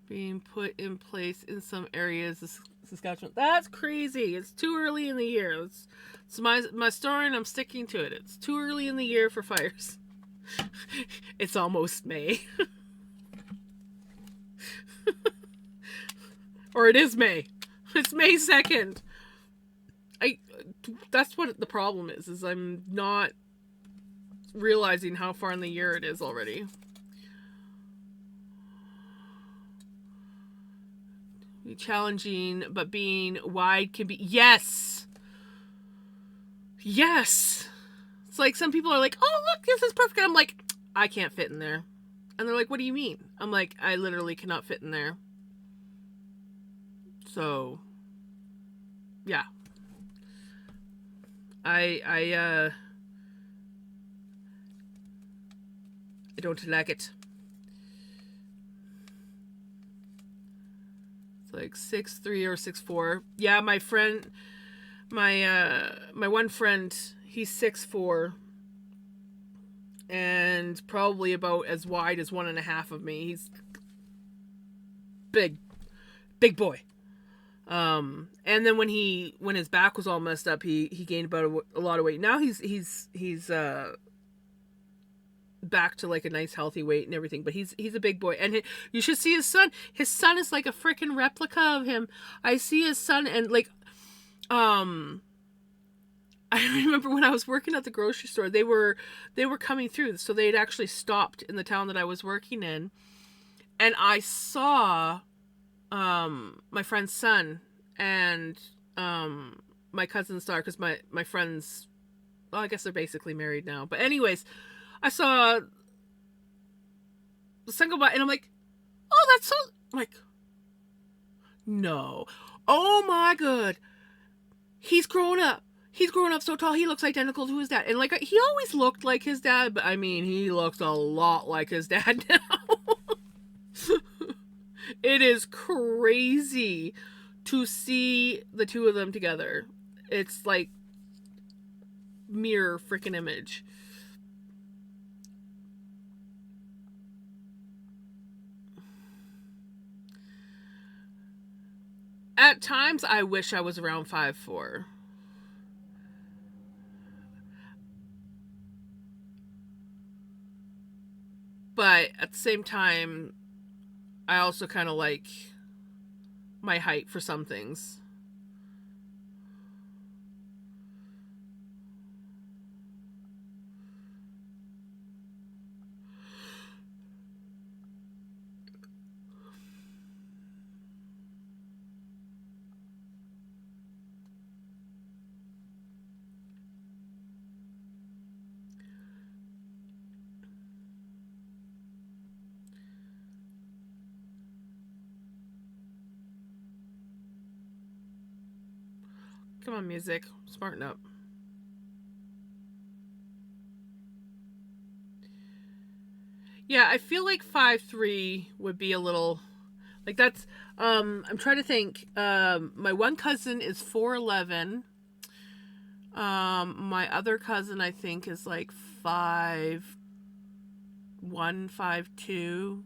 Being put in place in some areas of Saskatchewan. That's crazy. It's too early in the year. It's my story, and I'm sticking to it. It's too early in the year for fires. It's almost May. Or it is May. It's May 2nd. That's what the problem is I'm not realizing how far in the year it is already. Be challenging, but being wide can be... Yes! Yes! It's like some people are like, oh, look, this is perfect. I'm like, I can't fit in there. And they're like, what do you mean? I'm like, I literally cannot fit in there. So, yeah. I don't like it. It's like 6'3" or 6'4". Yeah, my friend, my one friend, he's 6'4", and probably about as wide as 1.5 of me. He's big boy. And then when his back was all messed up, he gained about a lot of weight. Now he's back to like a nice healthy weight and everything, but he's a big boy. And you should see his son. His son is like a freaking replica of him. I see his son, and like I remember when I was working at the grocery store, they were coming through, so they had actually stopped in the town that I was working in, and I saw my friend's son and my cousin's daughter, because my friends, well, I guess they're basically married now, but anyways, I saw the son go by, and I'm like, oh, that's so, like, no, oh my god, he's grown up so tall, he looks identical to his dad. And like, he always looked like his dad, but I mean, he looks a lot like his dad now. It is crazy to see the two of them together. It's like mirror freaking image. At times, I wish I was around 5'4". But at the same time, I also kind of like my height for some things. Come on, music. Smarten up. Yeah, I feel like 5'3" would be a little... Like, that's... I'm trying to think. My one cousin is 4'11". My other cousin, I think, is like 5'1", 5'2".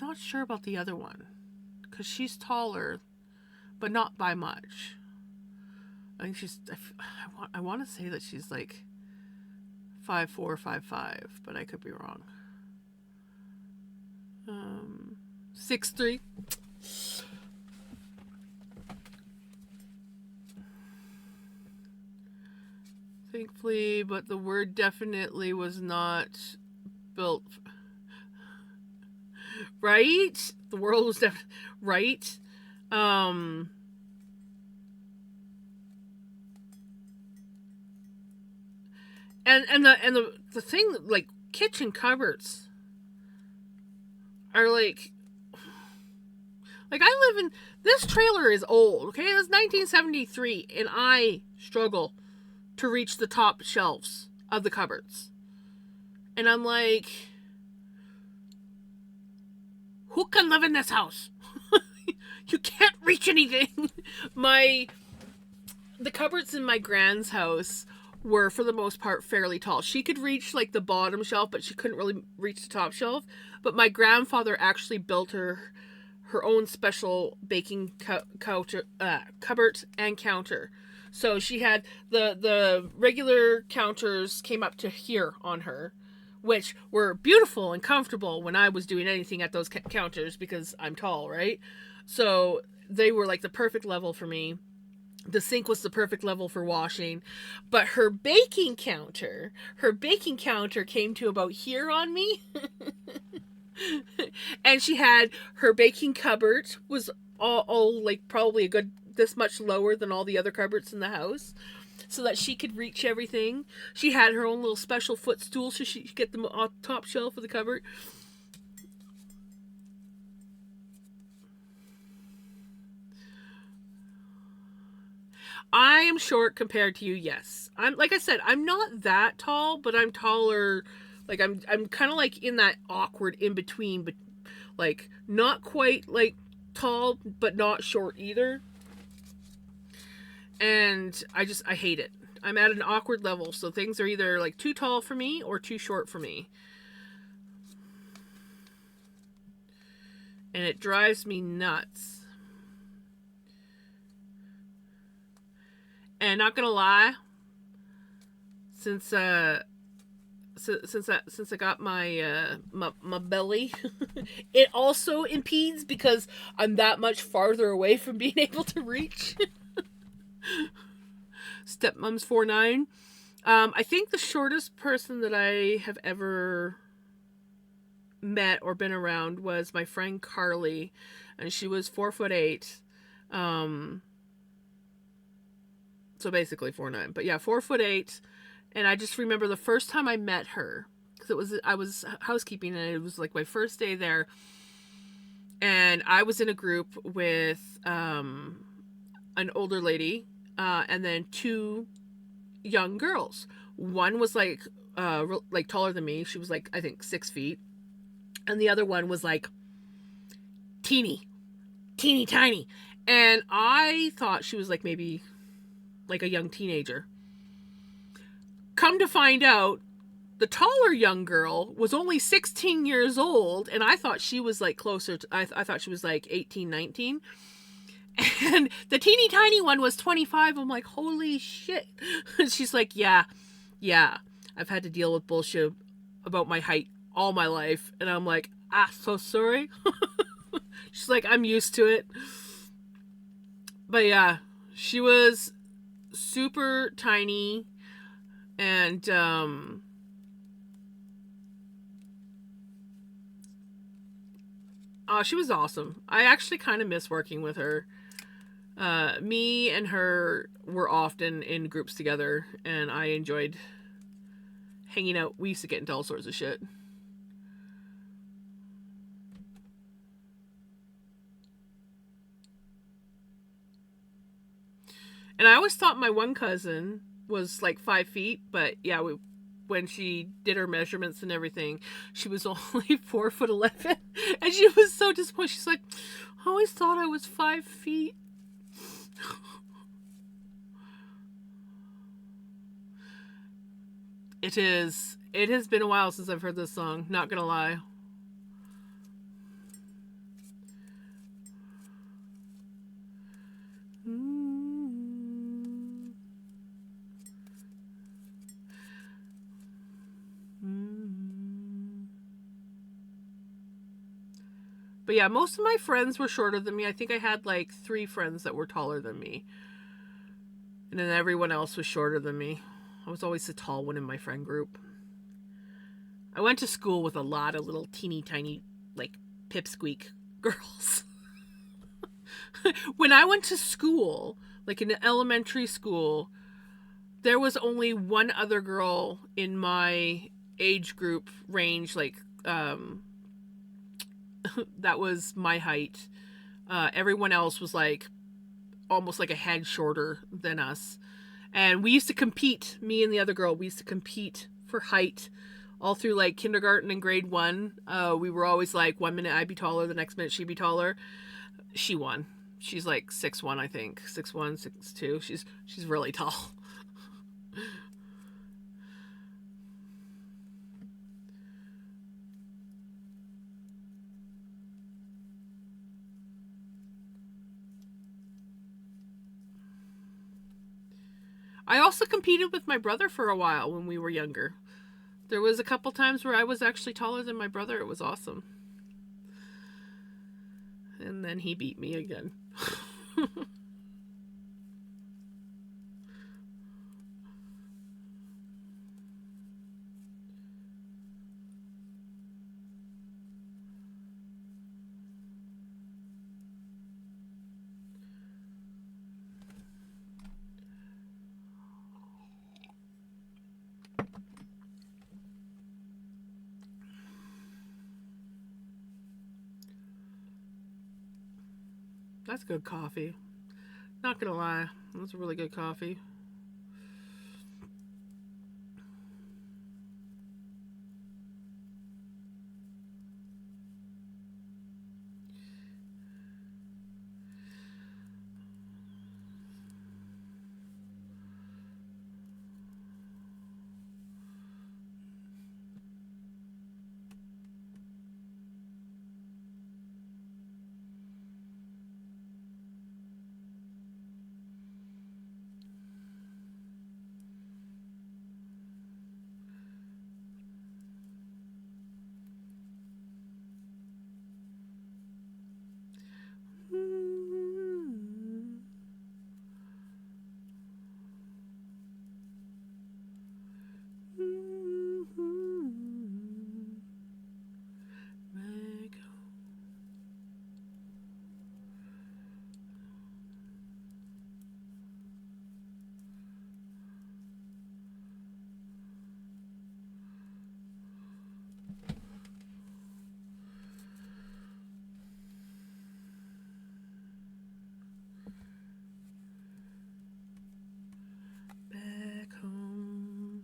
I'm not sure about the other one, because she's taller, but not by much. I think she's... I want to say that she's like 5'4", 5'5", but I could be wrong. 6'3". Thankfully, but the word definitely was not built... Right? The world was definitely... Right? And the thing, like, kitchen cupboards are like I live in... This trailer is old, okay? It's 1973, and I struggle to reach the top shelves of the cupboards. And I'm like, who can live in this house? You can't reach anything. The cupboards in my grand's house were, for the most part, fairly tall. She could reach like the bottom shelf, but she couldn't really reach the top shelf. But my grandfather actually built her her own special baking cupboard and counter. So she had the regular counters came up to here on her, which were beautiful and comfortable when I was doing anything at those counters because I'm tall, right? So they were like the perfect level for me. The sink was the perfect level for washing, but her baking counter came to about here on me. And she had her baking cupboard was all like probably a good this much lower than all the other cupboards in the house, so that she could reach everything. She had her own little special footstool so she could get them off the top shelf of the cupboard. I am short compared to you, yes. I'm like I said, I'm not that tall, but I'm taller. Like I'm kind of like in that awkward in between, but like not quite like tall, but not short either. And I hate it. I'm at an awkward level, so things are either like too tall for me or too short for me. And it drives me nuts. And not gonna lie, since since I got my belly, it also impedes because I'm that much farther away from being able to reach. Stepmom's 4'9". I think the shortest person that I have ever met or been around was my friend Carly, and she was 4'8". So basically 4'9". But yeah, 4'8". And I just remember the first time I met her, because I was housekeeping and it was like my first day there, and I was in a group with an older lady, and then two young girls. One was like taller than me. She was like I think 6 feet, and the other one was like teeny tiny. And I thought she was like maybe like a young teenager. Come to find out, the taller young girl was only 16 years old, and I thought she was like closer to, I thought she was like 18, 19. And the teeny tiny one was 25. I'm like, holy shit. She's like, yeah, I've had to deal with bullshit about my height all my life. And I'm like, so sorry. She's like, I'm used to it. But yeah, she was super tiny, and she was awesome. I actually kind of miss working with her. Me and her were often in groups together, and I enjoyed hanging out. We used to get into all sorts of shit. And I always thought my one cousin was like 5 feet, but yeah, when she did her measurements and everything, she was only 4'11", and she was so disappointed. She's like, I always thought I was 5 feet. It has been a while since I've heard this song, not gonna lie. But yeah, most of my friends were shorter than me. I think I had like 3 friends that were taller than me. And then everyone else was shorter than me. I was always the tall one in my friend group. I went to school with a lot of little teeny tiny, like, pipsqueak girls. When I went to school, like in elementary school, there was only one other girl in my age group range, like, that was my height. Everyone else was like almost like a head shorter than us. And we used to compete, me and the other girl, we used to compete for height all through like kindergarten and grade 1. We were always like 1 minute I'd be taller, the next minute she'd be taller. She won. She's like 6'1", I think. 6'1", 6'2". She's really tall. I also competed with my brother for a while when we were younger. There was a couple times where I was actually taller than my brother. It was awesome. And then he beat me again. That's good coffee. Not gonna lie, that's really good coffee. Back home.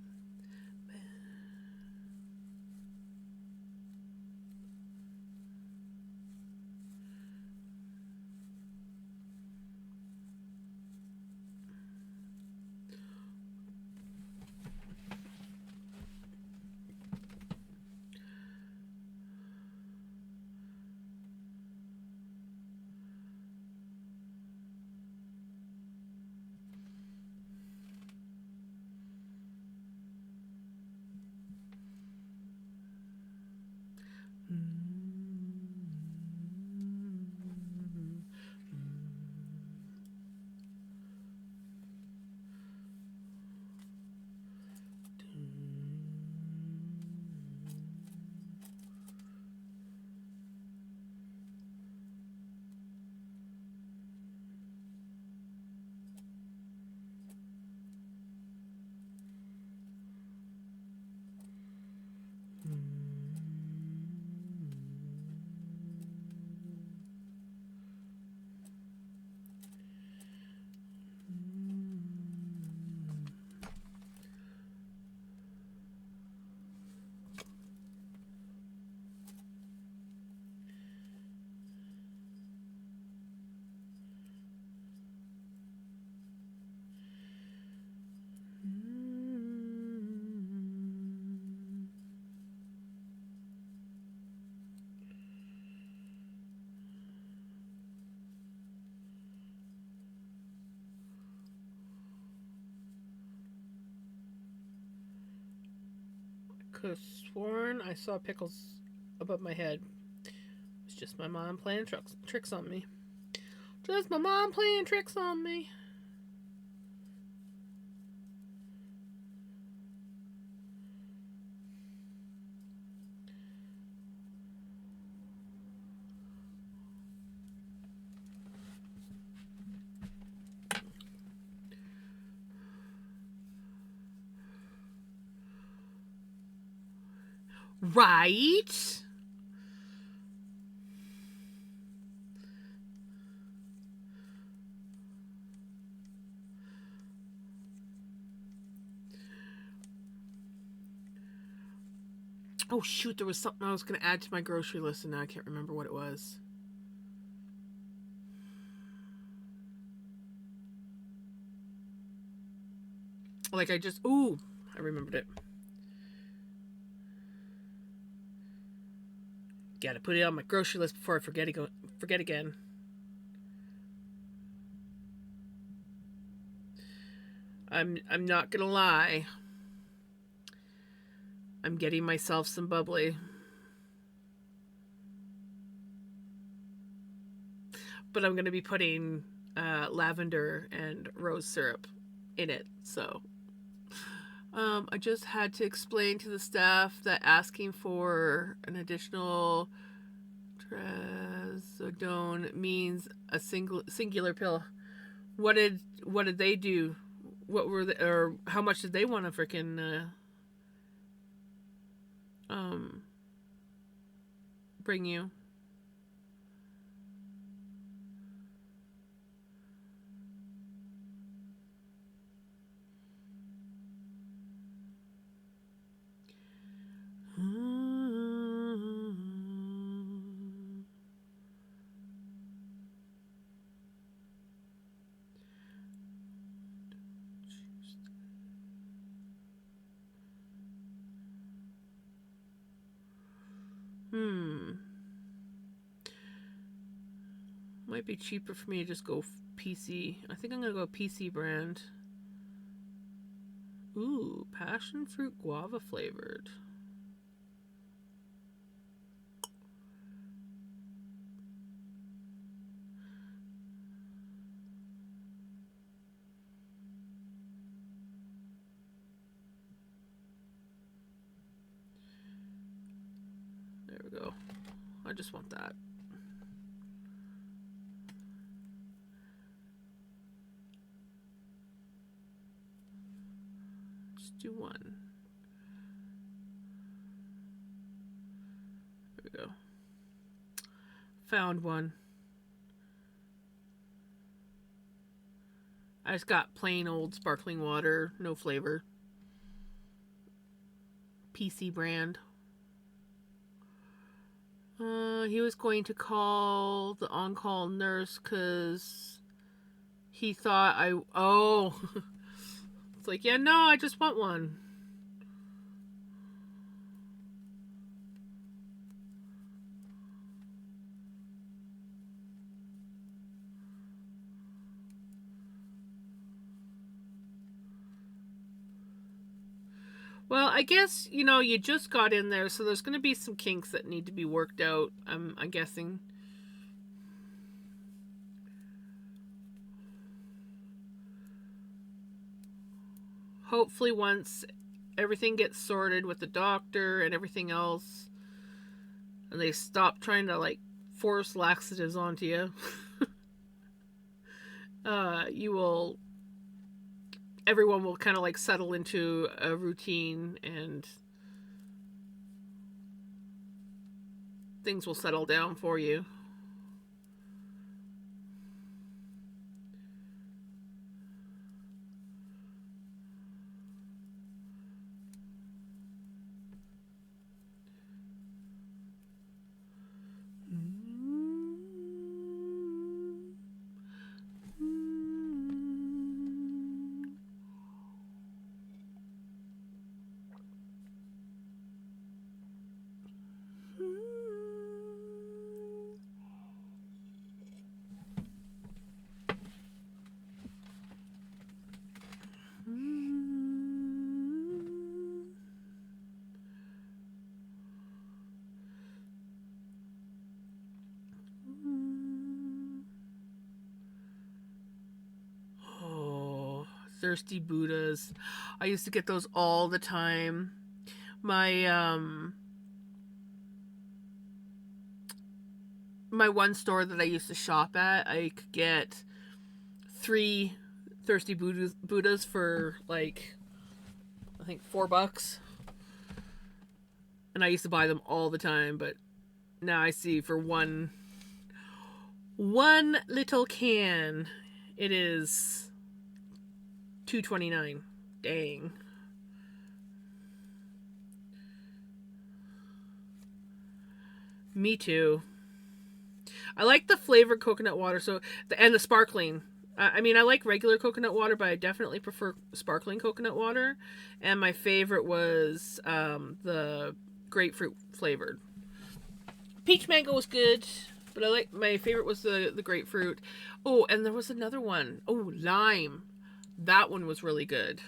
Could have sworn I saw pickles above my head. It's just my mom playing tricks on me. Just my mom playing tricks on me. Right? Oh shoot, there was something I was going to add to my grocery list and now I can't remember what it was. Like I remembered it. Gotta put it on my grocery list before I forget again. I'm not gonna lie. I'm getting myself some bubbly. But I'm gonna be putting lavender and rose syrup in it. So I just had to explain to the staff that asking for an additional trazodone means a singular pill. What did they do? What were they, or how much did they want to freaking bring you? Might be cheaper for me to just go PC. I think I'm gonna go PC brand. Ooh, passion fruit guava flavored. There we go. I just want that. Just do one. There we go. Found one. I just got plain old sparkling water, no flavor. PC brand. He was going to call the on-call nurse because he thought oh. It's like, yeah, no, I just want one. Well, I guess, you just got in there, so there's going to be some kinks that need to be worked out, I'm guessing. Hopefully once everything gets sorted with the doctor and everything else, and they stop trying to, force laxatives onto you, everyone will kind of, settle into a routine, and things will settle down for you. Thirsty Buddhas. I used to get those all the time. My my one store that I used to shop at, I could get 3 Thirsty Buddhas for I think $4. And I used to buy them all the time, but now I see for one little can, it is $2.29. Dang. Me too. I like the flavored coconut water, and the sparkling. I mean, I like regular coconut water, but I definitely prefer sparkling coconut water. And my favorite was the grapefruit flavored. Peach mango was good, but my favorite was the grapefruit. Oh, and there was another one. Oh, lime. That one was really good.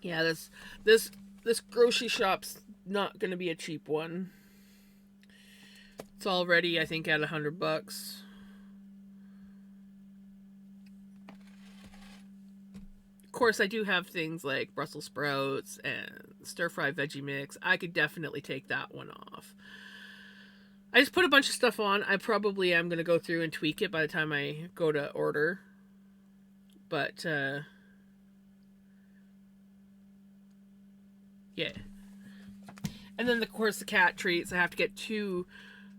Yeah, this grocery shop's not gonna be a cheap one. It's already, I think, at $100. Of course, I do have things like Brussels sprouts and stir fry veggie mix. I could definitely take that one off. I just put a bunch of stuff on. I probably am gonna go through and tweak it by the time I go to order. But yeah. And then of course the cat treats. I have to get 2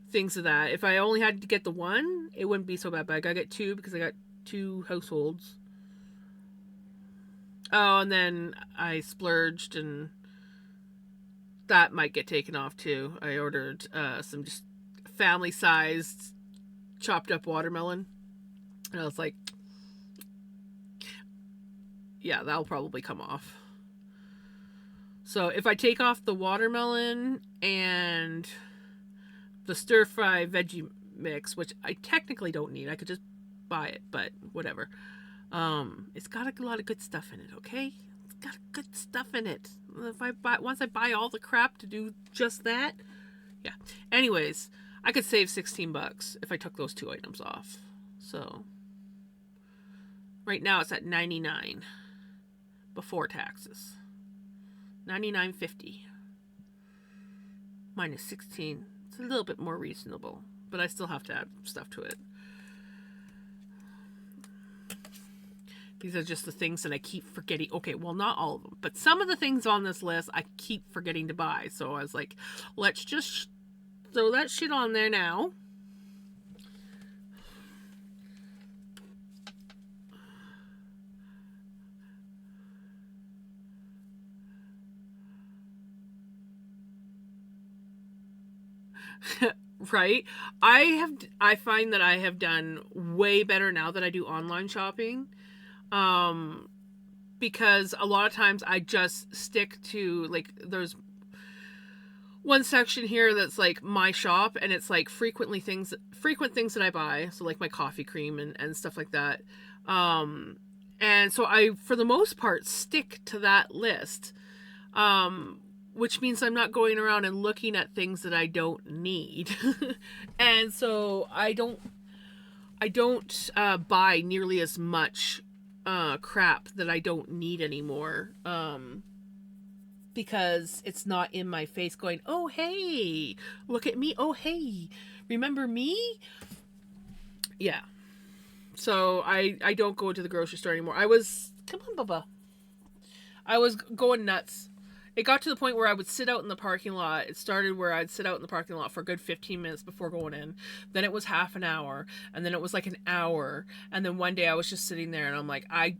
things of that. If I only had to get the one, it wouldn't be so bad. But I gotta get 2 because I got 2 households. Oh, and then I splurged, and that might get taken off too. I ordered some just family-sized chopped up watermelon, and I was like, yeah, that'll probably come off. So if I take off the watermelon and the stir fry veggie mix, which I technically don't need, I could just buy it, but whatever. It's got a lot of good stuff in it, okay? It's got good stuff in it. Once I buy all the crap to do just that, yeah. Anyways, I could save $16 if I took those 2 items off. So right now it's at $99 before taxes. $99.50 minus 16. It's a little bit more reasonable, but I still have to add stuff to it. These are just the things that I keep forgetting. Okay, well, not all of them, but some of the things on this list I keep forgetting to buy. So I was like, let's just throw that shit on there now. Right? I find that I have done way better now that I do online shopping. Because a lot of times I just stick to, like, there's one section here that's like my shop, and it's like frequent things that I buy, so like my coffee cream and stuff like that. And so I, for the most part, stick to that list. Which means I'm not going around and looking at things that I don't need. And so I don't buy nearly as much crap that I don't need anymore. Because it's not in my face going, oh, hey, look at me. Oh, hey, remember me? Yeah. So I don't go to the grocery store anymore. Come on, Bubba. I was going nuts. It got to the point where I would sit out in the parking lot. It started where I'd sit out in the parking lot for a good 15 minutes before going in. Then it was half an hour. And then it was like an hour. And then one day I was just sitting there and I'm like, I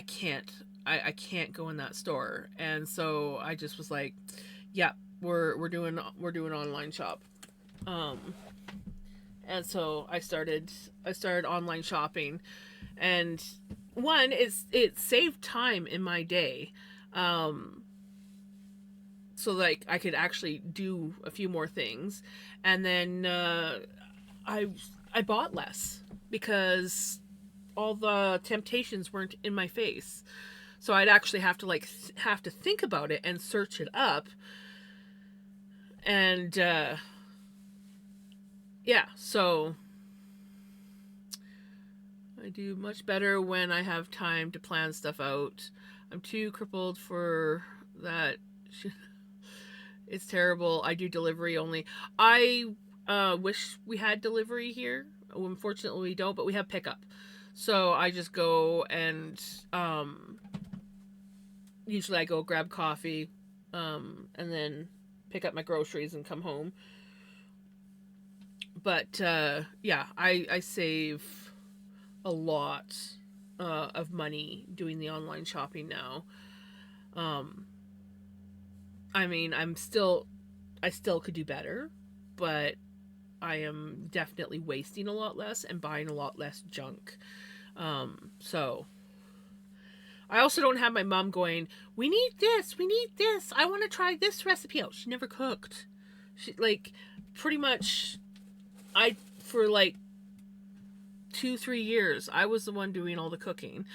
can't. I can't go in that store. And so I just was like, yeah, we're doing online shop. And so I started online shopping. And one, it saved time in my day. So like I could actually do a few more things, and then I bought less because all the temptations weren't in my face. So I'd actually have to think about it and search it up, and yeah, so I do much better when I have time to plan stuff out. I'm too crippled for that. It's terrible. I do delivery only. I wish we had delivery here. Unfortunately, we don't, but we have pickup. So I just go and usually I go grab coffee, and then pick up my groceries and come home. But yeah, I save a lot of money doing the online shopping now. Um, I mean, I still could do better, but I am definitely wasting a lot less and buying a lot less junk. So I also don't have my mom going, "We need this, we need this. I want to try this recipe out." She never cooked. She like pretty much I for like 2 3 years I was the one doing all the cooking.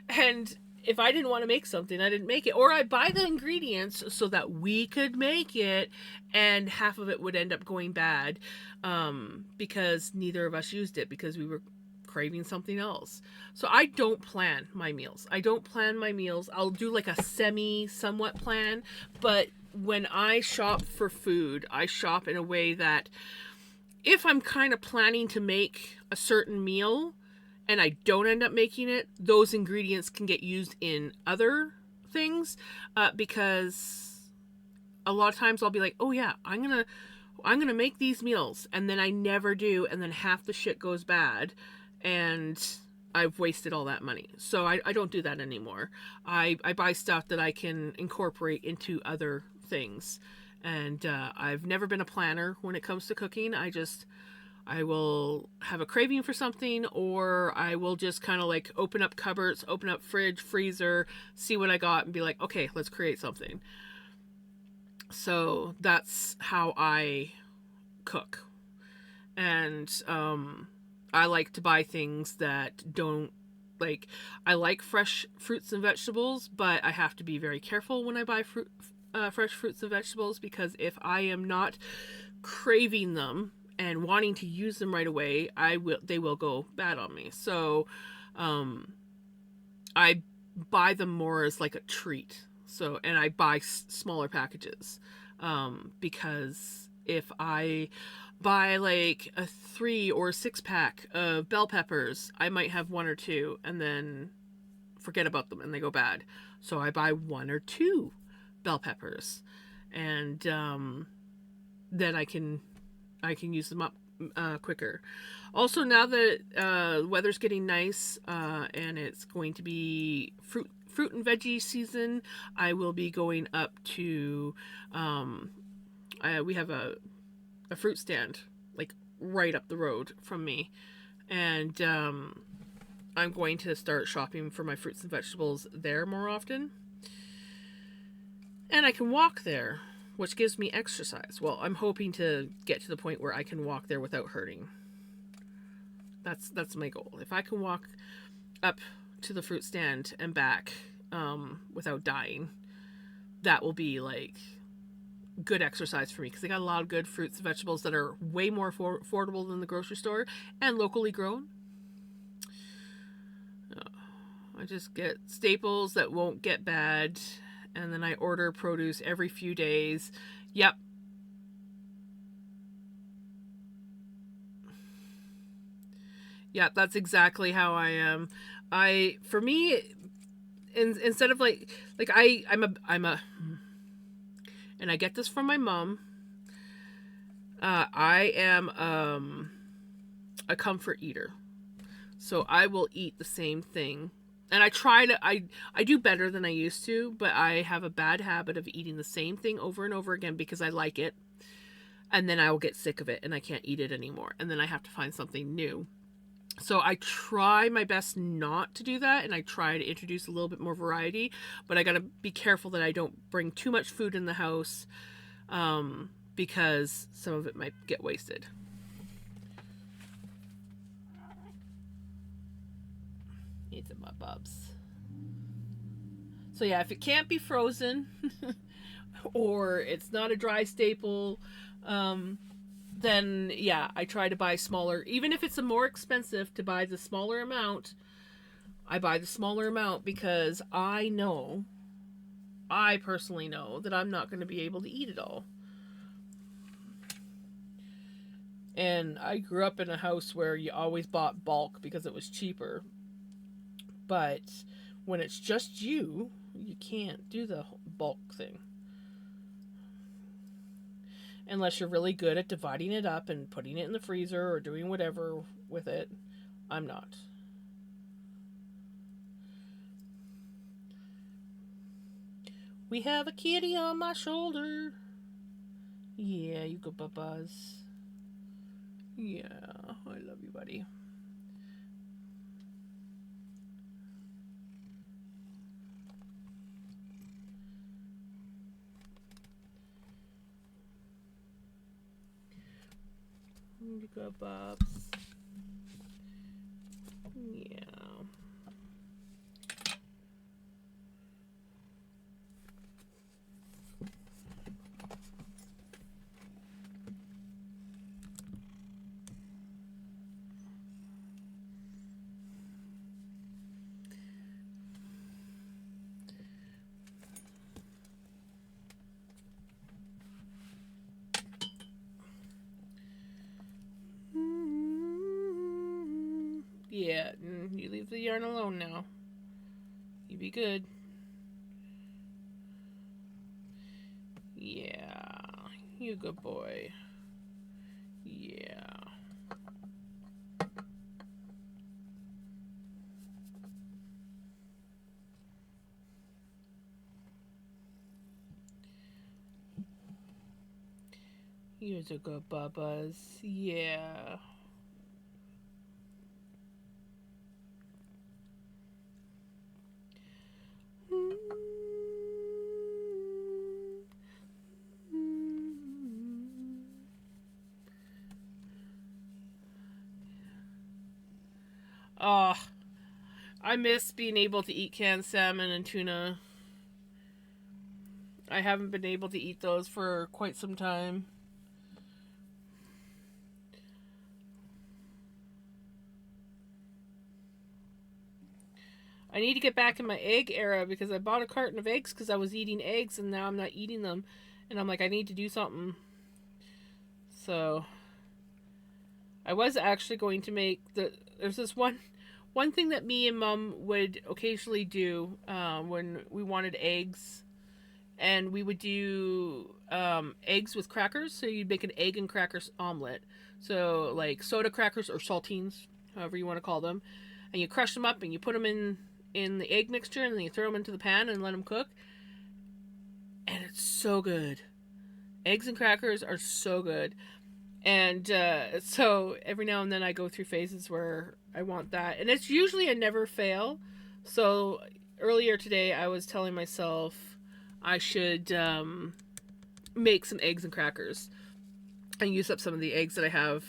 And if I didn't want to make something, I didn't make it. Or I buy the ingredients so that we could make it, and half of it would end up going bad because neither of us used it because we were craving something else. So I don't plan my meals. I don't plan my meals. I'll do like a somewhat plan, but when I shop for food, I shop in a way that if I'm kind of planning to make a certain meal, and I don't end up making it, those ingredients can get used in other things because a lot of times I'll be like, oh yeah, I'm gonna make these meals, and then I never do, and then half the shit goes bad, and I've wasted all that money. So I don't do that anymore. I buy stuff that I can incorporate into other things, and I've never been a planner when it comes to cooking. I will have a craving for something, or I will just kind of like open up cupboards, open up fridge, freezer, see what I got, and be like, okay, let's create something. So that's how I cook. And I like to buy things that don't like. I like fresh fruits and vegetables, but I have to be very careful when I buy fresh fruits and vegetables, because if I am not craving them and wanting to use them right away, they will go bad on me. So I buy them more as like a treat. So, and I buy smaller packages because if I buy like a 3 or 6 pack of bell peppers, I might have 1 or 2 and then forget about them and they go bad. So I buy 1 or 2 bell peppers, and then I can use them up quicker. Also, now that weather's getting nice and it's going to be fruit and veggie season, I will be going up to we have a fruit stand like right up the road from me, and I'm going to start shopping for my fruits and vegetables there more often, and I can walk there, which gives me exercise. Well, I'm hoping to get to the point where I can walk there without hurting. That's my goal. If I can walk up to the fruit stand and back without dying, that will be like good exercise for me, because they got a lot of good fruits and vegetables that are way more affordable than the grocery store and locally grown. I just get staples that won't get bad, and then I order produce every few days. Yep. Yeah, that's exactly how I am. For me, instead of like I'm a and I get this from my mom. I am a comfort eater. So I will eat the same thing. And I do better than I used to, but I have a bad habit of eating the same thing over and over again because I like it. And then I will get sick of it and I can't eat it anymore. And then I have to find something new. So I try my best not to do that, and I try to introduce a little bit more variety, but I got to be careful that I don't bring too much food in the house because some of it might get wasted. Needs some bubs. So yeah, if it can't be frozen or it's not a dry staple, then yeah, I try to buy smaller. Even if it's a more expensive to buy the smaller amount, I buy the smaller amount because I personally know that I'm not going to be able to eat it all. And I grew up in a house where you always bought bulk because it was cheaper. But when it's just you, you can't do the bulk thing. Unless you're really good at dividing it up and putting it in the freezer or doing whatever with it. I'm not. We have a kitty on my shoulder. Yeah, you go, Buzz. Yeah, I love you, buddy. You go, Bubs. Yeah. Yeah, you leave the yarn alone now. You be good. Yeah, you good boy. Yeah. You're a good Bubba's. Yeah. Oh, I miss being able to eat canned salmon and tuna. I haven't been able to eat those for quite some time. I need to get back in my egg era because I bought a carton of eggs because I was eating eggs and now I'm not eating them. And I'm like, I need to do something. So I was actually going to make there's this one thing that me and Mom would occasionally do when we wanted eggs, and we would do eggs with crackers. So you'd make an egg and crackers omelet. So like soda crackers or saltines, however you want to call them, and you crush them up and you put them in the egg mixture and then you throw them into the pan and let them cook. And it's so good. Eggs and crackers are so good. And so every now and then I go through phases where I want that. And it's usually a never fail. So earlier today I was telling myself I should make some eggs and crackers and use up some of the eggs that I have.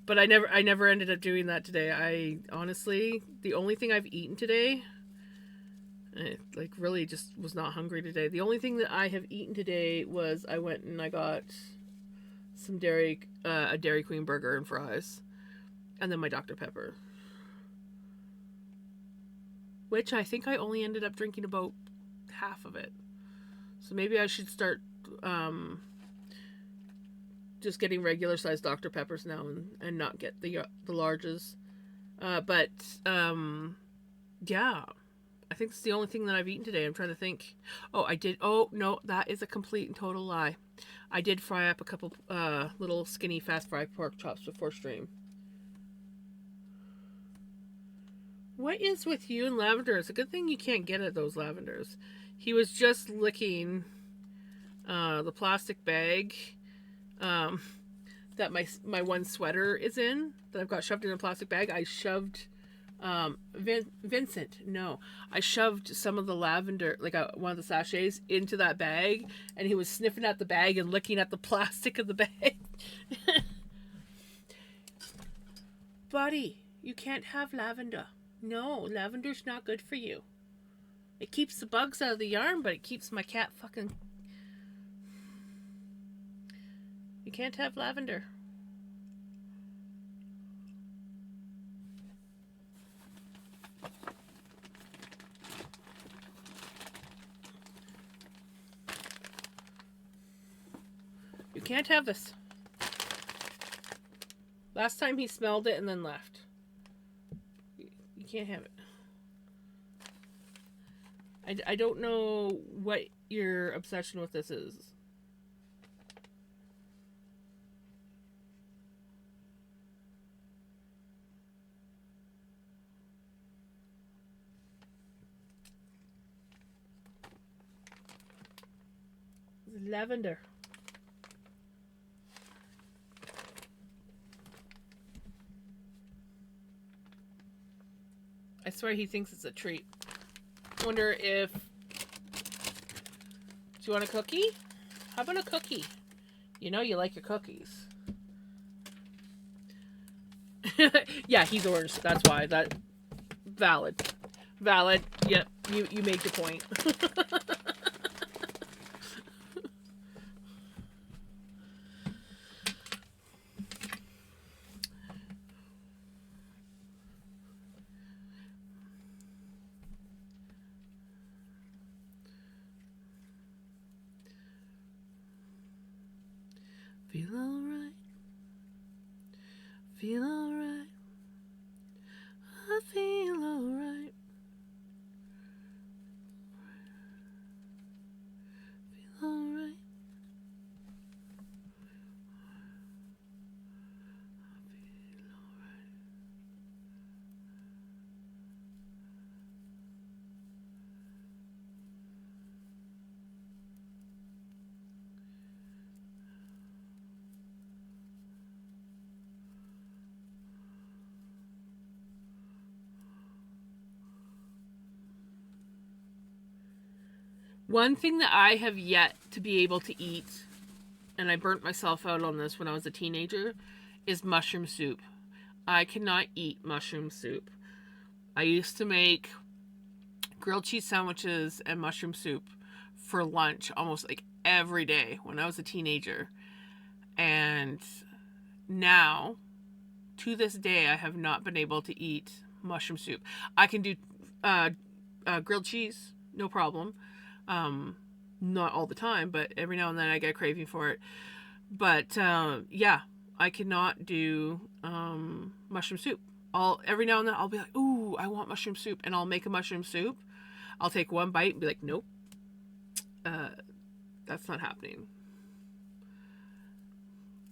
But I never ended up doing that today. I honestly, the only thing I've eaten today, I like really just was not hungry today. The only thing that I have eaten today was I went and I got some a Dairy Queen burger and fries, and then my Dr Pepper, which I think I only ended up drinking about half of it. So maybe I should start just getting regular sized Dr Peppers now and not get the larges. But yeah, I think it's the only thing that I've eaten today. I'm trying to think. Oh, I did. Oh no, that is a complete and total lie. I did fry up a couple little skinny fast fry pork chops before stream. What is with you and Lavender? It's a good thing you can't get at those Lavenders. He was just licking the plastic bag that my one sweater is in that I've got shoved in a plastic bag. I shoved Vincent. No, I shoved some of the lavender, like one of the sachets, into that bag, and he was sniffing at the bag and looking at the plastic of the bag. Buddy, you can't have lavender. No, lavender's not good for you. It keeps the bugs out of the yarn, but it keeps my cat fucking. You can't have lavender. You can't have this. Last time he smelled it and then left. You can't have it. I don't know what your obsession with this is. Lavender. I swear he thinks it's a treat. Wonder if... Do you want a cookie? How about a cookie? You know you like your cookies. Yeah, he's orange. That's why. That valid. Valid. Yep. You make your point. Feel alright. Feel alright. I feel alright. Feel alright. One thing that I have yet to be able to eat, and I burnt myself out on this when I was a teenager, is mushroom soup. I cannot eat mushroom soup. I used to make grilled cheese sandwiches and mushroom soup for lunch almost like every day when I was a teenager. And now, to this day, I have not been able to eat mushroom soup. I can do grilled cheese, no problem. Not all the time, but every now and then I get a craving for it. But yeah, I cannot do mushroom soup. Every now and then I'll be like, ooh, I want mushroom soup, and I'll make a mushroom soup. I'll take one bite and be like, nope, that's not happening.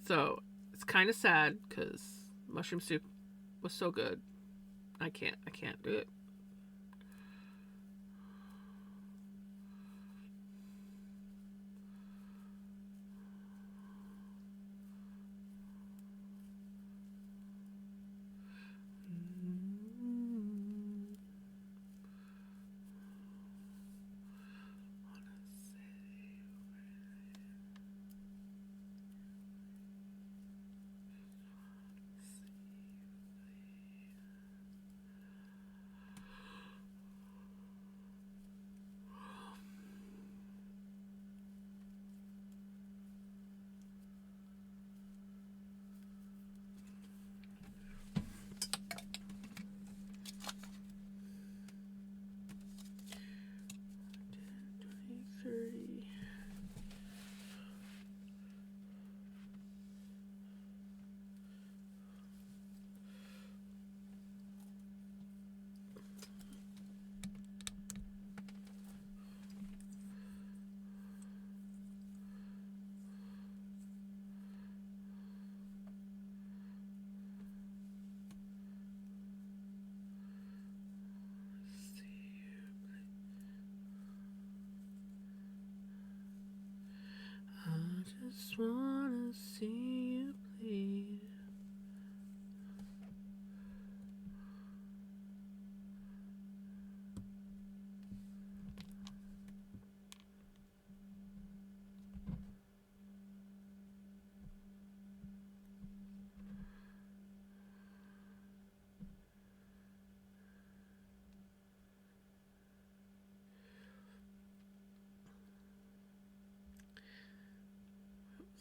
So it's kind of sad because mushroom soup was so good. I can't do it. I just wanna see you bleed.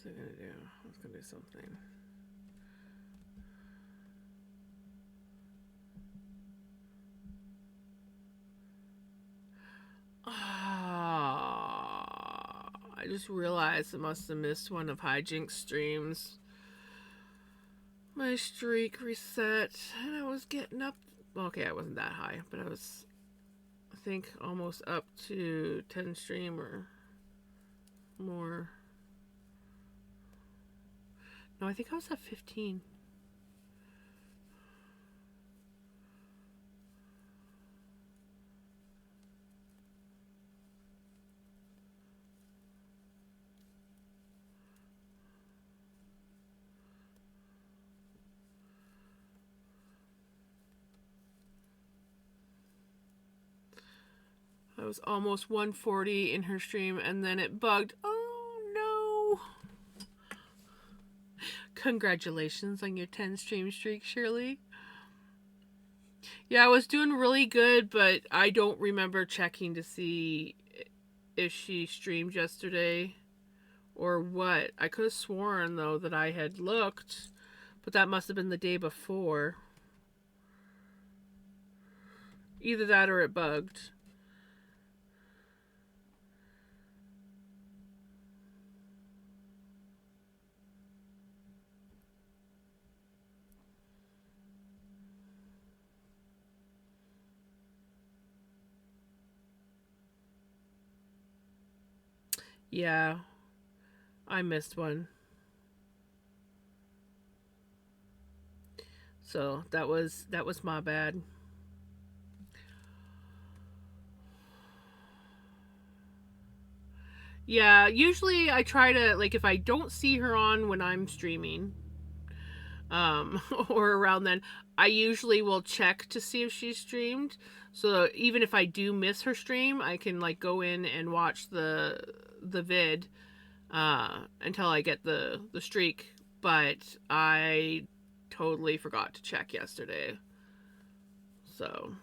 What's it gonna do? It's gonna do something. I just realized I must have missed one of Hijinks streams. My streak reset, and I was getting up. Okay, I wasn't that high, but I was, I think, almost up to 10 stream or more. No, I think I was at 15. I was almost 140 in her stream, and then it bugged. Oh no! Congratulations on your 10 stream streak, Shirley. Yeah, I was doing really good, but I don't remember checking to see if she streamed yesterday or what. I could have sworn, though, that I had looked, but that must have been the day before. Either that or it bugged. Yeah, I missed one. So that was my bad. Yeah, usually I try to, like, if I don't see her on when I'm streaming, or around then, I usually will check to see if she's streamed. So even if I do miss her stream, I can, like, go in and watch the vid until I get the streak. But I totally forgot to check yesterday. So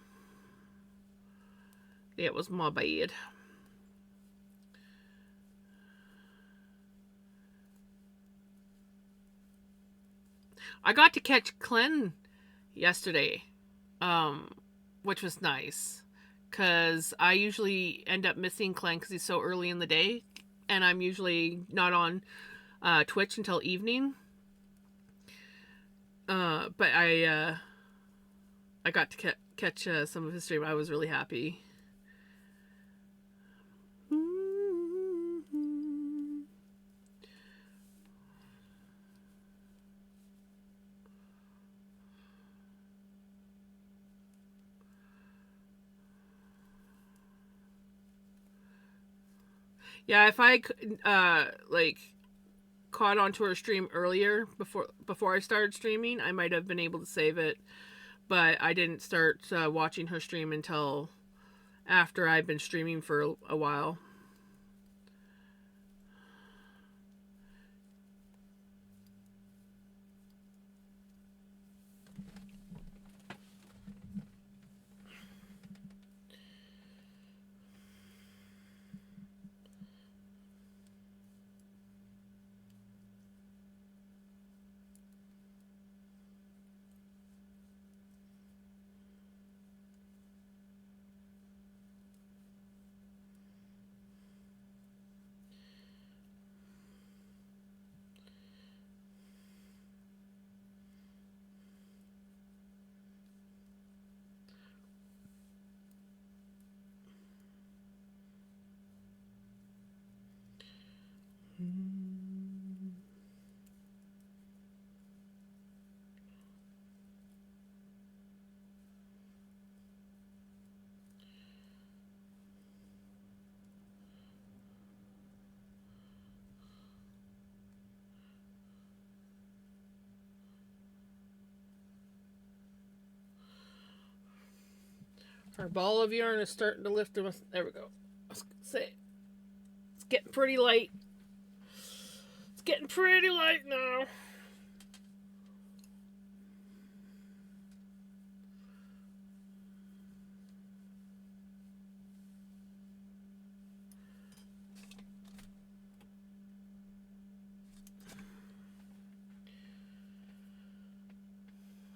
it was my bad. I got to catch Glenn yesterday, which was nice, because I usually end up missing Glenn because he's so early in the day, and I'm usually not on Twitch until evening. But I got to catch some of his stream. I was really happy. Yeah, if I like caught onto her stream earlier before I started streaming, I might have been able to save it. But I didn't start watching her stream until after I'd been streaming for a while. Our ball of yarn is starting to lift. There we go. Let's say it's getting pretty light. It's getting pretty light now.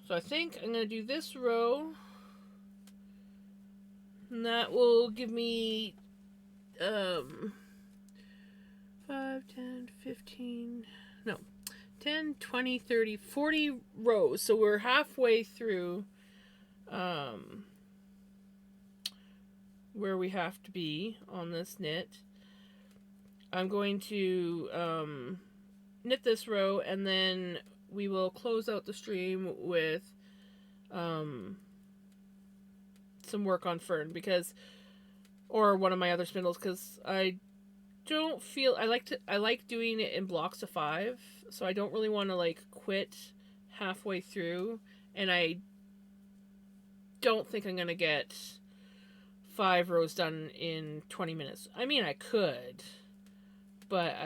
So I think I'm going to do this row. And that will give me 5, 10, 15, no, 10, 20, 30, 40 rows. So we're halfway through where we have to be on this knit. I'm going to knit this row, and then we will close out the stream with some work on Fern, or one of my other spindles, because I don't feel I like doing it in blocks of 5, so I don't really want to like quit halfway through, and I don't think I'm gonna get 5 rows done in 20 minutes. I mean, I could, but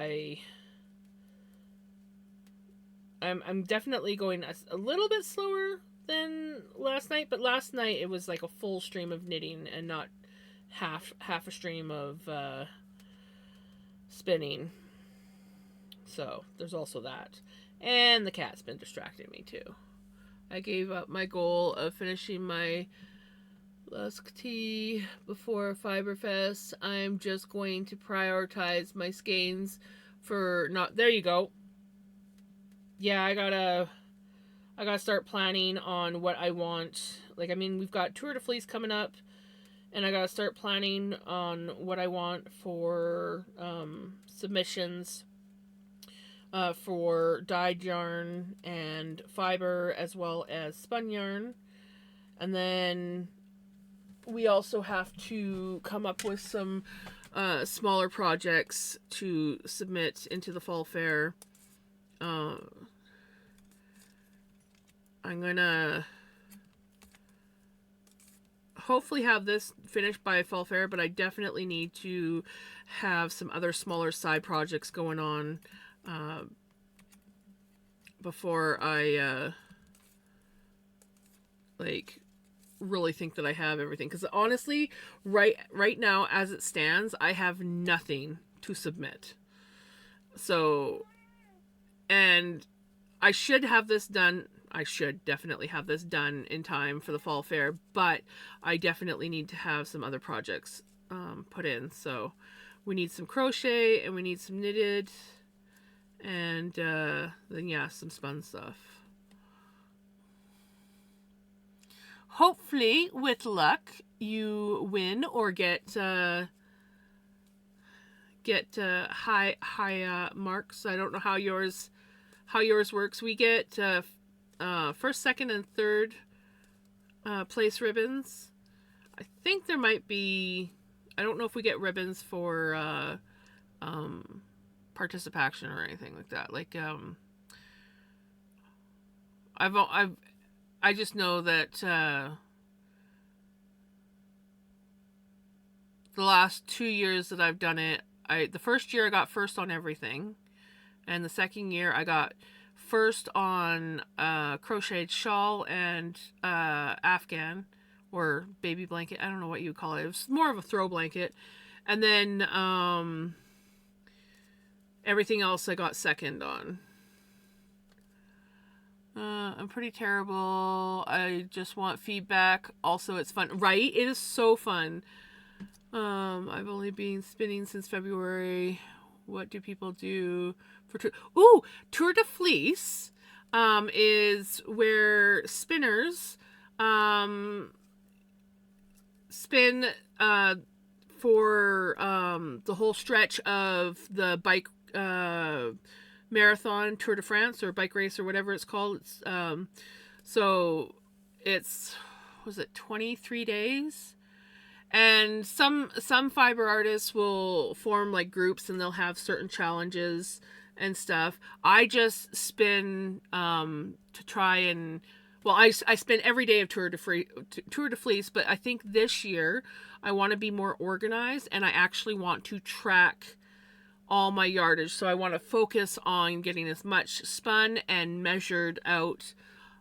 I'm definitely going a little bit slower than last night, but last night it was like a full stream of knitting and not half a stream of spinning. So there's also that. And the cat's been distracting me too. I gave up my goal of finishing my Lusk Tea before Fiberfest. I'm just going to prioritize my skeins for not. There you go. Yeah, I gotta start planning on what I want. Like, I mean, we've got Tour de Fleece coming up, and I gotta start planning on what I want for submissions for dyed yarn and fiber, as well as spun yarn. And then we also have to come up with some smaller projects to submit into the fall fair. I'm gonna hopefully have this finished by fall fair, but I definitely need to have some other smaller side projects going on before I like really think that I have everything. Because honestly, right now as it stands, I have nothing to submit. So, and I should have this done. I should definitely have this done in time for the fall fair, but I definitely need to have some other projects put in. So we need some crochet, and we need some knitted, and then yeah, some spun stuff. Hopefully, with luck, you win or get high marks. I don't know how yours works. We get first, second, and third place ribbons. I think there might be. I don't know if we get ribbons for participation or anything like that. Like I just know that the last 2 years that I've done it, the first year I got first on everything, and the second year I got first on crocheted shawl and Afghan or baby blanket. I don't know what you call it. It was more of a throw blanket, and then everything else I got second on. I'm pretty terrible. I just want feedback. Also, it's fun. Right? It is so fun. I've only been spinning since February. What do people do for Tour de Fleece is where spinners spin for the whole stretch of the bike marathon, Tour de France, or bike race, or whatever it's called. It's so it's, was it 23 days? And some fiber artists will form like groups, and they'll have certain challenges and stuff. I just spin to try and, well, I spin every day of Tour de Fleece, but I think this year I want to be more organized, and I actually want to track all my yardage. So I want to focus on getting as much spun and measured out,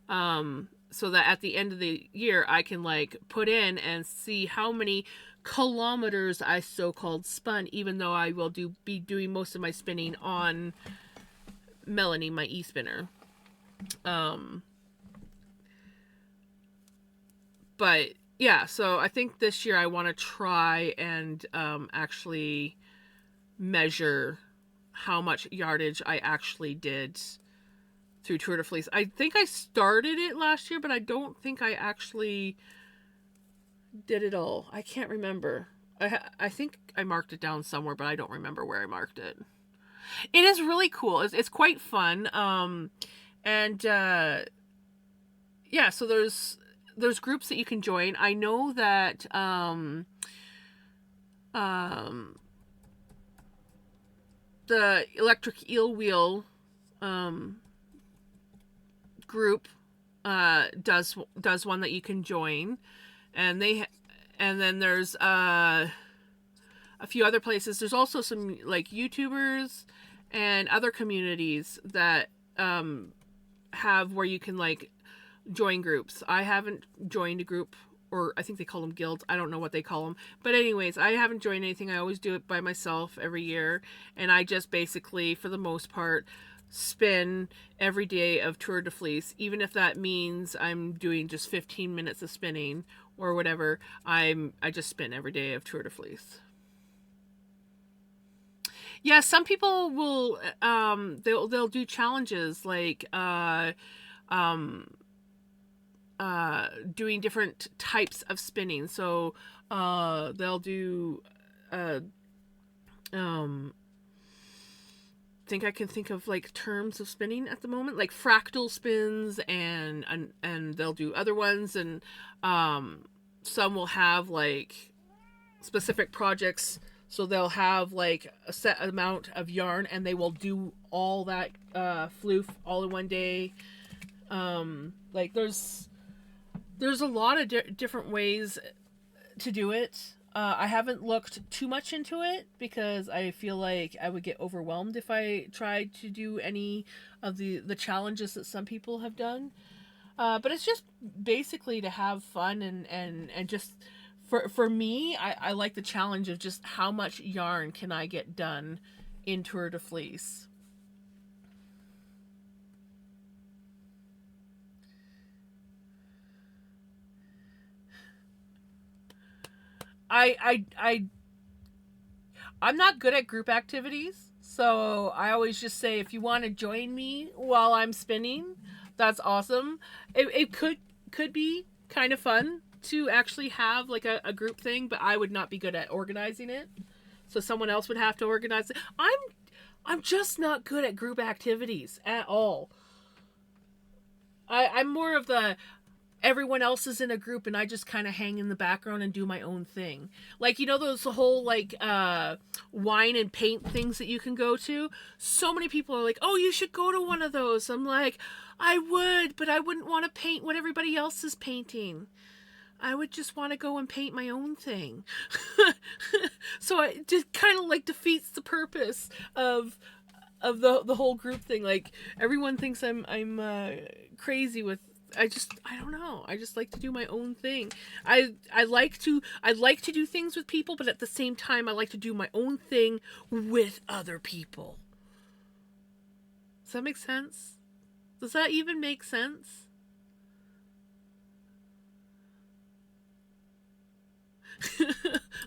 so that at the end of the year I can like put in and see how many kilometers I so-called spun, even though I will be doing most of my spinning on Melanie, my e-spinner. But yeah, so I think this year I want to try and actually measure how much yardage I actually did through Tour de Fleece. I think I started it last year, but I don't think I actually did it all. I can't remember. I think I marked it down somewhere, but I don't remember where I marked it. It is really cool. It's quite fun. And yeah, so there's groups that you can join. I know that the Electric Eel Wheel group does one that you can join, and then there's a few other places. There's also some like YouTubers and other communities that have where you can like join groups. I haven't joined a group, or I think they call them guilds. I don't know what they call them. But anyways, I haven't joined anything. I always do it by myself every year. And I just basically, for the most part, spin every day of Tour de Fleece. Even if that means I'm doing just 15 minutes of spinning or whatever, I just spin every day of Tour de Fleece. Yeah, some people will, they'll do challenges like, doing different types of spinning. So they'll do think I can think of like terms of spinning at the moment, like fractal spins, and they'll do other ones, and some will have like specific projects. So they'll have like a set amount of yarn, and they will do all that floof all in one day. Like there's a lot of different ways to do it. I haven't looked too much into it because I feel like I would get overwhelmed if I tried to do any of the challenges that some people have done. But it's just basically to have fun and just for me, I like the challenge of just how much yarn can I get done in Tour de Fleece. I'm not good at group activities, so I always just say if you want to join me while I'm spinning, that's awesome. It could be kind of fun to actually have like a group thing, but I would not be good at organizing it. So someone else would have to organize it. I'm just not good at group activities at all. I'm more of the everyone else is in a group and I just kind of hang in the background and do my own thing. Like, you know, those whole like wine and paint things that you can go to? So many people are like, oh, you should go to one of those. I'm like, I would, but I wouldn't want to paint what everybody else is painting. I would just want to go and paint my own thing. So it just kind of like defeats the purpose of the whole group thing. Like everyone thinks I'm crazy with I don't know. I just like to do my own thing. I like to do things with people, but at the same time I like to do my own thing with other people. Does that make sense? Does that even make sense?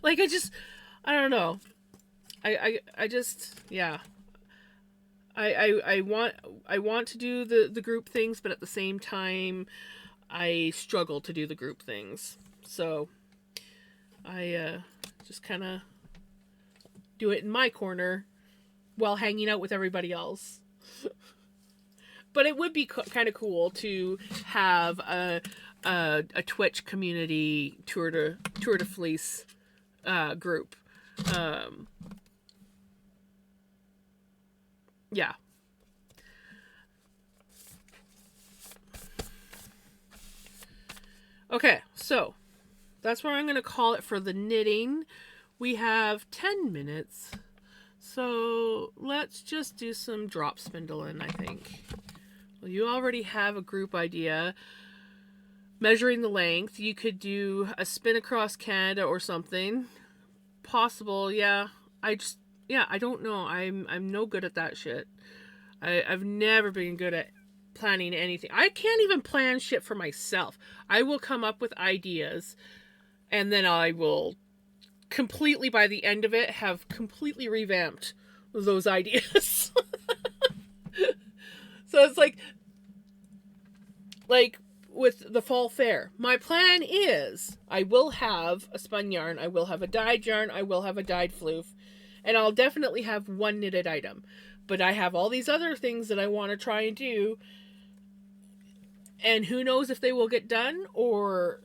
Like I don't know. I just yeah. I want to do the group things, but at the same time, I struggle to do the group things. So I just kind of do it in my corner while hanging out with everybody else. But it would be kind of cool to have a Twitch community Tour de Fleece group. Yeah. Okay, so that's where I'm going to call it for the knitting. We have 10 minutes. So let's just do some drop spindling, I think. Well, you already have a group idea. Measuring the length. You could do a spin across Canada or something. Possible, yeah. I don't know. I'm no good at that shit. I've never been good at planning anything. I can't even plan shit for myself. I will come up with ideas, and then I will completely, by the end of it, have completely revamped those ideas. So it's like with the fall fair, my plan is I will have a spun yarn, I will have a dyed yarn, I will have a dyed floof, and I'll definitely have one knitted item. But I have all these other things that I want to try and do, and who knows if they will get done, or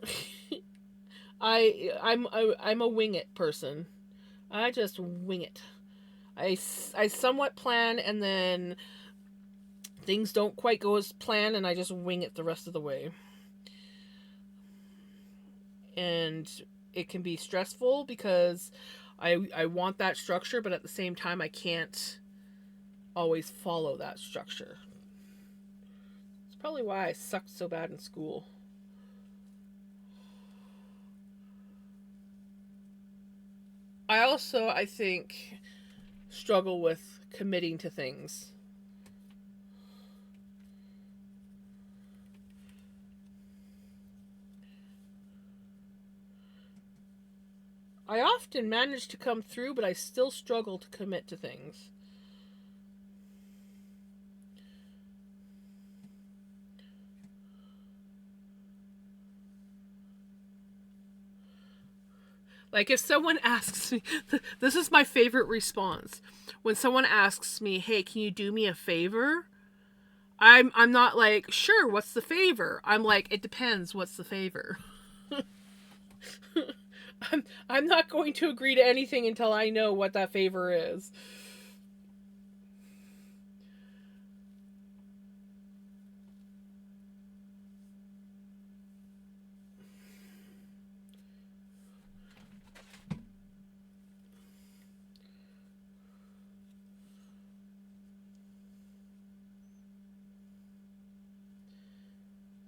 I'm a wing it person. I just wing it. I somewhat plan, and then things don't quite go as planned, and I just wing it the rest of the way. And it can be stressful because I want that structure, but at the same time I can't always follow that structure. It's probably why I sucked so bad in school. I also, I think, struggle with committing to things. I often manage to come through, but I still struggle to commit to things. Like if someone asks me, this is my favorite response. When someone asks me, "Hey, can you do me a favor?" I'm not like, "Sure, what's the favor?" I'm like, "It depends, what's the favor?" I'm not going to agree to anything until I know what that favor is.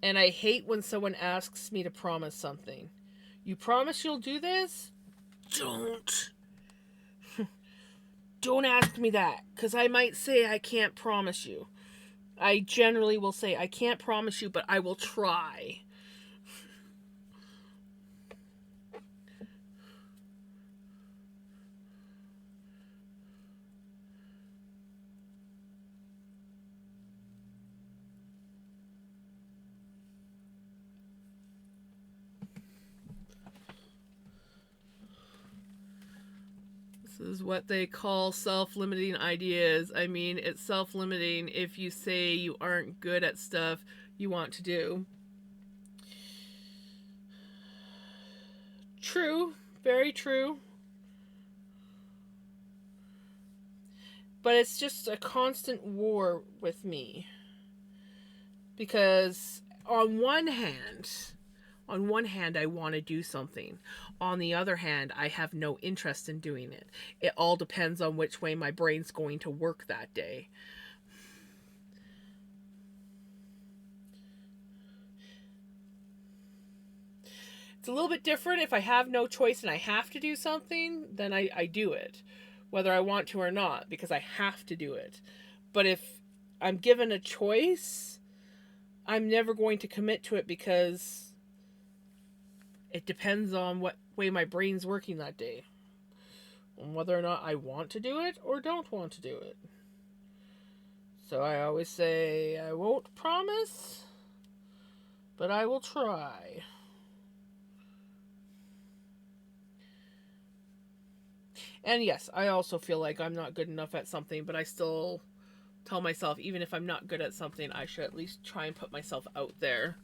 And I hate when someone asks me to promise something. You promise you'll do this? Don't. Don't ask me that, because I might say I can't promise you. I generally will say I can't promise you, but I will try. This is what they call self-limiting ideas. I mean, it's self-limiting if you say you aren't good at stuff you want to do. True, very true. But it's just a constant war with me. Because on one hand I want to do something. On the other hand, I have no interest in doing it. It all depends on which way my brain's going to work that day. It's a little bit different if I have no choice and I have to do something, then I do it, whether I want to or not, because I have to do it. But if I'm given a choice, I'm never going to commit to it because it depends on what way my brain's working that day, on whether or not I want to do it or don't want to do it. So I always say I won't promise, but I will try. And yes, I also feel like I'm not good enough at something, but I still tell myself, even if I'm not good at something, I should at least try and put myself out there.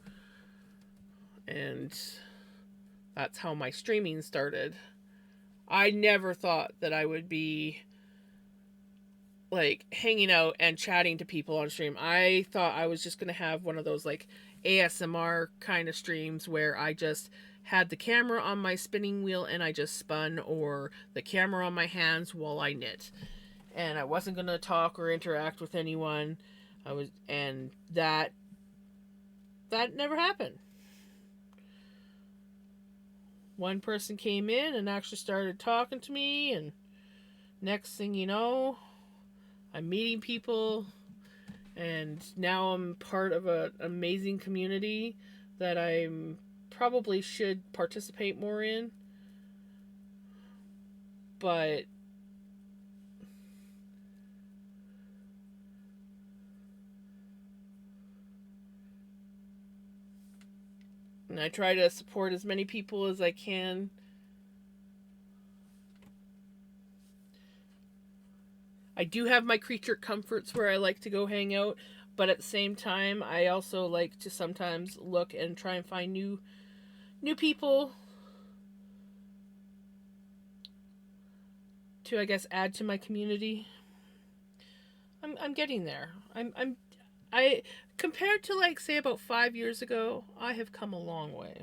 And that's how my streaming started. I never thought that I would be like hanging out and chatting to people on stream. I thought I was just going to have one of those like ASMR kind of streams where I just had the camera on my spinning wheel and I just spun, or the camera on my hands while I knit. And I wasn't going to talk or interact with anyone. And that never happened. One person came in and actually started talking to me, and next thing you know, I'm meeting people, and now I'm part of an amazing community that I'm probably should participate more in. But And I try to support as many people as I can. I do have my creature comforts where I like to go hang out, but at the same time, I also like to sometimes look and try and find new people to, I guess, add to my community. I'm getting there. I compared to, like, say, about 5 years ago, I have come a long way.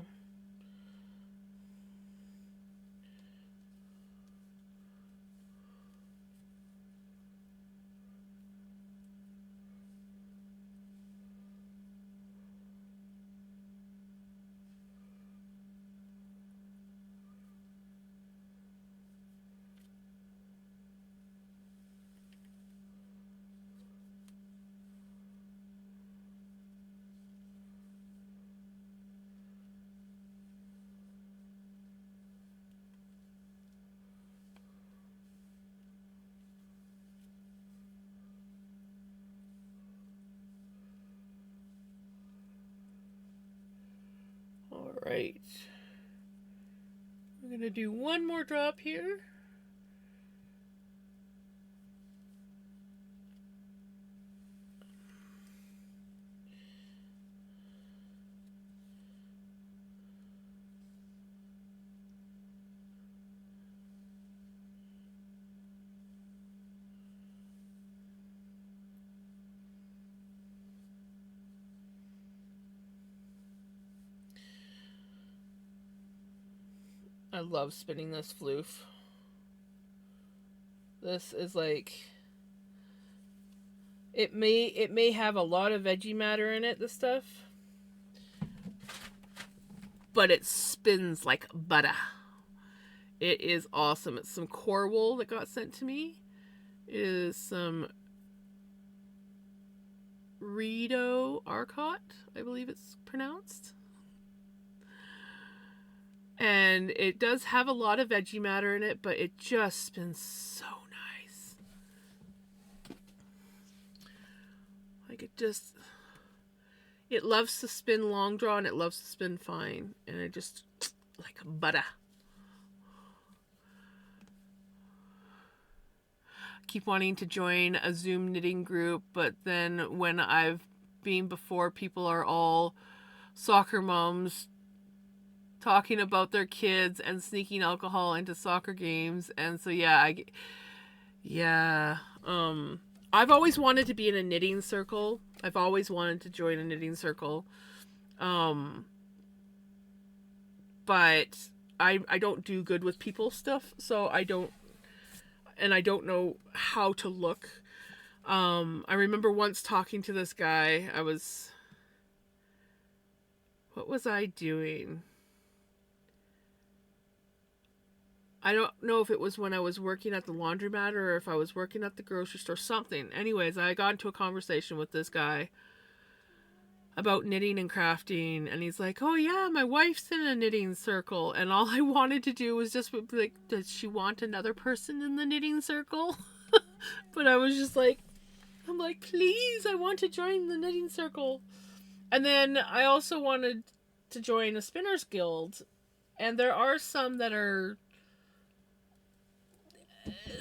All right. We're going to do one more drop here. I love spinning this floof. This is like, it may have a lot of veggie matter in it, this stuff, but it spins like butter. It is awesome. It's some core wool that got sent to me. It is some Rideau Arcot, I believe it's pronounced. And it does have a lot of veggie matter in it, but it just spins so nice. Like, it loves to spin long draw and it loves to spin fine. And it just, like butter. Keep wanting to join a Zoom knitting group, but then when I've been before, people are all soccer moms talking about their kids and sneaking alcohol into soccer games. And so I've always wanted to be in a knitting circle. I've always wanted to join a knitting circle. But I don't do good with people stuff, so I don't know how to look. I remember once talking to this guy. What was I doing? I don't know if it was when I was working at the laundromat or if I was working at the grocery store, something. Anyways, I got into a conversation with this guy about knitting and crafting, and he's like, oh yeah, my wife's in a knitting circle. And all I wanted to do was just like, does she want another person in the knitting circle? But I was just like, I'm like, please, I want to join the knitting circle. And then I also wanted to join a spinners guild, and there are some that are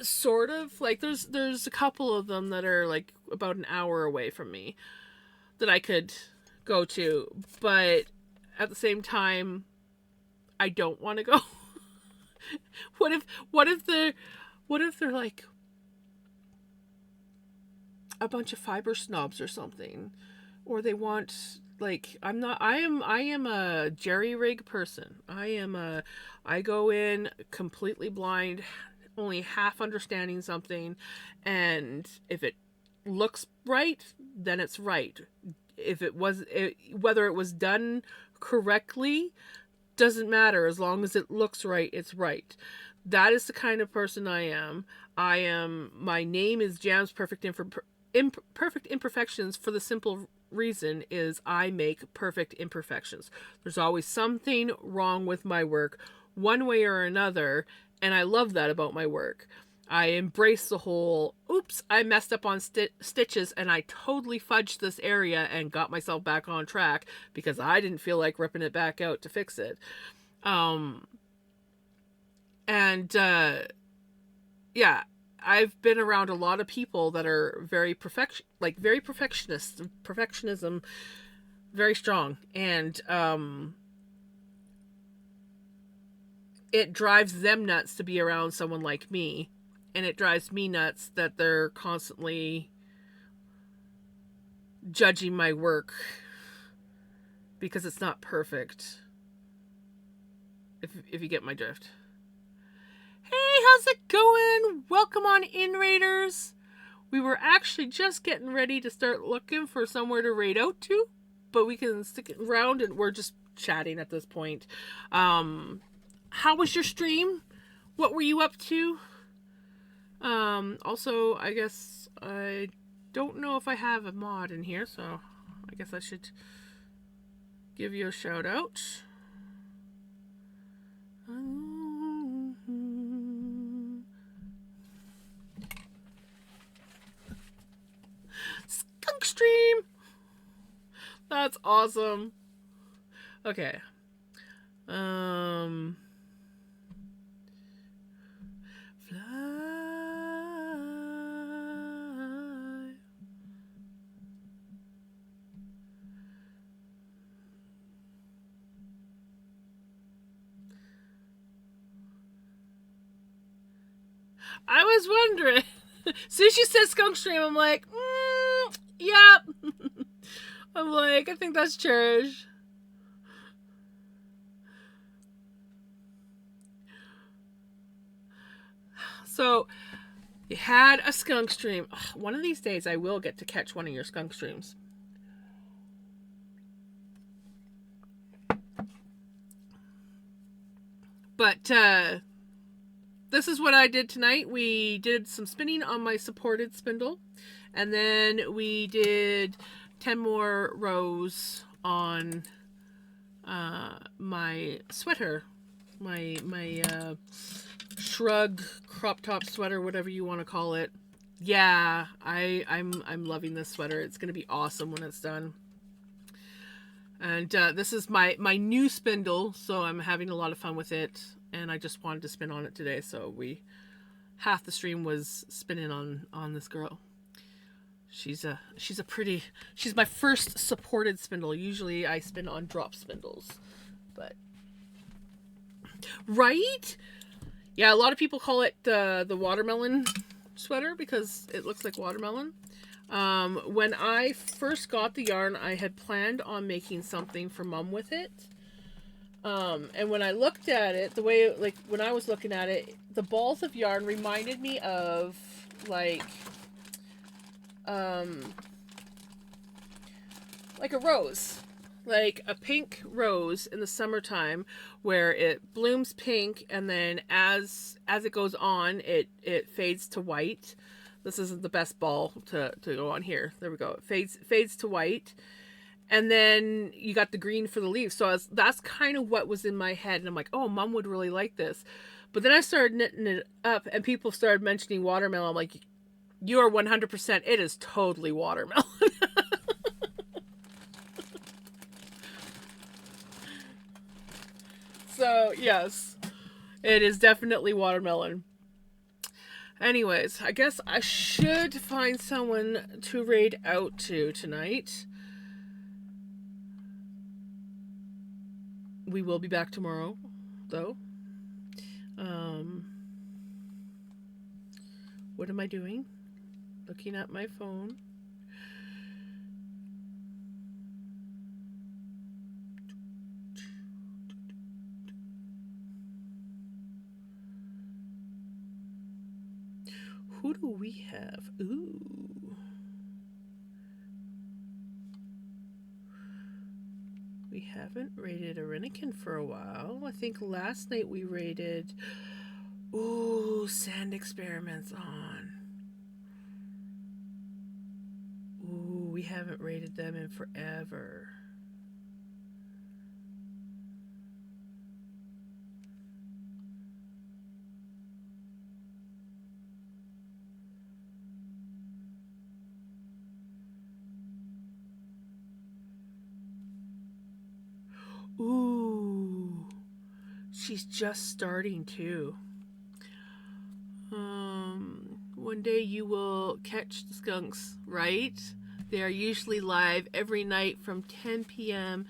sort of like, there's a couple of them that are like about an hour away from me that I could go to, but at the same time I don't want to go. what if they're like a bunch of fiber snobs or something, or they want, like, I am a jerry rig person. I go in completely blind, only half understanding something, and if it looks right, then it's right. If whether it was done correctly doesn't matter. As long as it looks right, it's right. That is the kind of person I am. My name is Jam's Perfect Perfect Imperfections, for the simple reason is I make perfect imperfections. There's always something wrong with my work, one way or another, and I love that about my work. I embrace the whole, oops, I messed up on stitches and I totally fudged this area and got myself back on track because I didn't feel like ripping it back out to fix it. And yeah, I've been around a lot of people that are very perfectionist, perfectionism, very strong. And it drives them nuts to be around someone like me. And it drives me nuts that they're constantly judging my work because it's not perfect. If you get my drift. Hey, how's it going? Welcome on in, Raiders. We were actually just getting ready to start looking for somewhere to raid out to, but we can stick around and we're just chatting at this point. How was your stream? What were you up to? Also, I guess I don't know if I have a mod in here, so I guess I should give you a shout out. Skunk stream! That's awesome. Okay. I was wondering. As soon as you said skunk stream, I'm like, yep. I'm like, I think that's Cherish. So, you had a skunk stream. One of these days, I will get to catch one of your skunk streams. But, this is what I did tonight. We did some spinning on my supported spindle. And then we did 10 more rows on my sweater. My shrug crop top sweater, whatever you want to call it. Yeah, I'm loving this sweater. It's gonna be awesome when it's done. And this is my new spindle, so I'm having a lot of fun with it. And I just wanted to spin on it today, so half the stream was spinning on this girl. She's my first supported spindle. Usually I spin on drop spindles, but right? Yeah, a lot of people call it the watermelon sweater because it looks like watermelon. When I first got the yarn, I had planned on making something for Mom with it. And when I looked at it, the way, like, when I was looking at it, the balls of yarn reminded me of, like a rose. Like a pink rose in the summertime where it blooms pink and then as it goes on, it fades to white. This isn't the best ball to go on here. There we go. It fades to white. And then you got the green for the leaves. So that's kind of what was in my head. And I'm like, oh, Mom would really like this. But then I started knitting it up and people started mentioning watermelon. I'm like, you are 100%. It is totally watermelon. So, yes, it is definitely watermelon. Anyways, I guess I should find someone to raid out to tonight. We will be back tomorrow, though. What am I doing? Looking at my phone. Who do we have? Ooh. We haven't raided a Renniken for a while. I think last night we raided... Ooh, Sand Experiments on. Ooh, we haven't raided them in forever. she's just starting too. One day you will catch the skunks, right? They are usually live every night from 10 p.m.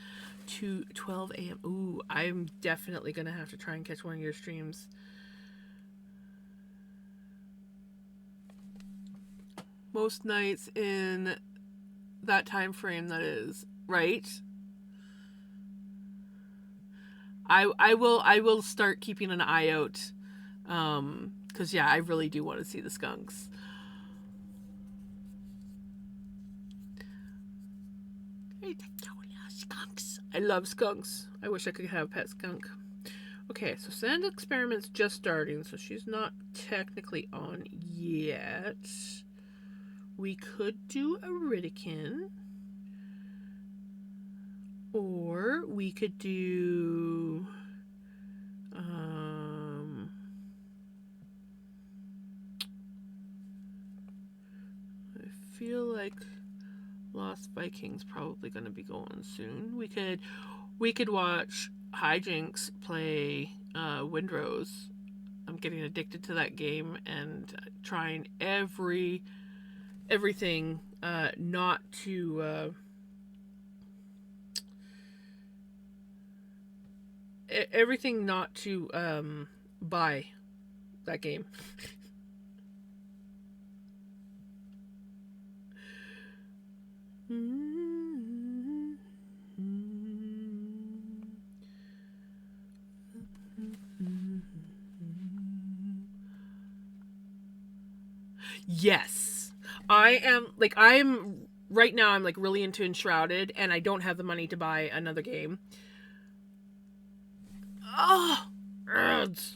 to 12 a.m. Ooh, I'm definitely going to have to try and catch one of your streams. Most nights in that time frame, that is, right? I will start keeping an eye out. Because, yeah, I really do want to see the skunks. Skunks. I love skunks. I wish I could have a pet skunk. Okay, so Sand Experiment's just starting, so she's not technically on yet. We could do a Riddicken. Or we could do... I feel like Lost Vikings probably going to be going soon. We could watch Hijinks play Windrose. I'm getting addicted to that game and trying everything not to everything not to buy that game. Yes. I'm right now I'm like really into Enshrouded and I don't have the money to buy another game. Oh, ads.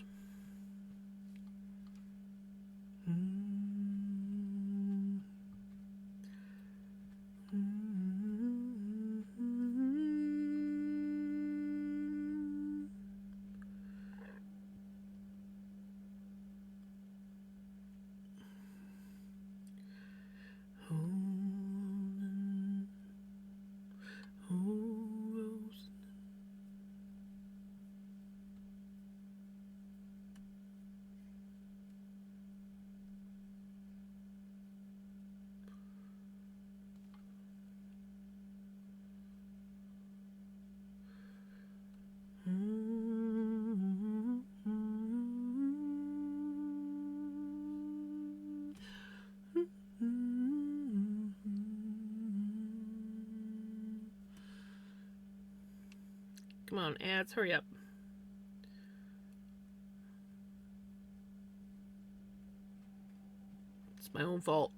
Come on, ads, hurry up. It's my own fault.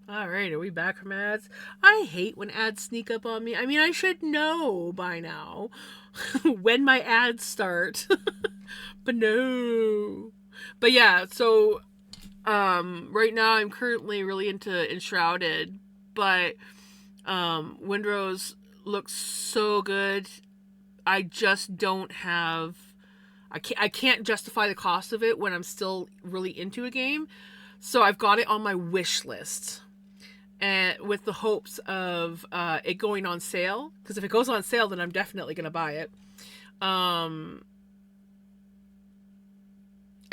Alright, are we back from ads? I hate when ads sneak up on me. I mean, I should know by now when my ads start. But no. But yeah, so right now I'm currently really into Enshrouded, but Windrose looks so good. I just don't have... I can't justify the cost of it when I'm still really into a game. So I've got it on my wish list. And with the hopes of it going on sale, because if it goes on sale, then I'm definitely going to buy it. And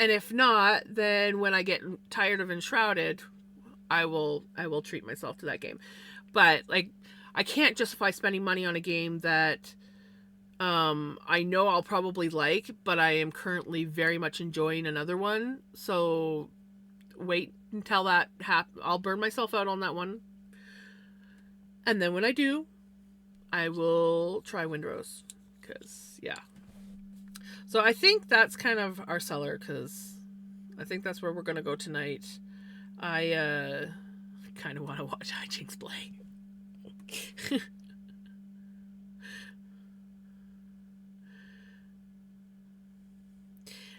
if not, then when I get tired of Enshrouded, I will treat myself to that game. But like, I can't justify spending money on a game that I know I'll probably like, but I am currently very much enjoying another one. So wait until that happens. I'll burn myself out on that one. And then when I do, I will try Windrose. Because, yeah. So I think that's kind of our cellar, because I think that's where we're going to go tonight. I kind of want to watch Hijinks play.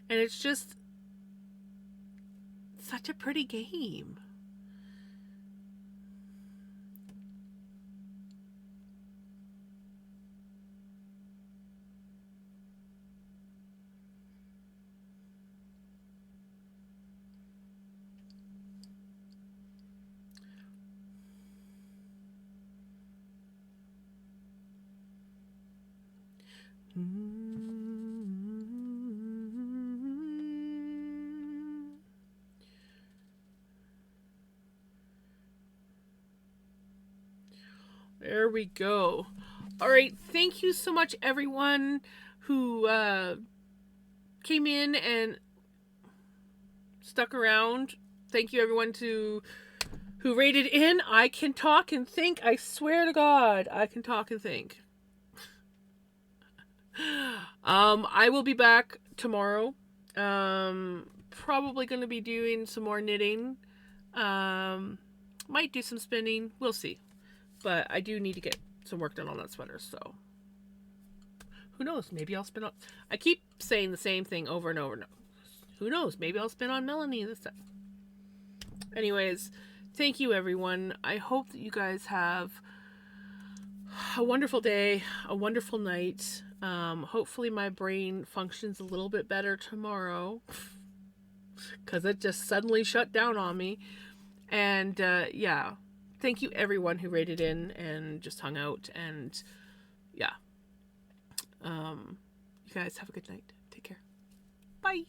And it's just such a pretty game. There we go. All right. Thank you so much, everyone who came in and stuck around. Thank you, everyone who rated in. I can talk and think. I swear to God, I can talk and think. I will be back tomorrow. Probably going to be doing some more knitting. Might do some spinning. We'll see. But I do need to get some work done on that sweater, so who knows? Maybe I'll spin on... I keep saying the same thing over and over and over. Who knows? Maybe I'll spin on Melanie this time. Anyways, thank you, everyone. I hope that you guys have a wonderful day, a wonderful night. Hopefully my brain functions a little bit better tomorrow, because it just suddenly shut down on me. And yeah, thank you everyone who rated in and just hung out. And yeah, you guys have a good night. Take care. Bye.